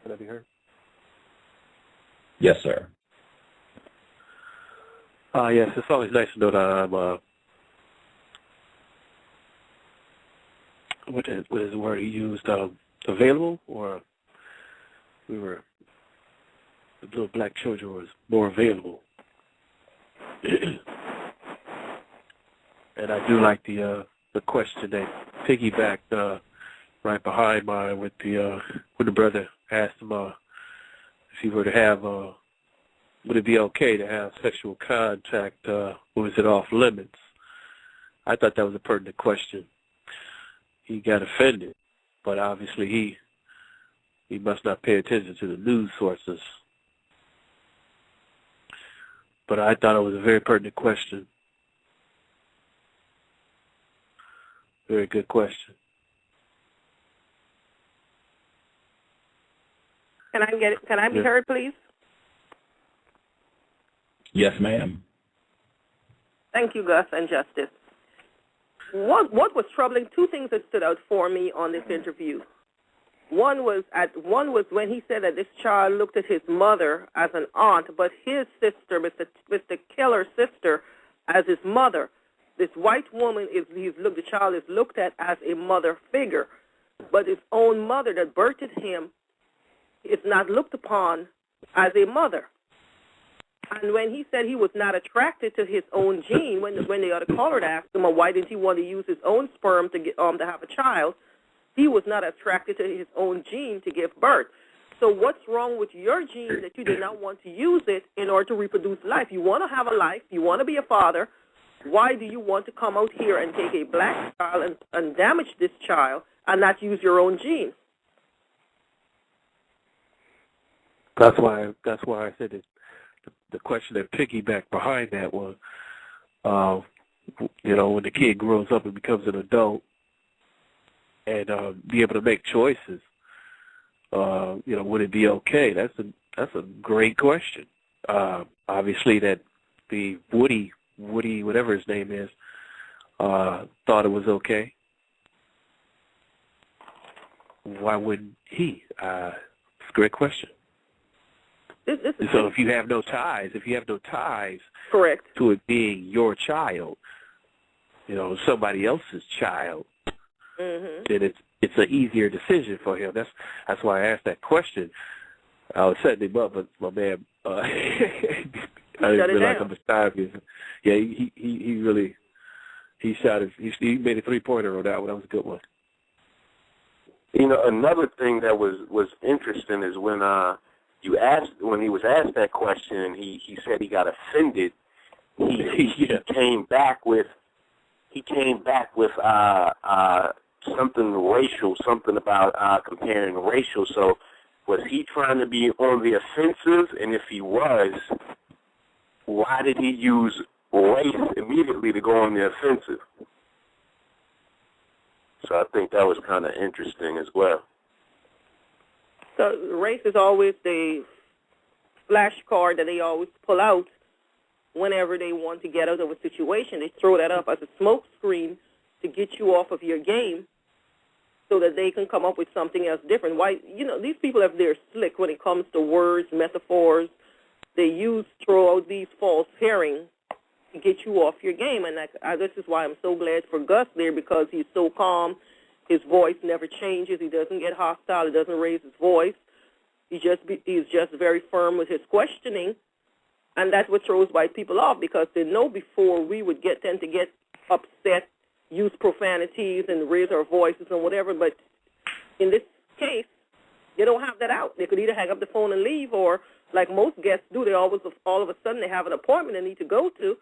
Can I be heard? Yes, sir. Yes, it's always nice to know that I'm, what is the word he used, available, or the little black children was more available. And I do like the question that piggybacked right behind mine with when the brother asked him if he were to have would it be okay to have sexual contact, or is it off limits? I thought that was a pertinent question. He got offended, but obviously he must not pay attention to the news sources. But I thought it was a very pertinent question. Very good question. Can I be heard, please? Yes, ma'am. Thank you, Gus and Justice. What was troubling? Two things that stood out for me on this interview. One was when he said that this child looked at his mother as an aunt, but his sister, Mr. Keller's sister, as his mother. This white woman the child is looked at as a mother figure, but his own mother that birthed him is not looked upon as a mother. And when he said he was not attracted to his own gene, when the other caller asked him, why didn't he want to use his own sperm to have a child, he was not attracted to his own gene to give birth. So what's wrong with your gene that you did not want to use it in order to reproduce life? You want to have a life. You want to be a father. Why do you want to come out here and take a black child and damage this child and not use your own gene? That's why I said that the question that piggybacked behind that was, when the kid grows up and becomes an adult and be able to make choices, would it be okay? That's a great question. Obviously, that the Woody, whatever his name is, thought it was okay. Why wouldn't he? It's a great question. So if you have no ties, correct, to it being your child, somebody else's child, then it's an easier decision for him. That's why I asked that question. I was setting him up, but my man, I didn't realize how much time he is. Yeah, he shot it. He made a 3-pointer on that one. That was a good one. Another thing that was interesting is when he was asked that question and he said he got offended, he came back with something racial, something about comparing racial. So was he trying to be on the offensive? And if he was, why did he use race immediately to go on the offensive? So I think that was kind of interesting as well. So race is always the flashcard that they always pull out whenever they want to get out of a situation. They throw that up as a smoke screen to get you off of your game so that they can come up with something else different. Why? These people, if they're slick when it comes to words, metaphors, they throw out these false herrings to get you off your game. And this is why I'm so glad for Gus there, because he's so calm. His voice never changes. He doesn't get hostile. He doesn't raise his voice. He's just very firm with his questioning, and that's what throws white people off, because they know before we would tend to get upset, use profanities, and raise our voices and whatever. But in this case, they don't have that out. They could either hang up the phone and leave, or like most guests do, they always all of a sudden they have an appointment they need to go to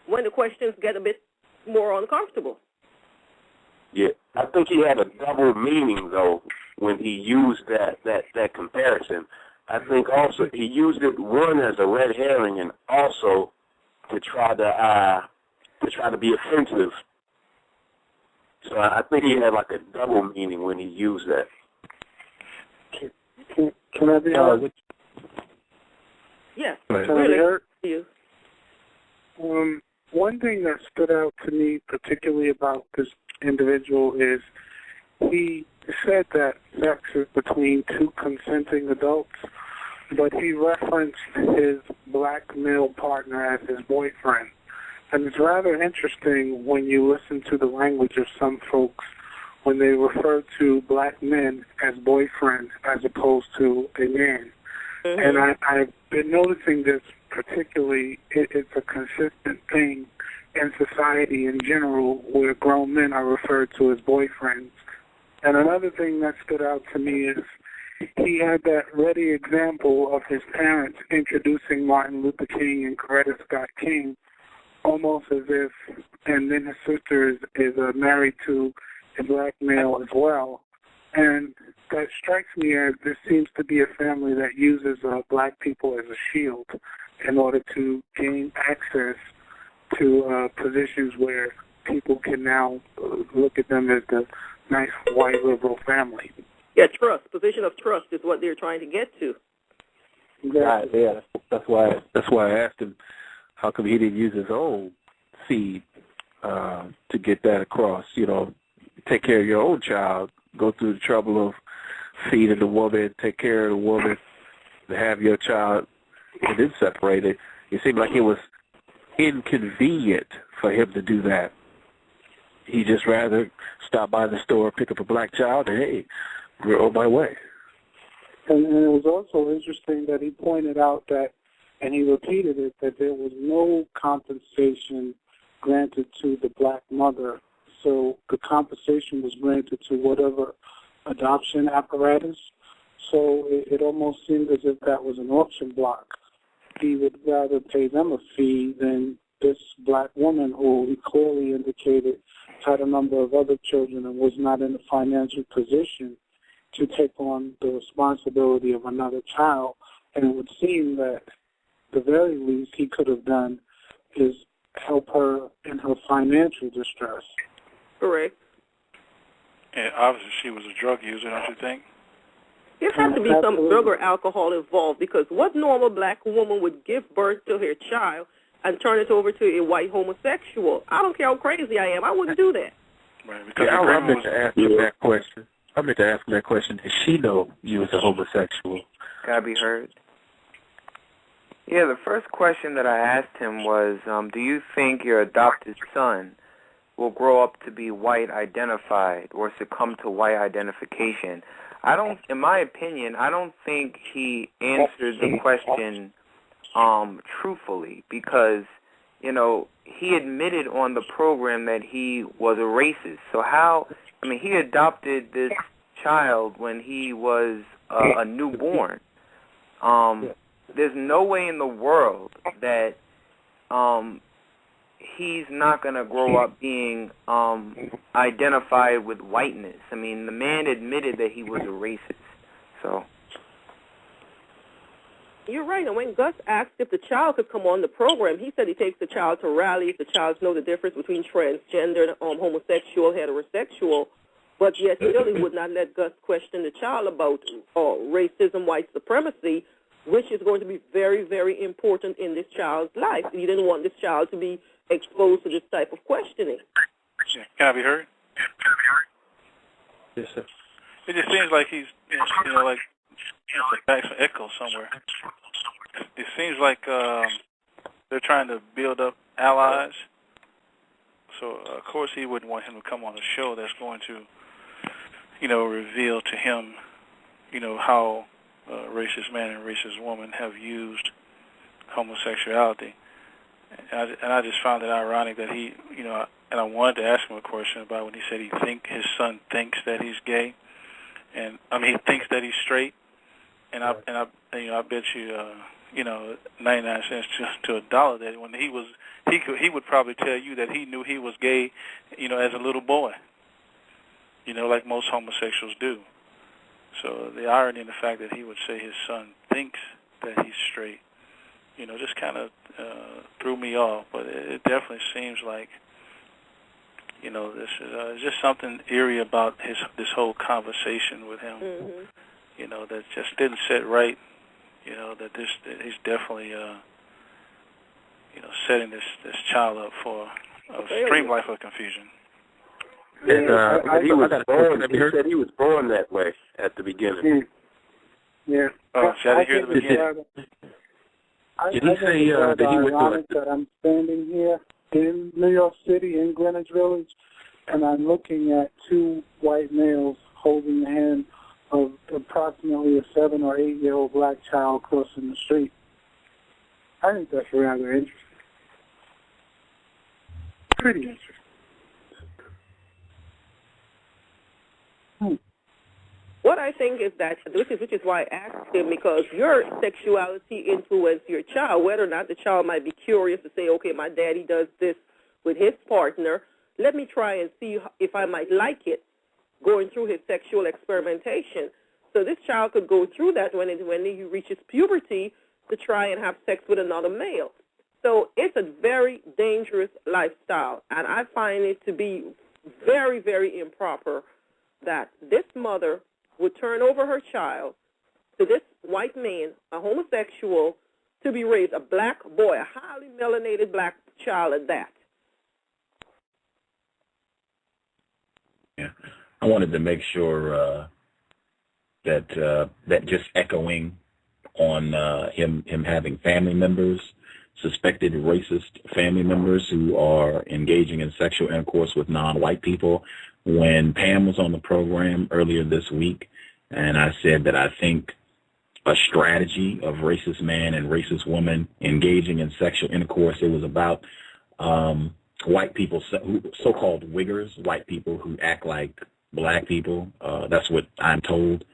when the questions get a bit more uncomfortable. Yeah, I think he had a double meaning though when he used that comparison. I think also he used it one as a red herring and also to try to be offensive. So I think he had like a double meaning when he used that. Can I be heard? Yes. Can I be heard? One thing that stood out to me particularly about this individual is he said that sex is between two consenting adults, but he referenced his black male partner as his boyfriend. And it's rather interesting when you listen to the language of some folks when they refer to black men as boyfriend as opposed to a man. And I've been noticing this particularly, it's a consistent thing in society in general where grown men are referred to as boyfriends. And another thing that stood out to me is he had that ready example of his parents introducing Martin Luther King and Coretta Scott King almost as if, and then his sister is married to a black male as well. And that strikes me as this seems to be a family that uses black people as a shield in order to gain access to positions where people can now look at them as the nice white liberal family. Yeah, trust. Position of trust is what they're trying to get to. Right, yeah. That's why I asked him how come he didn't use his own seed to get that across. You know, take care of your own child, go through the trouble of feeding the woman, take care of the woman, to have your child, and then separate it. It seemed like it was inconvenient for him to do that. He just rather stop by the store, pick up a black child, and hey, we're on my way. And it was also interesting that he pointed out that, and he repeated it, that there was no compensation granted to the black mother. So the compensation was granted to whatever adoption apparatus. So it almost seemed as if that was an auction block. He would rather pay them a fee than this black woman who he clearly indicated had a number of other children and was not in a financial position to take on the responsibility of another child. And it would seem that the very least he could have done is help her in her financial distress. Correct. And obviously she was a drug user, don't you think? There has to be some drug or alcohol involved, because what normal black woman would give birth to her child and turn it over to a white homosexual? I don't care how crazy I am. I wouldn't do that. Right, because I meant to ask him that question. Did she know you was a homosexual? Can I be heard? Yeah, the first question that I asked him was, do you think your adopted son will grow up to be white identified or succumb to white identification? In my opinion, I don't think he answered the question truthfully, because, you know, he admitted on the program that he was a racist. So he adopted this child when he was a newborn. There's no way in the world that he's not going to grow up being identified with whiteness. I mean, the man admitted that he was a racist. So you're right. And when Gus asked if the child could come on the program, he said he takes the child to rallies. The child knows the difference between transgender, homosexual, heterosexual, but yet still he would not let Gus question the child about racism, white supremacy, which is going to be very, very important in this child's life. He didn't want this child to be exposed to this type of questioning. Can I be heard? Yes, sir. It just seems like he's, like back some echo somewhere. It seems like they're trying to build up allies. So, of course, he wouldn't want him to come on a show that's going to, reveal to him, how racist man and racist woman have used homosexuality. And I just found it ironic that he, and I wanted to ask him a question about when he said his son thinks that he's gay, and he thinks that he's straight, and I bet you, 99 cents to a dollar that when he would probably tell you that he knew he was gay, as a little boy. homosexuals do. So the irony in the fact that he would say his son thinks that he's straight, just kind of threw me off. But it definitely seems like, this is just something eerie about this whole conversation with him. Mm-hmm. That just didn't sit right. That he's definitely, setting this child up for a extreme life of confusion. And he said he was born that way at the beginning. Yeah. Oh, should I hear the beginning? Did he say that he was that I'm standing here in New York City, in Greenwich Village, and I'm looking at two white males holding the hand of approximately a 7 or 8 year old black child crossing the street. I think that's rather interesting. Pretty interesting. What I think is that, which is why I asked him, because your sexuality influenced your child, whether or not the child might be curious to say, okay, my daddy does this with his partner, let me try and see if I might like it, going through his sexual experimentation. So this child could go through that when he reaches puberty to try and have sex with another male. So it's a very dangerous lifestyle, and I find it to be very, very improper that this mother would turn over her child to this white man, a homosexual, to be raised, a black boy, a highly melanated black child at that. Yeah, I wanted to make sure that just echoing on him having family members, suspected racist family members who are engaging in sexual intercourse with non-white people. When Pam was on the program earlier this week, and I said that I think a strategy of racist man and racist woman engaging in sexual intercourse, it was about white people, so-called wiggers, white people who act like black people. That's what I'm told,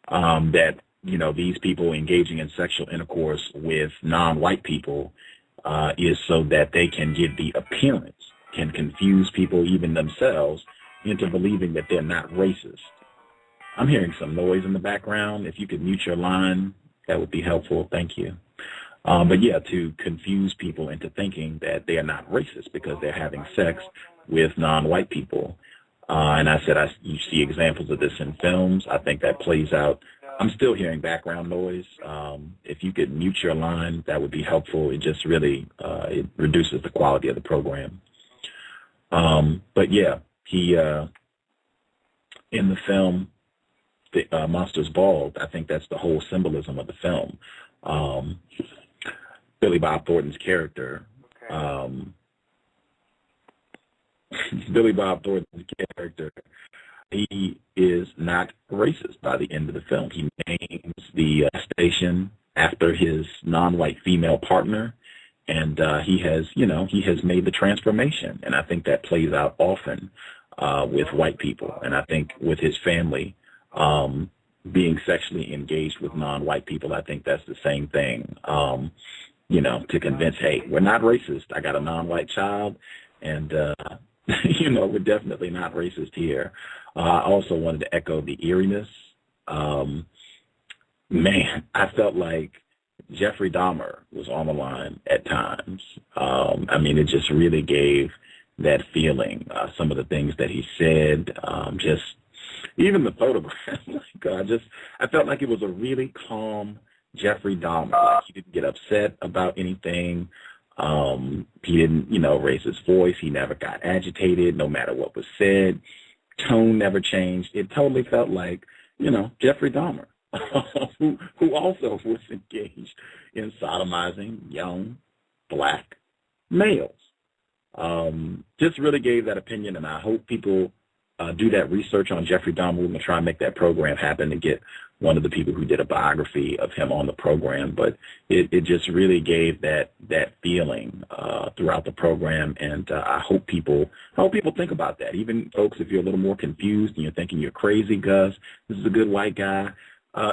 that, these people engaging in sexual intercourse with non-white people is so that they can give the appearance, can confuse people, even themselves, into believing that they're not racist. I'm hearing some noise in the background. If you could mute your line, that would be helpful. Thank you. But yeah, to confuse people into thinking that they are not racist because they're having sex with non-white people. And I said, you see examples of this in films. I think that plays out. I'm still hearing background noise. If you could mute your line, that would be helpful. It just really it reduces the quality of the program. But yeah, he in the film, the Monsters Bald, I think that's the whole symbolism of the film. Billy Bob Thornton's character, Billy Bob Thornton's character, he is not racist by the end of the film. He names the station after his non-white female partner, and he has made the transformation. And I think that plays out often with white people, and I think with his family being sexually engaged with non-white people, I think that's the same thing. To convince, hey, we're not racist. I got a non-white child, and we're definitely not racist here. I also wanted to echo the eeriness. Man, I felt like Jeffrey Dahmer was on the line at times. It just really gave that feeling. Some of the things that he said, just even the photograph. I felt like it was a really calm Jeffrey Dahmer. Like, he didn't get upset about anything. He didn't, raise his voice. He never got agitated, no matter what was said. Tone never changed. It totally felt like, Jeffrey Dahmer, who also was engaged in sodomizing young black males. Just really gave that opinion, and I hope people do that research on Jeffrey Dahmer. We're going to try and make that program happen and get one of the people who did a biography of him on the program. But it just really gave that feeling throughout the program, and I hope people think about that. Even folks, if you're a little more confused and you're thinking you're crazy, Gus, this is a good white guy.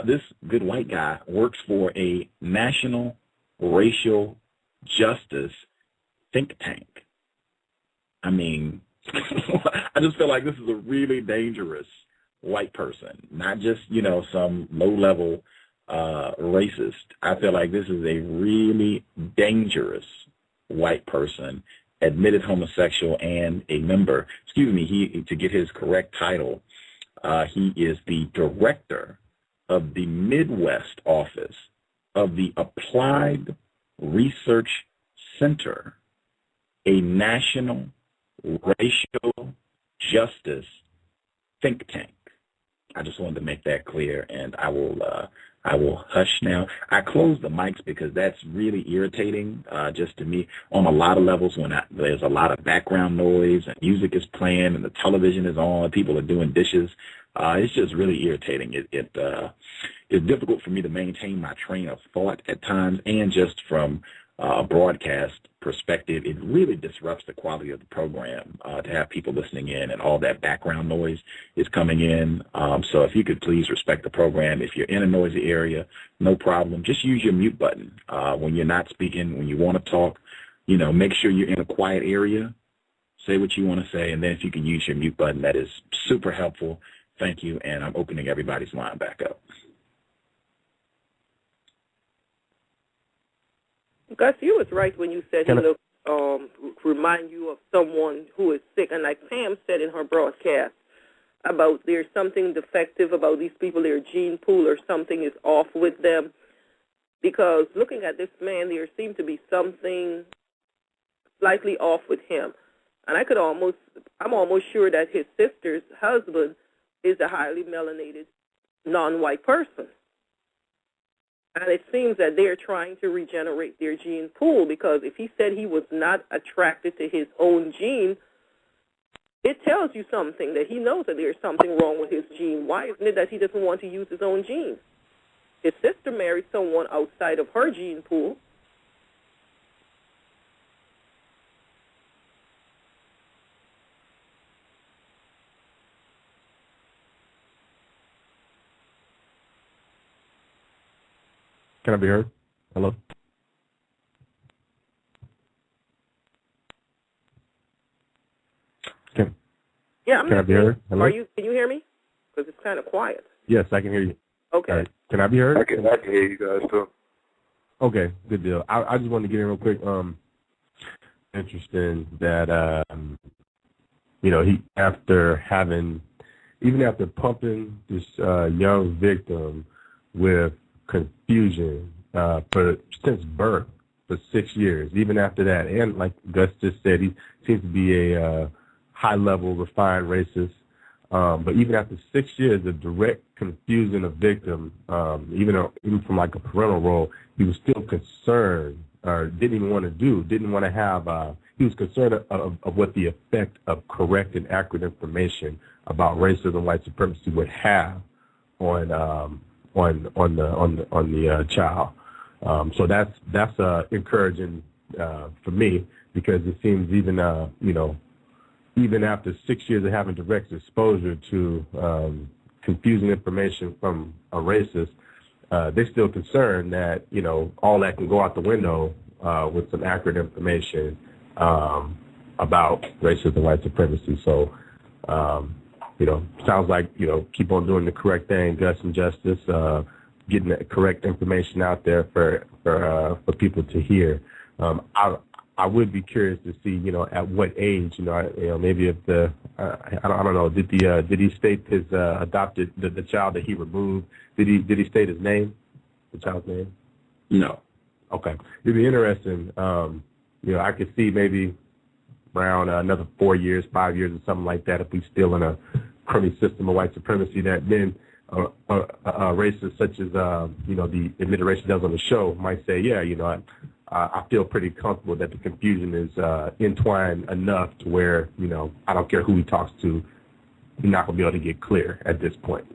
This good white guy works for a national racial justice think tank. I just feel like this is a really dangerous white person, not just, some low-level racist. I feel like this is a really dangerous white person, admitted homosexual, and a member, to get his correct title, he is the director of the Midwest office of the Applied Research Center, a national racial justice think tank. I just wanted to make that clear, and I will hush now. I close the mics because that's really irritating, just to me, on a lot of levels. When there's a lot of background noise and music is playing and the television is on, people are doing dishes. It's just really irritating. It's difficult for me to maintain my train of thought at times, and just from a broadcast perspective, it really disrupts the quality of the program to have people listening in and all that background noise is coming in. So if you could please respect the program. If you're in a noisy area, no problem. Just use your mute button when you're not speaking, when you want to talk. Make sure you're in a quiet area. Say what you want to say, and then if you can use your mute button, that is super helpful. Thank you, and I'm opening everybody's line back up. Gus, you was right when you said he looked remind you of someone who is sick. And like Pam said in her broadcast about there's something defective about these people, their gene pool or something is off with them. Because looking at this man, there seemed to be something slightly off with him. And I'm almost sure that his sister's husband is a highly melanated, non-white person. And it seems that they're trying to regenerate their gene pool, because if he said he was not attracted to his own gene, it tells you something, that he knows that there's something wrong with his gene. Why isn't it that he doesn't want to use his own gene? His sister married someone outside of her gene pool. Can I be heard? Hello? Can I be heard? Hello? Can you hear me? Because it's kind of quiet. Yes, I can hear you. Okay. All right. Can I be heard? I can hear you guys too. Okay, good deal. I just wanted to get in real quick. Interesting that he after pumping this young victim with confusion since birth for 6 years, even after that, and like Gus just said, he seems to be a high-level, refined racist. But even after 6 years of direct confusing a victim, even from like a parental role, he was still concerned, or didn't want to have. He was concerned of what the effect of correct and accurate information about racism, white supremacy would have on the child. So that's encouraging for me, because it seems even after 6 years of having direct exposure to confusing information from a racist, they're still concerned that all that can go out the window with some accurate information about racism, white supremacy. So sounds like keep on doing the correct thing, Gus and Justice, getting the correct information out there for people to hear. I would be curious to see, at what age, maybe if I don't know, did he state his adopted the child that he removed? Did he state his name, the child's name? No. Okay, it'd be interesting. I could see maybe around another 4 years, 5 years, or something like that, if we still in a crummy system of white supremacy, that then racists such as the admitted racist does on the show might say, I feel pretty comfortable that the confusion is entwined enough to where I don't care who he talks to, he's not gonna be able to get clear at this point.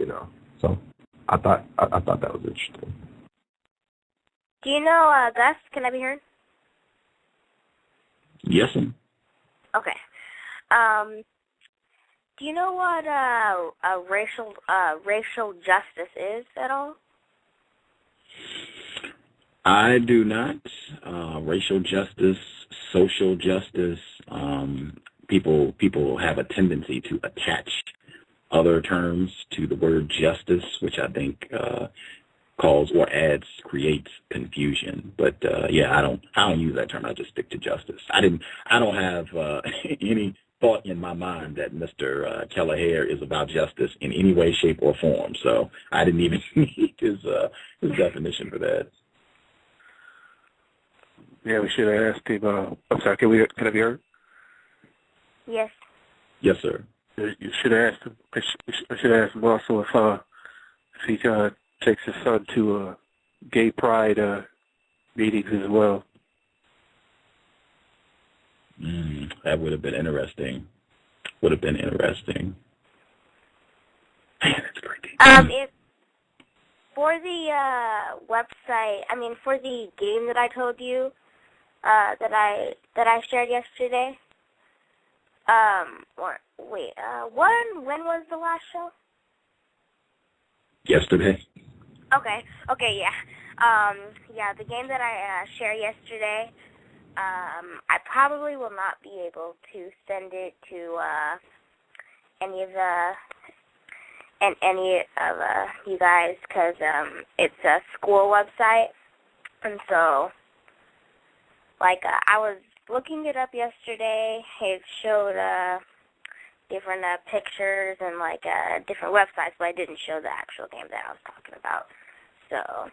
So I thought that was interesting. Do you know, Gus? Can I be heard? Yes, ma'am. Okay. Do you know what racial justice is at all? I do not. Racial justice, social justice, people have a tendency to attach other terms to the word justice, which I think calls or creates confusion. But yeah, I don't use that term. I just stick to justice. I don't have any thought in my mind that Mr. Kelleher is about justice in any way, shape, or form. So I didn't even need his definition for that. Yeah, we should have asked him. I'm sorry. Can I be heard? Yes. Yes, sir. You should have asked him. I should have asked him also if he takes his son to gay pride meetings as well. That would have been interesting. Man, that's great. If for the website, for the game that I told you that I shared yesterday. When was the last show? Yesterday. Okay, yeah. Yeah, the game that I shared yesterday, I probably will not be able to send it to any of you guys because it's a school website, and so I was looking it up yesterday. It showed different pictures and different websites, but I didn't show the actual game that I was talking about. So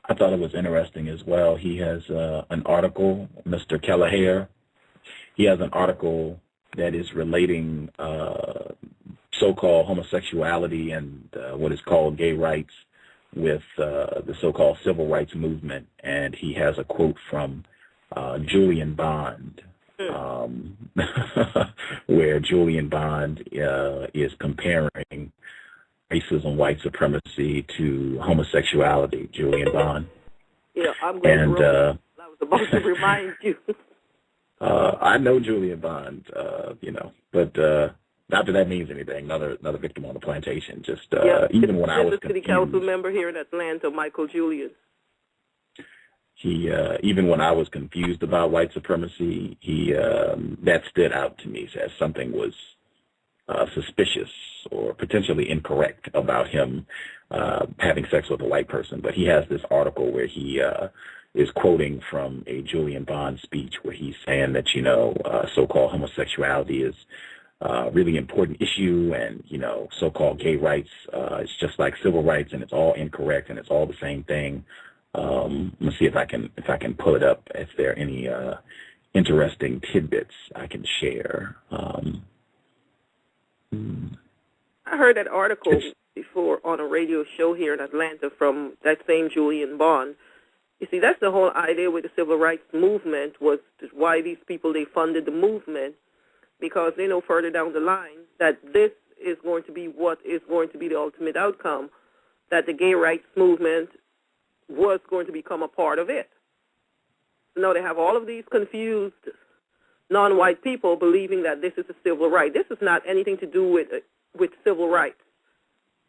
I thought it was interesting as well. He has an article, Mr. Kelleher. He has an article that is relating so-called homosexuality and what is called gay rights with the so-called civil rights movement. And he has a quote from Julian Bond, where Julian Bond is comparing racism, white supremacy to homosexuality. Julian Bond. Yeah, I'm going and, to I was about to remind you. I know Julian Bond, but not that that means anything. Another victim on the plantation. Just even when I was the city council member here in Atlanta, Michael Julian. He even when I was confused about white supremacy, that stood out to me as something was suspicious or potentially incorrect about him having sex with a white person. But he has this article where he is quoting from a Julian Bond speech where he's saying that, so-called homosexuality is a really important issue, and, so-called gay rights, it's just like civil rights, and it's all incorrect, and it's all the same thing. Let's see if I can pull it up, if there are any interesting tidbits I can share. I heard that article before on a radio show here in Atlanta from that same Julian Bond. You see, that's the whole idea with the civil rights movement, was why these people, they funded the movement, because they know further down the line that this is going to be what is going to be the ultimate outcome, that the gay rights movement was going to become a part of it. Now they have all of these confused non-white people believing that this is a civil right. This is not anything to do with civil rights,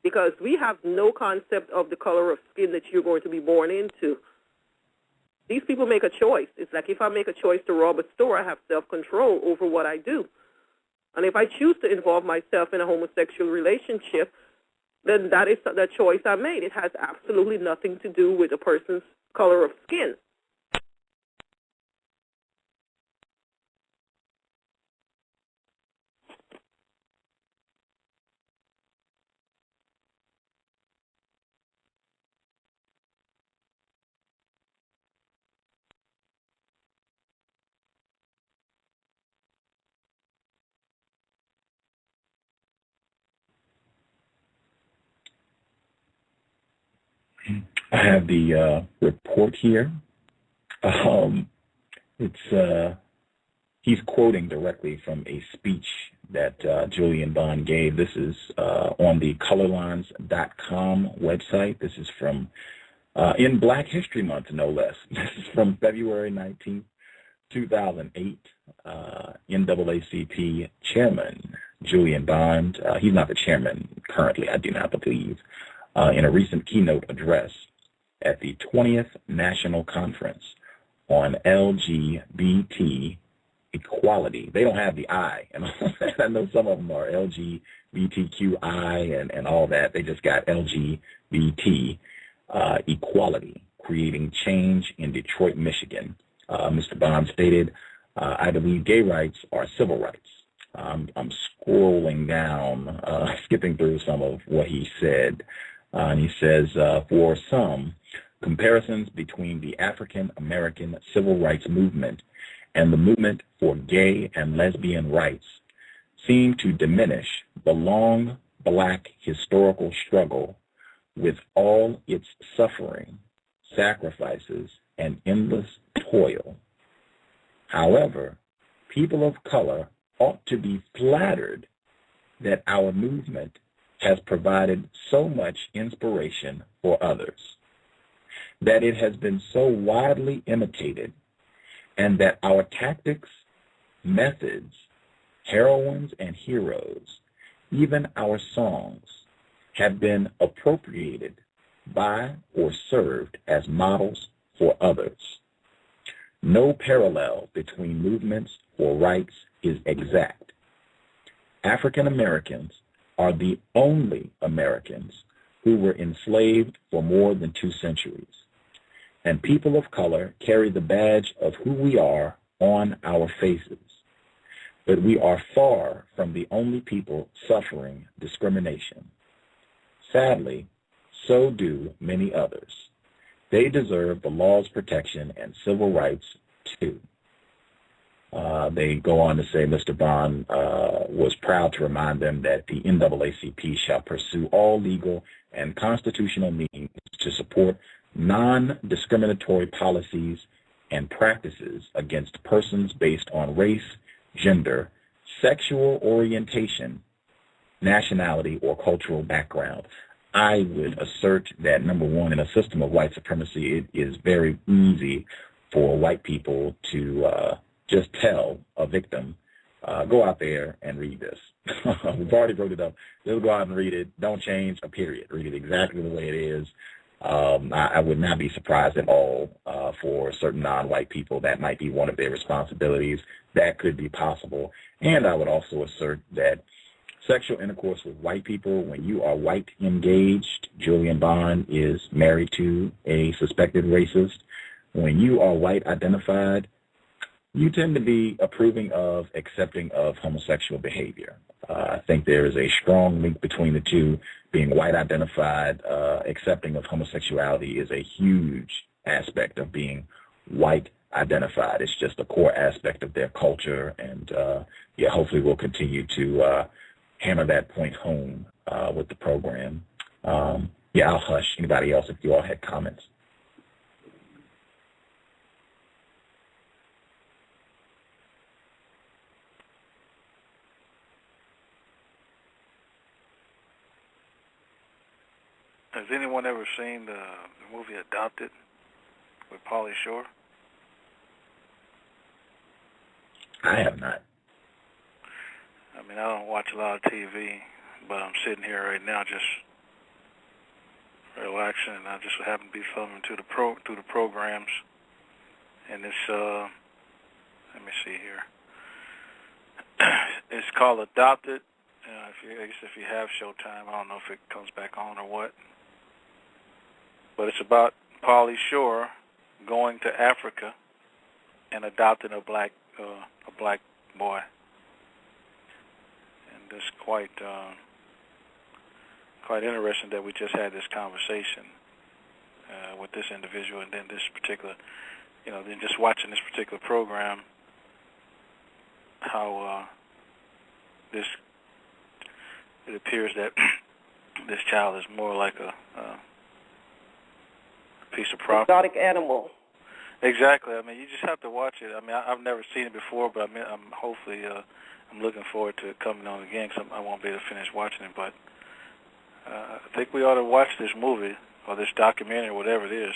because we have no concept of the color of skin that you're going to be born into. These people make a choice. It's like if I make a choice to rob a store, I have self-control over what I do. And if I choose to involve myself in a homosexual relationship, then that is the choice I made. It has absolutely nothing to do with a person's color of skin. I have the report here. He's quoting directly from a speech that Julian Bond gave. This is on the colorlines.com website. This is from in Black History Month, no less. This is from February 19th, 2008, NAACP chairman, Julian Bond, he's not the chairman currently, I do not believe, in a recent keynote address at the 20th National Conference on LGBT equality. They don't have the I, and I know some of them are LGBTQI and all that. They just got LGBT equality, creating change in Detroit, Michigan. Mr. Bond stated, I believe gay rights are civil rights. I'm scrolling down, skipping through some of what he said. And he says, for some, comparisons between the African American civil rights movement and the movement for gay and lesbian rights seem to diminish the long black historical struggle with all its suffering, sacrifices, and endless toil. However, people of color ought to be flattered that our movement has provided so much inspiration for others, that it has been so widely imitated, and that our tactics, methods, heroines and heroes, even our songs, have been appropriated by or served as models for others. No parallel between movements for rights is exact. African Americans are the only Americans who were enslaved for more than 2 centuries. And people of color carry the badge of who we are on our faces. But we are far from the only people suffering discrimination. Sadly, so do many others. They deserve the law's protection and civil rights too. They go on to say Mr. Bond was proud to remind them that the NAACP shall pursue all legal and constitutional means to support non-discriminatory policies and practices against persons based on race, gender, sexual orientation, nationality, or cultural background. I would assert that, number one, in a system of white supremacy, it is very easy for white people to just tell a victim, go out there and read this. We've already wrote it up. Just go out and read it. Don't change a period. Read it exactly the way it is. I would not be surprised at all for certain non-white people that might be one of their responsibilities. That could be possible. And I would also assert that sexual intercourse with white people, when you are white engaged, Julian Bond is married to a suspected racist. When you are white identified, you tend to be approving of, accepting of homosexual behavior. I think there is a strong link between the two. Being white identified, accepting of homosexuality is a huge aspect of being white identified. It's just a core aspect of their culture, and hopefully we'll continue to hammer that point home with the program. I'll hush. Anybody else if you all had comments? Has anyone ever seen the movie Adopted with Pauly Shore? I have not. I mean, I don't watch a lot of TV, but I'm sitting here right now just relaxing, and I just happen to be thumbing through the programs, and it's let me see here. It's called Adopted. If you have Showtime, I don't know if it comes back on or what. But it's about Pauly Shore going to Africa and adopting a black boy, and it's quite interesting that we just had this conversation with this individual, and then this particular, then just watching this particular program, how it appears that this child is more like a piece of property. Exotic animal. Exactly. I mean, you just have to watch it. I mean, I've never seen it before, but I'm hopefully I'm looking forward to it coming on again, because I won't be able to finish watching it. But I think we ought to watch this movie or this documentary, whatever it is.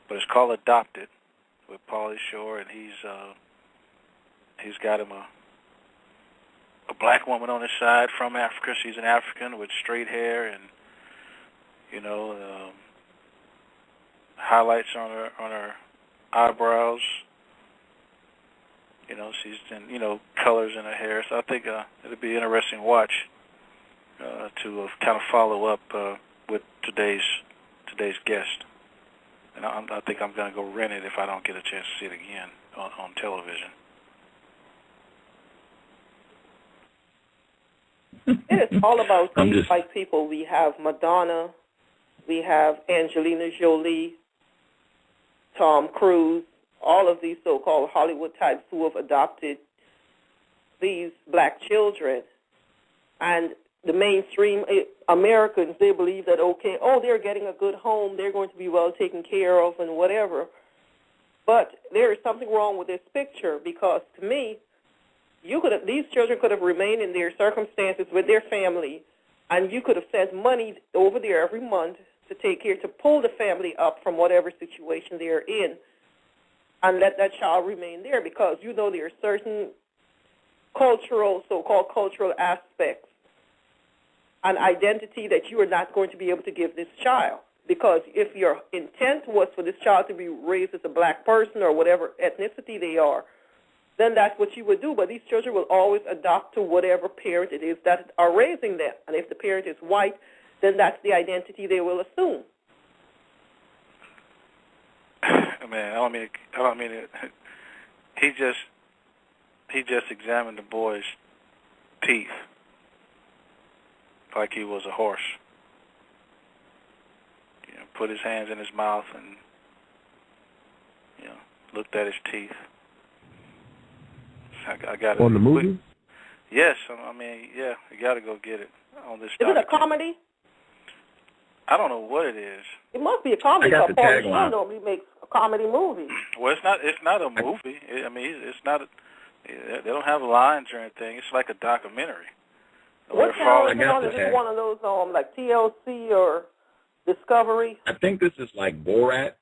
But it's called Adopted with Pauly Shore, and he's he's got him a black woman on his side from Africa. She's an African with straight hair and, you know, highlights on her eyebrows. You know, she's in, you know, colors in her hair. So I think it'll be an interesting watch to kind of follow up with today's guest. And I think I'm going to go rent it if I don't get a chance to see it again on television. It is all about these white people. We have Madonna, we have Angelina Jolie, Tom Cruise, all of these so-called Hollywood types who have adopted these black children. And the mainstream Americans, they believe that, okay, they're getting a good home, they're going to be well taken care of and whatever. But there is something wrong with this picture because, to me, these children could have remained in their circumstances with their family, and you could have sent money over there every month to take care, to pull the family up from whatever situation they're in, and let that child remain there because you know there are certain cultural, so-called cultural aspects and identity that you are not going to be able to give this child. Because if your intent was for this child to be raised as a black person or whatever ethnicity they are, then that's what you would do. But these children will always adopt to whatever parent it is that are raising them. And if the parent is white, then that's the identity they will assume. Man, I don't mean it. He just examined the boy's teeth like he was a horse. You know, put his hands in his mouth and, you know, looked at his teeth. I got it. On the movie? Yes, I mean, yeah, you got to go get it on this. Is it a comedy? I don't know what it is. It must be a comedy. Because Pauly Shore normally makes a comedy movie. Well, it's not a movie. I mean, it's not. They don't have lines or anything. It's like a documentary. What channel is it on? Is it one of those like TLC or Discovery? I think this is like Borat.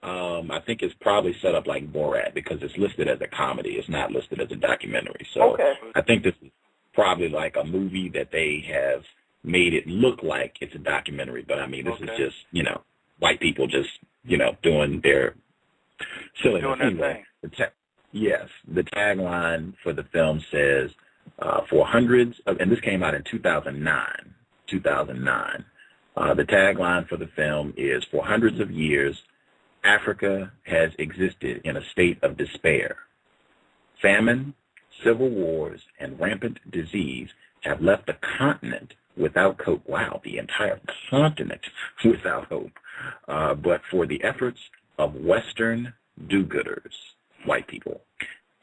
I think it's probably set up like Borat because it's listed as a comedy. It's not listed as a documentary. So I think this is probably like a movie that they have made it look like it's a documentary. But, I mean, this is just, you know, white people just, you know, doing their silliness. Anyway, yes, the tagline for the film says, for hundreds of, and this came out in 2009. The tagline for the film is, for hundreds of years, Africa has existed in a state of despair. Famine, civil wars, and rampant disease have left the continent without hope. Wow, the entire continent without hope. But for the efforts of Western do-gooders, white people.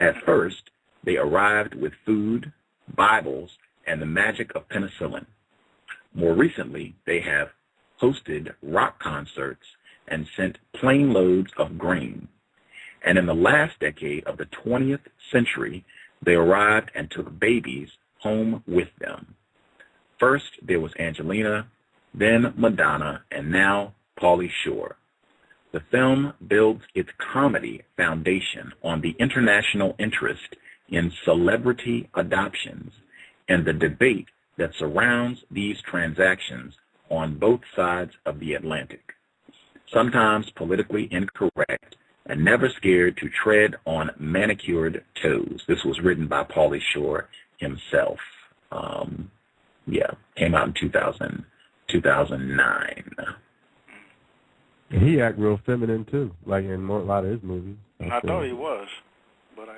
At first, they arrived with food, Bibles, and the magic of penicillin. More recently, they have hosted rock concerts and sent plane loads of grain. And in the last decade of the 20th century, they arrived and took babies home with them. First, there was Angelina, then Madonna, and now Pauly Shore. The film builds its comedy foundation on the international interest in celebrity adoptions and the debate that surrounds these transactions on both sides of the Atlantic. Sometimes politically incorrect and never scared to tread on manicured toes. This was written by Pauly Shore himself. Came out in 2009. And he act real feminine too, like in a lot of his movies. I thought he was, but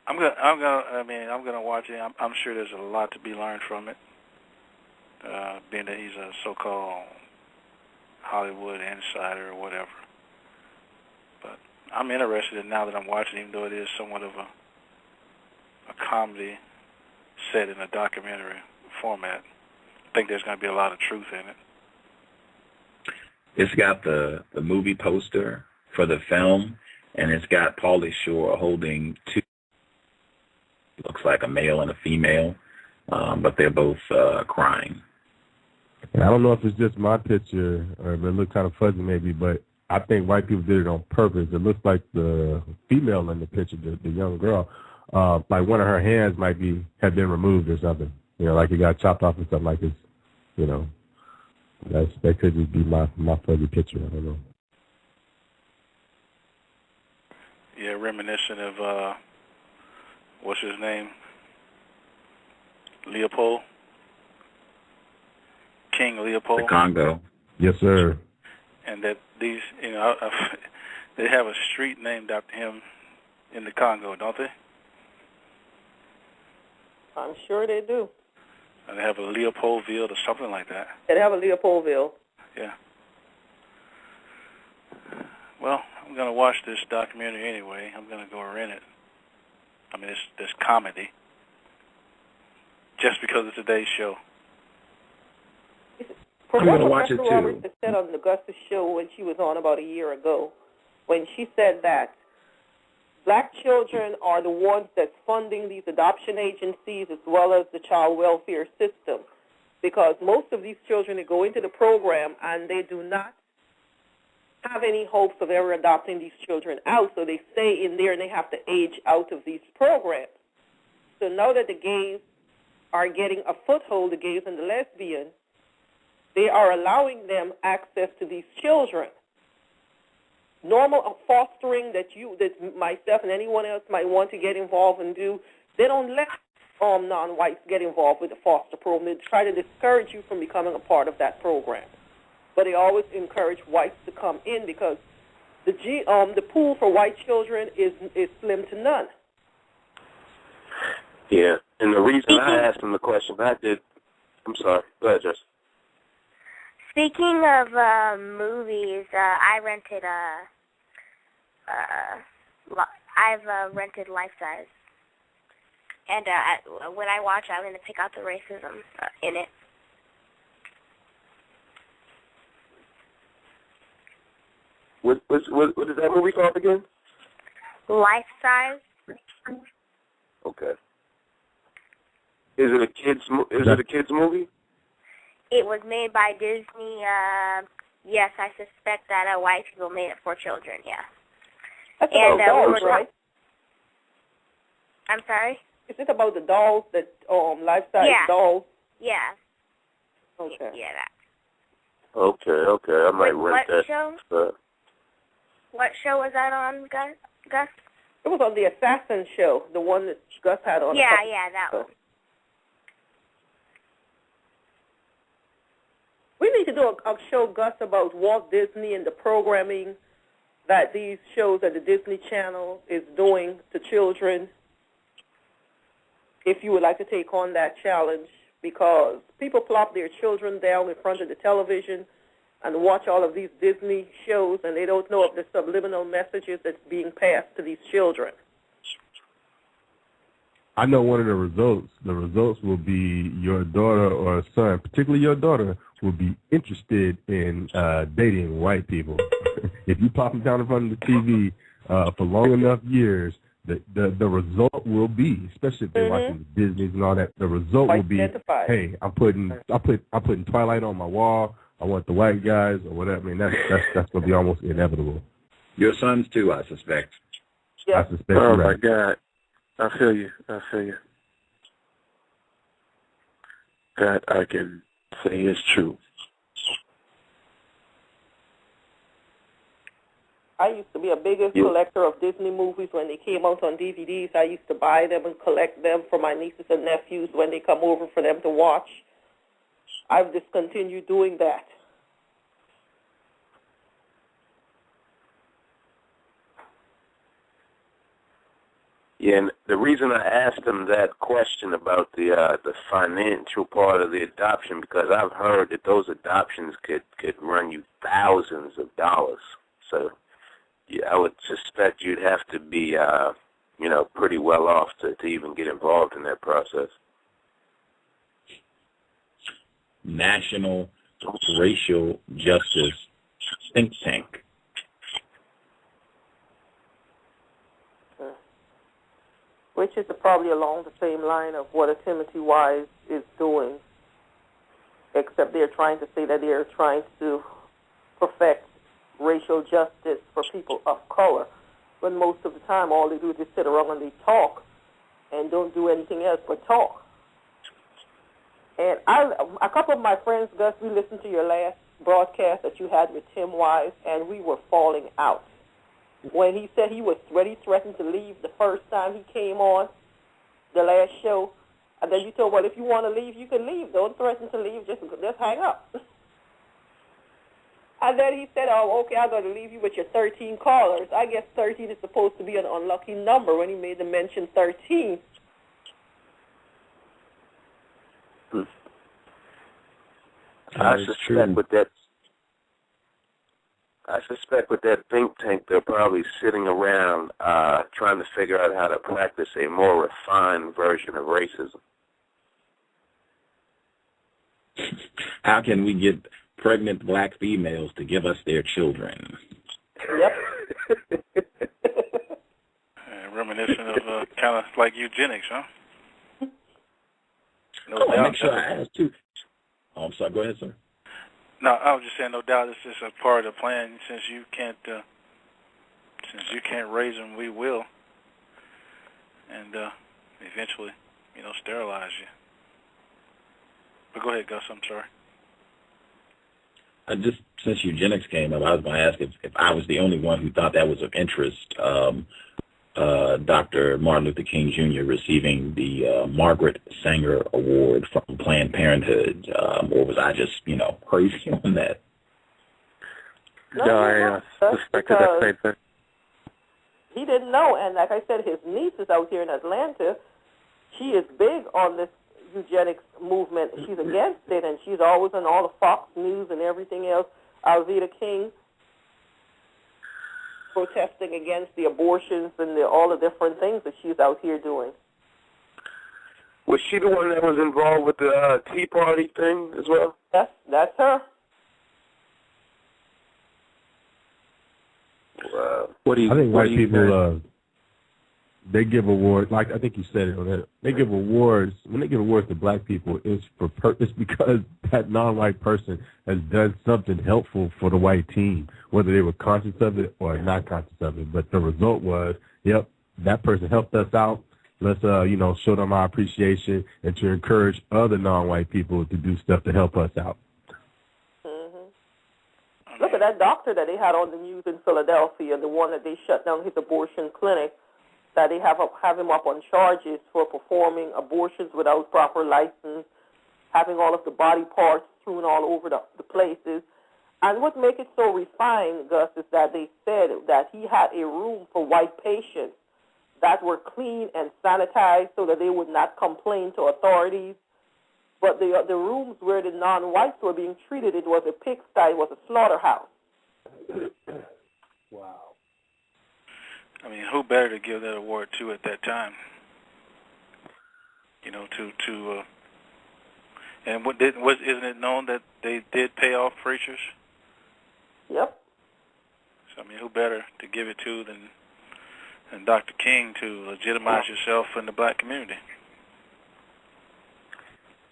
I'm gonna watch it. I'm sure there's a lot to be learned from it, being that he's a so-called Hollywood insider or whatever. But I'm interested in now that I'm watching, even though it is somewhat of a comedy set in a documentary format. I think there's going to be a lot of truth in it. It's got the movie poster for the film, and it's got Pauly Shore holding two, looks like a male and a female, but they're both crying. And I don't know if it's just my picture or if it looks kind of fuzzy maybe, but I think white people did it on purpose. It looks like the female in the picture, the young girl, like one of her hands had been removed or something. You know, like it got chopped off or something like this. You know, that could just be my fuzzy picture. I don't know. Yeah, reminiscent of what's his name? Leopold? King Leopold? The Congo. Yes, sir. And that these, you know, they have a street named after him in the Congo, don't they? I'm sure they do. And they have a Leopoldville or something like that. They have a Leopoldville. Yeah. Well, I'm going to watch this documentary anyway. I'm going to go rent it. I mean, this comedy. Just because it's today's show. I'm going to watch it, Professor too. Roberts said on the Gus' show when she was on about a year ago, when she said that black children are the ones that's funding these adoption agencies as well as the child welfare system, because most of these children, they go into the program and they do not have any hopes of ever adopting these children out, so they stay in there and they have to age out of these programs. So now that the gays are getting a foothold, the gays and the lesbians, they are allowing them access to these children. Normal fostering that myself and anyone else might want to get involved and do, they don't let non-whites get involved with the foster program. They try to discourage you from becoming a part of that program. But they always encourage whites to come in because the pool for white children is slim to none. Yeah, and the reason I asked him the question, I'm sorry, go ahead, Justin. Speaking of movies, I've rented Life Size, and when I watch, I'm going to pick out the racism in it. What is that movie called again? Life Size. Okay. Is it a kids movie? It was made by Disney. Yes, I suspect that white people made it for children. Yeah. That's about dolls, right? I'm sorry. Is it about the dolls that life-size dolls? Yeah. Okay. Yeah, that. Okay. I might rent that. Show? What show was that on, Gus? It was on the Assassin show, the one that Gus had on. Yeah, that one. We need to do a show, Gus, about Walt Disney and the programming that these shows at the Disney Channel is doing to children. If you would like to take on that challenge, because people plop their children down in front of the television and watch all of these Disney shows, and they don't know of the subliminal messages that's being passed to these children. I know one of the results will be your daughter or son, particularly your daughter, will be interested in dating white people. If you pop them down in front of the TV for long enough years, the result will be, especially if they're watching the Disneys and all that, the result will be, hey, I'm putting Twilight on my wall. I want the white guys or whatever. I mean, that's going to be almost inevitable. Your sons too, I suspect. Yeah. I suspect. Oh my God, I feel you. That I can say is true. I used to be a biggest collector of Disney movies when they came out on DVDs. I used to buy them and collect them for my nieces and nephews when they come over for them to watch. I've discontinued doing that. Yeah, and the reason I asked him that question about the financial part of the adoption, because I've heard that those adoptions could run you thousands of dollars. So, yeah, I would suspect you'd have to be, pretty well off to even get involved in that process. National Racial Justice Think Tank. Which is probably along the same line of what a Timothy Wise is doing, except they're trying to say that they're trying to perfect racial justice for people of color, when most of the time all they do is just sit around and they talk and don't do anything else but talk. And a couple of my friends, Gus, we listened to your last broadcast that you had with Tim Wise, and we were falling out. When he said he threatened to leave the first time he came on the last show, and then you told, well, if you want to leave, you can leave. Don't threaten to leave. Just hang up. And then he said, oh, okay, I'm going to leave you with your 13 callers. I guess 13 is supposed to be an unlucky number when he made the mention 13. I suspect with that think tank, they're probably sitting around trying to figure out how to practice a more refined version of racism. How can we get pregnant black females to give us their children? Yep. Reminiscent of kind of like eugenics, huh? Make sure I ask too. Oh, I'm sorry. Go ahead, sir. No, I was just saying, no doubt, it's just a part of the plan. Since you can't raise them, we will, and eventually, sterilize you. But go ahead, Gus. I'm sorry. Just since eugenics came up, I was going to ask if I was the only one who thought that was of interest. Dr. Martin Luther King Jr. receiving the Margaret Sanger Award from Planned Parenthood, or was I just, crazy on that? No, I suspected that same thing. He didn't know, and like I said, his niece is out here in Atlanta. She is big on this eugenics movement. She's against it, and she's always on all the Fox News and everything else. Alveda King protesting against the abortions and all the different things that she's out here doing. Was she the one that was involved with the Tea Party thing as well? That's her. Wow. I think white people, they give awards, like I think you said it on that. They give awards, when they give awards to black people, it's because that non-white person has done something helpful for the white team, whether they were conscious of it or not conscious of it. But the result was, yep, that person helped us out. Let's, show them our appreciation and to encourage other non-white people to do stuff to help us out. Mm-hmm. Look at that doctor that they had on the news in Philadelphia, the one that they shut down his abortion clinic, that they have him up on charges for performing abortions without proper license, having all of the body parts strewn all over the places. And what makes it so refined, Gus, is that they said that he had a room for white patients that were clean and sanitized so that they would not complain to authorities. But the rooms where the non-whites were being treated, it was a pigsty, it was a slaughterhouse. Wow. I mean, who better to give that award to at that time? And isn't it known that they did pay off preachers? Yep. So I mean, who better to give it to than Dr. King to legitimize yourself in the black community?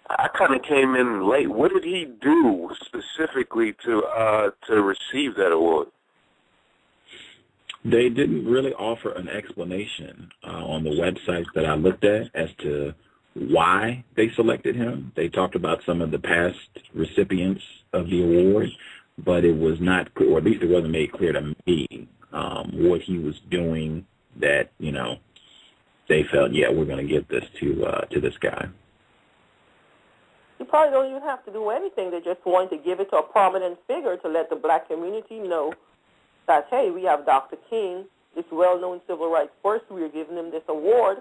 I kind of came in late. What did he do specifically to receive that award? They didn't really offer an explanation on the websites that I looked at as to why they selected him. They talked about some of the past recipients of the award, but it was not, or at least it wasn't made clear to me what he was doing that, they felt, yeah, we're going to give this to this guy. You probably don't even have to do anything. They just want to give it to a prominent figure to let the black community know that, hey, we have Dr. King, this well-known civil rights person. We are giving him this award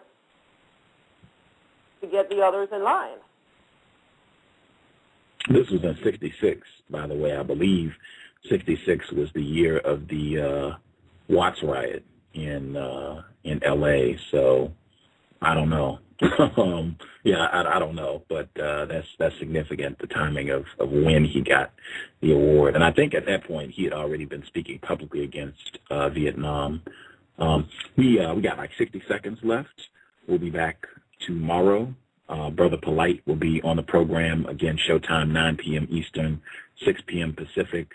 to get the others in line. This was in 66, by the way. I believe 66 was the year of the Watts riot in L.A., so I don't know. I don't know, but that's significant, the timing of when he got the award. And I think at that point he had already been speaking publicly against Vietnam. We got like 60 seconds left. We'll be back tomorrow. Brother Polite will be on the program again, showtime 9 p.m. Eastern, 6 p.m. Pacific.